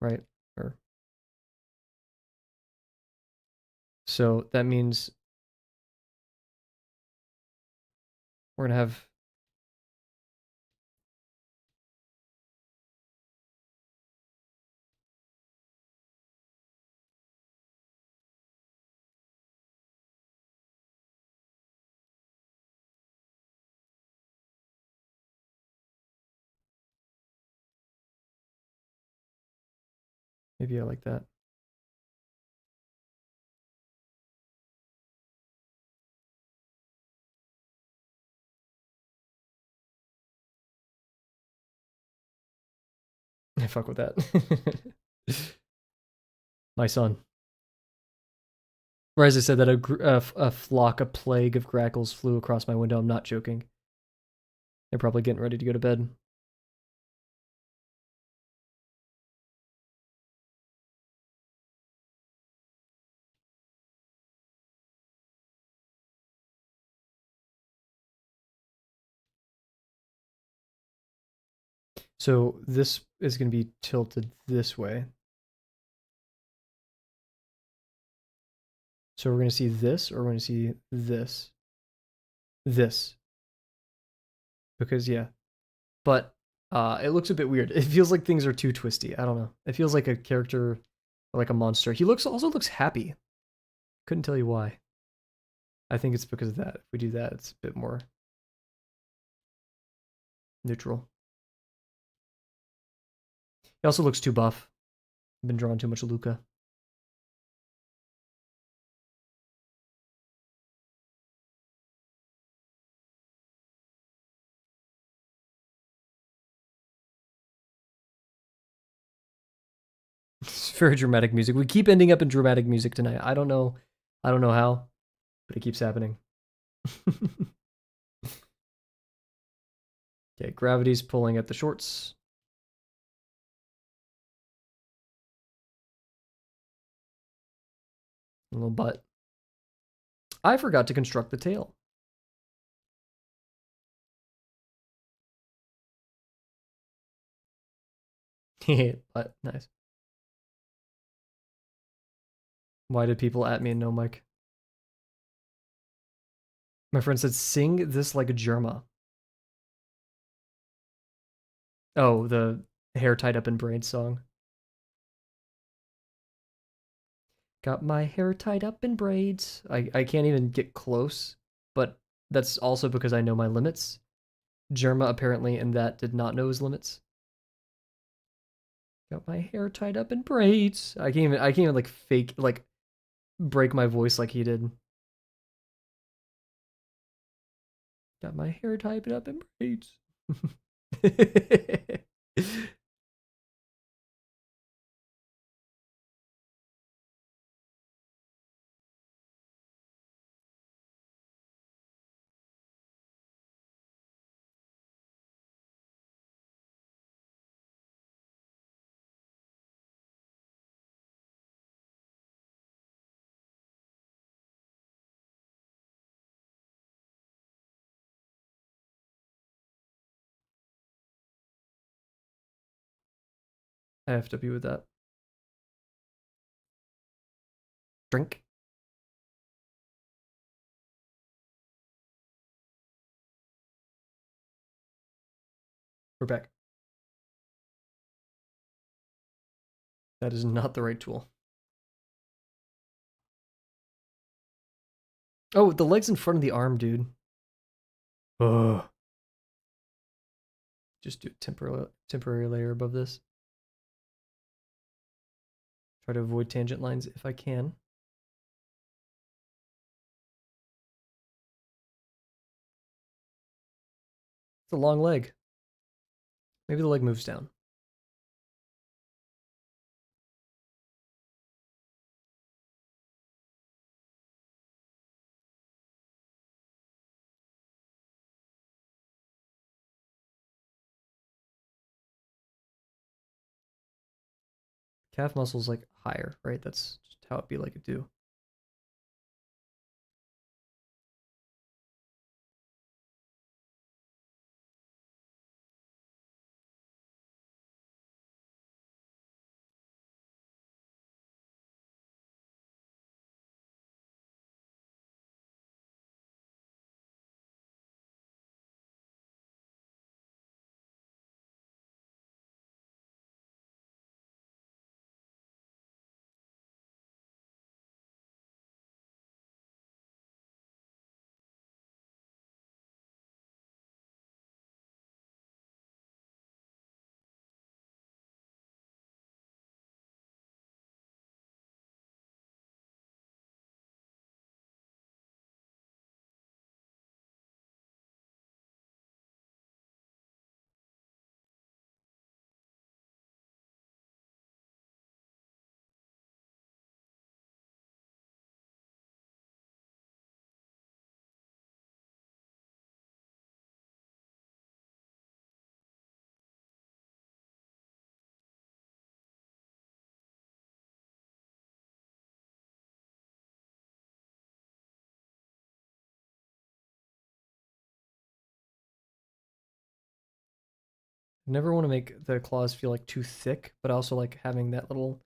right? Or so that means we're going to have maybe I like that. I fuck with that. My son. Or as I said, that a flock, a plague of grackles flew across my window. I'm not joking. They're probably getting ready to go to bed. So this is going to be tilted this way. So we're going to see this, or we're going to see this. This. Because, yeah. But it looks a bit weird. It feels like things are too twisty. I don't know. It feels like a character like a monster. He also looks happy. Couldn't tell you why. I think it's because of that. If we do that, it's a bit more neutral. He also looks too buff. I've been drawing too much Luca. It's very dramatic music. We keep ending up in dramatic music tonight. I don't know how, but it keeps happening. Okay, gravity's pulling at the shorts. A little butt. I forgot to construct the tail. But nice. Why did people at me and no mic? My friend said, sing this like a Germa. Oh, the hair tied up in braids song. Got my hair tied up in braids. I can't even get close, but that's also because I know my limits. Germa apparently in that did not know his limits. Got my hair tied up in braids. I can't even like fake like break my voice like he did. Got my hair tied up in braids. I have to be with that. Drink. We're back. That is not the right tool. Oh, the leg's in front of the arm, dude. Ugh. Just do a temporary layer above this. Try to avoid tangent lines if I can. It's a long leg. Maybe the leg moves down. Calf muscle's like higher, right? That's just how it'd be like it do. Never want to make the claws feel like too thick, but also like having that little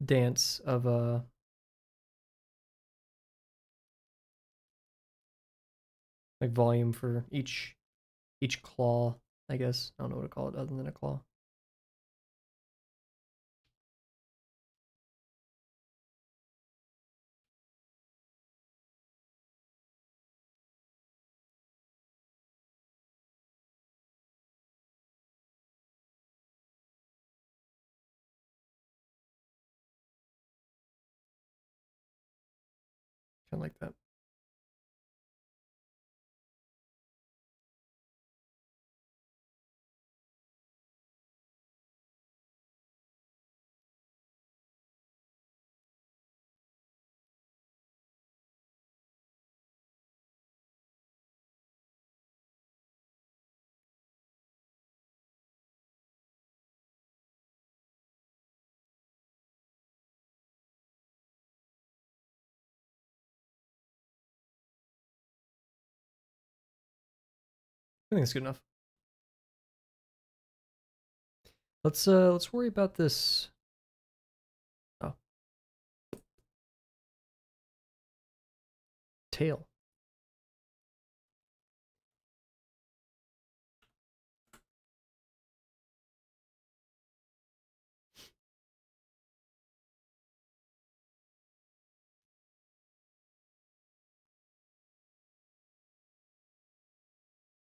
dance of like volume for each claw, I guess. I don't know what to call it other than a claw. Kind of like that. I think it's good enough. Let's worry about this. Oh, tail.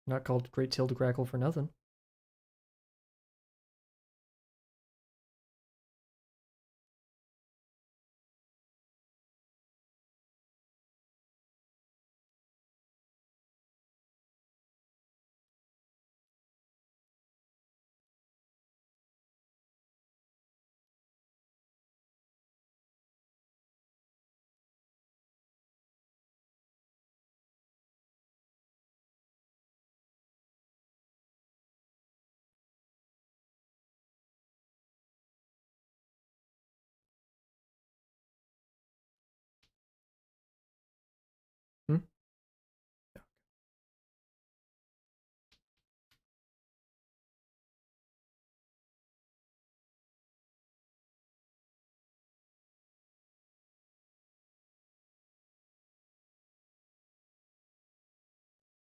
Not called Great Tail to Crackle for nothing. Hmm?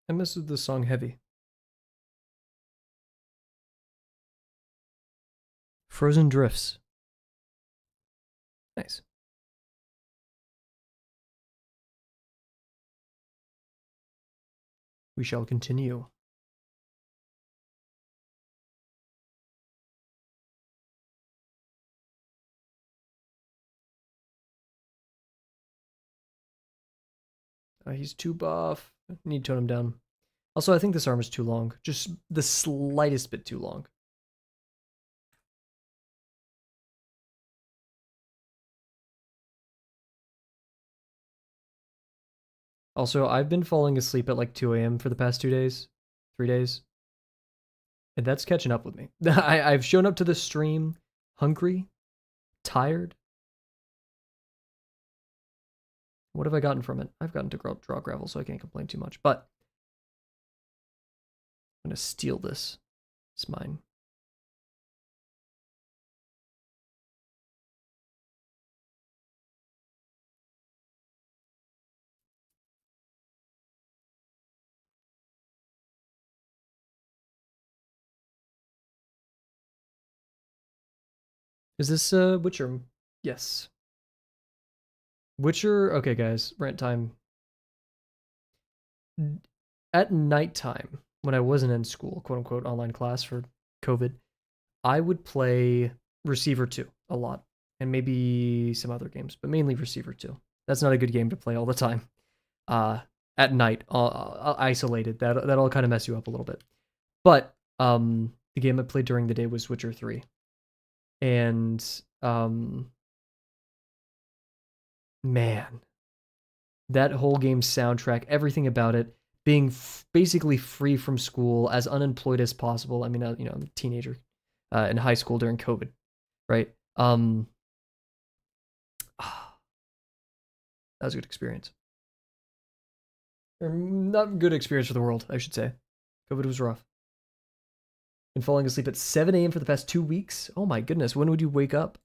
I messed with the song heavy. Frozen Drifts. Nice. We shall continue. He's too buff. Need to tone him down. Also, I think this arm is too long. Just the slightest bit too long. Also, I've been falling asleep at like 2 a.m. for the past 2 days, 3 days. And that's catching up with me. I've shown up to the stream hungry, tired. What have I gotten from it? I've gotten to draw gravel, so I can't complain too much. But I'm going to steal this. It's mine. Is this Witcher? Yes. Witcher, okay guys, rant time. At nighttime, when I wasn't in school, quote unquote, online class for COVID, I would play Receiver 2 a lot. And maybe some other games, but mainly Receiver 2. That's not a good game to play all the time. At night, isolated. That'll kind of mess you up a little bit. But the game I played during the day was Witcher 3. And man, that whole game's soundtrack, everything about it, being basically free from school, as unemployed as possible. I mean, I'm a teenager in high school during COVID, right? That was a good experience. Or not good experience for the world, I should say. COVID was rough. Been falling asleep at 7 a.m. for the past 2 weeks. Oh my goodness, when would you wake up?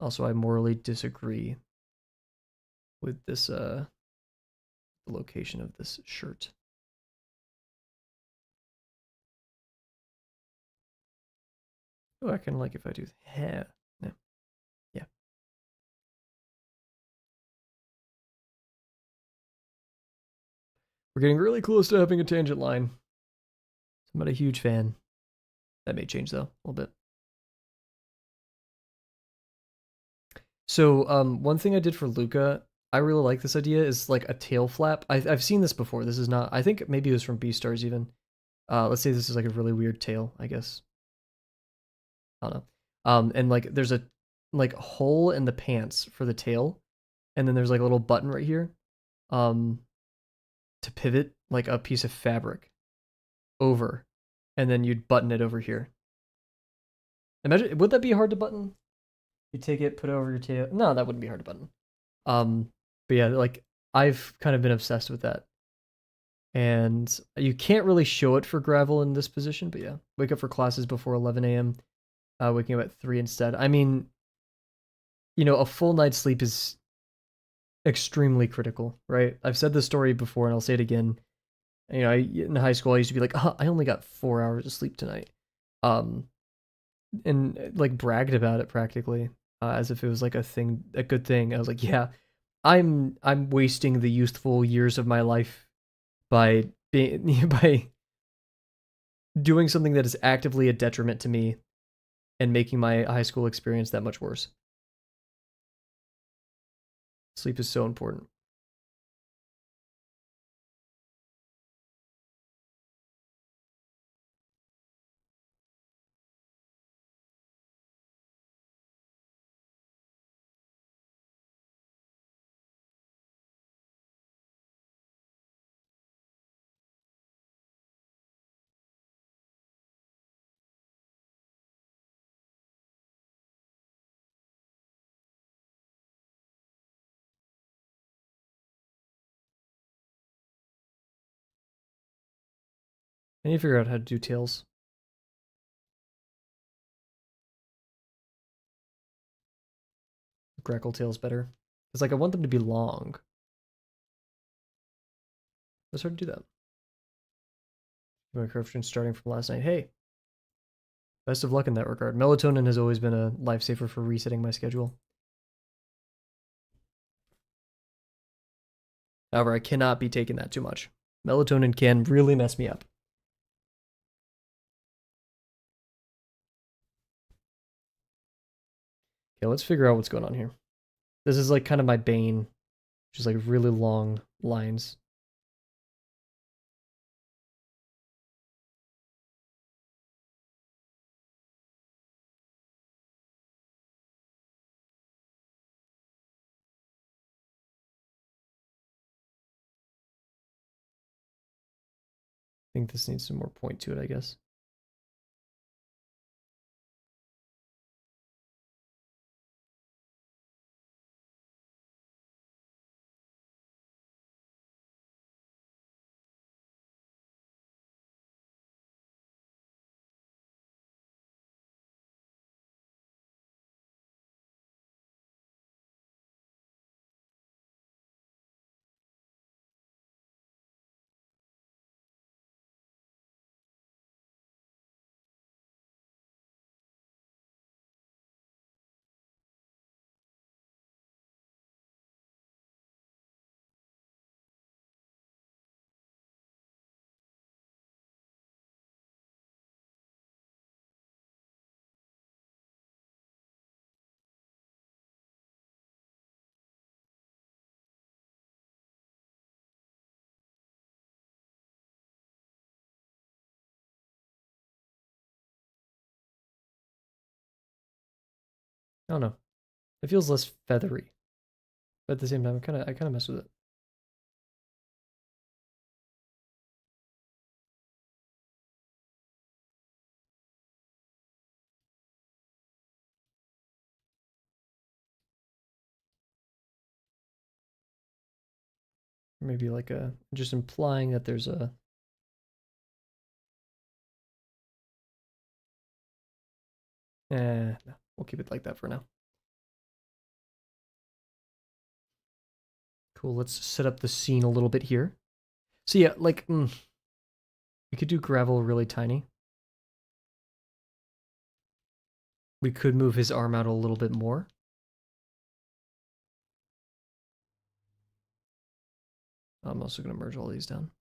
Also, I morally disagree with this the location of this shirt. Oh, I kind of like if I do hair. Yeah. Yeah. We're getting really close to having a tangent line. I'm not a huge fan. That may change though, a little bit. So, one thing I did for Luca, I really like this idea is like a tail flap. I've seen this before. This is not. I think maybe it was from Beastars even. Let's say this is like a really weird tail. I guess I don't know. And like there's a like hole in the pants for the tail, and then there's like a little button right here, um, to pivot like a piece of fabric over, and then you'd button it over here. Imagine, would that be hard to button? You take it, put it over your tail. No, that wouldn't be hard to button. Um, but yeah, like I've kind of been obsessed with that. And you can't really show it for gravel in this position, but yeah, wake up for classes before 11 a.m. Waking up at 3 instead. I mean, a full night's sleep is extremely critical, right? I've said this story before and I'll say it again. In high school, I used to be like, oh, I only got 4 hours of sleep tonight. Um, and like bragged about it practically, as if it was like a good thing. I was like, yeah, I'm wasting the youthful years of my life by being by doing something that is actively a detriment to me and making my high school experience that much worse. Sleep is so important. I need to figure out how to do tails, grackle tails better. It's like I want them to be long. Let's start to do that. My corruption starting from last night. Hey, best of luck in that regard. Melatonin has always been a lifesaver for resetting my schedule. However, I cannot be taking that too much. Melatonin can really mess me up. Okay, let's figure out what's going on here. This is like kind of my bane, just like really long lines. I think this needs some more point to it, I guess. I don't know. It feels less feathery, but at the same time, I kind of mess with it. Maybe like a just implying that there's a no, we'll keep it like that for now. Cool. Let's set up the scene a little bit here. So yeah, like we could do gravel really tiny. We could move his arm out a little bit more. I'm also gonna merge all these down.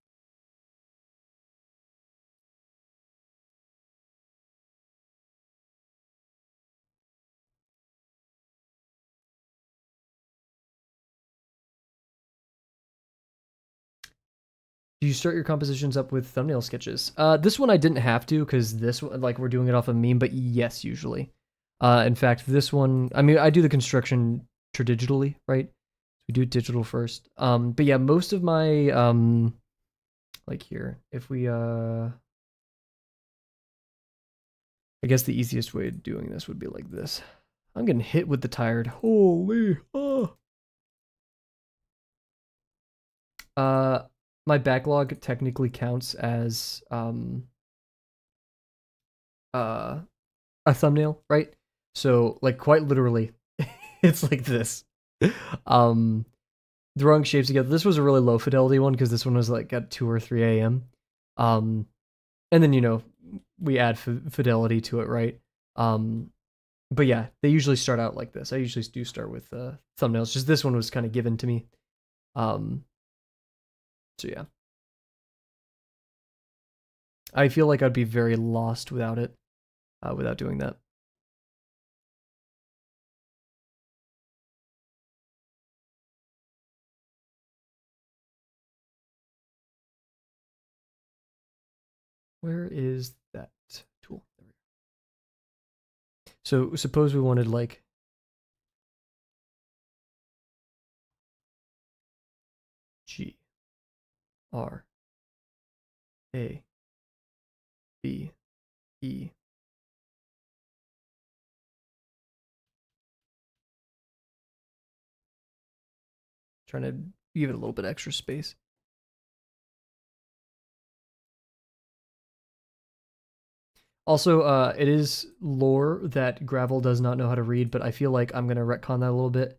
Do you start your compositions up with thumbnail sketches? This one I didn't have to because this one, like we're doing it off a meme, but yes, usually. In fact, this one, I mean, I do the construction digitally, right? We do digital first. But yeah, most of my, like here, if we, I guess the easiest way of doing this would be like this. I'm getting hit with the tired. Holy, oh. My backlog technically counts as a thumbnail, right? So like quite literally, it's like this. Um, Throwing shapes together. This was a really low fidelity one because this one was like at 2 or 3 a.m. And then we add fidelity to it, right? But yeah, they usually start out like this. I usually do start with thumbnails. Just this one was kind of given to me. So yeah. I feel like I'd be very lost without it, without doing that. Where is that tool? There we go. So suppose we wanted like G R A B E. Trying to give it a little bit extra space. Also, it is lore that Gravel does not know how to read, but I feel like I'm going to retcon that a little bit.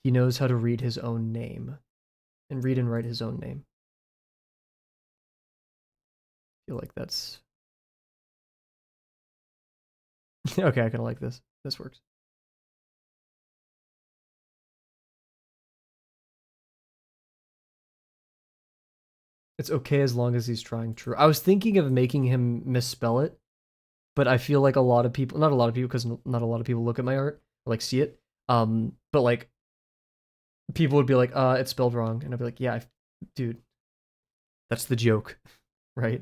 He knows how to read his own name. And read and write his own name. I feel like that's... okay, I kind of like this. This works. It's okay as long as he's trying true. I was thinking of making him misspell it, but I feel like a lot of people, not a lot of people, because not a lot of people look at my art, or like see it. But like, people would be like, it's spelled wrong. And I'd be like, yeah, dude, that's the joke, right?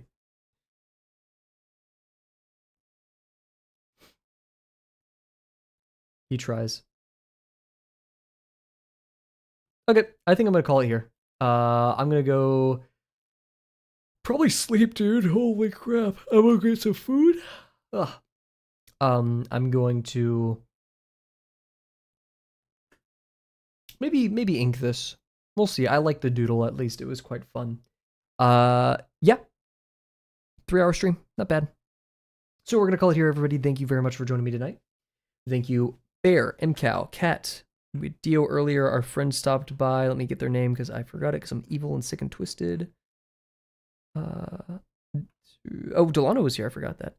He tries. Okay, I think I'm gonna call it here. I'm gonna go probably sleep, dude. Holy crap. I'm gonna get some food. Ugh. I'm going to maybe ink this. We'll see. I like the doodle at least. It was quite fun. Yeah. 3-hour stream. Not bad. So we're gonna call it here, everybody. Thank you very much for joining me tonight. Thank you, Bear, MCow, Cat. With Dio earlier, our friend stopped by. Let me get their name because I forgot it because I'm evil and sick and twisted. Oh, Delano was here. I forgot that.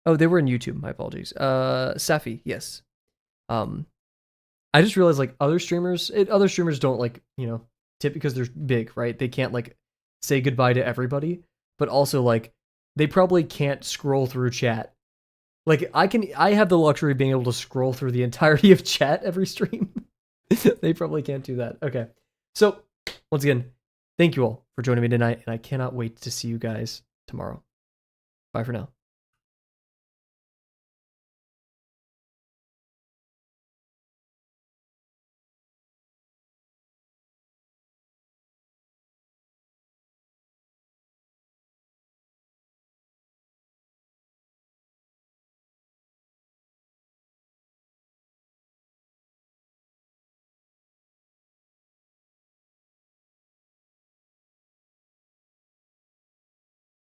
Oh, they were in YouTube. My apologies. Safi, yes. I just realized like other streamers don't like, tip because they're big, right? They can't like say goodbye to everybody, but also like they probably can't scroll through chat. Like I have the luxury of being able to scroll through the entirety of chat every stream. They probably can't do that. Okay. So, once again, thank you all for joining me tonight, and I cannot wait to see you guys tomorrow. Bye for now.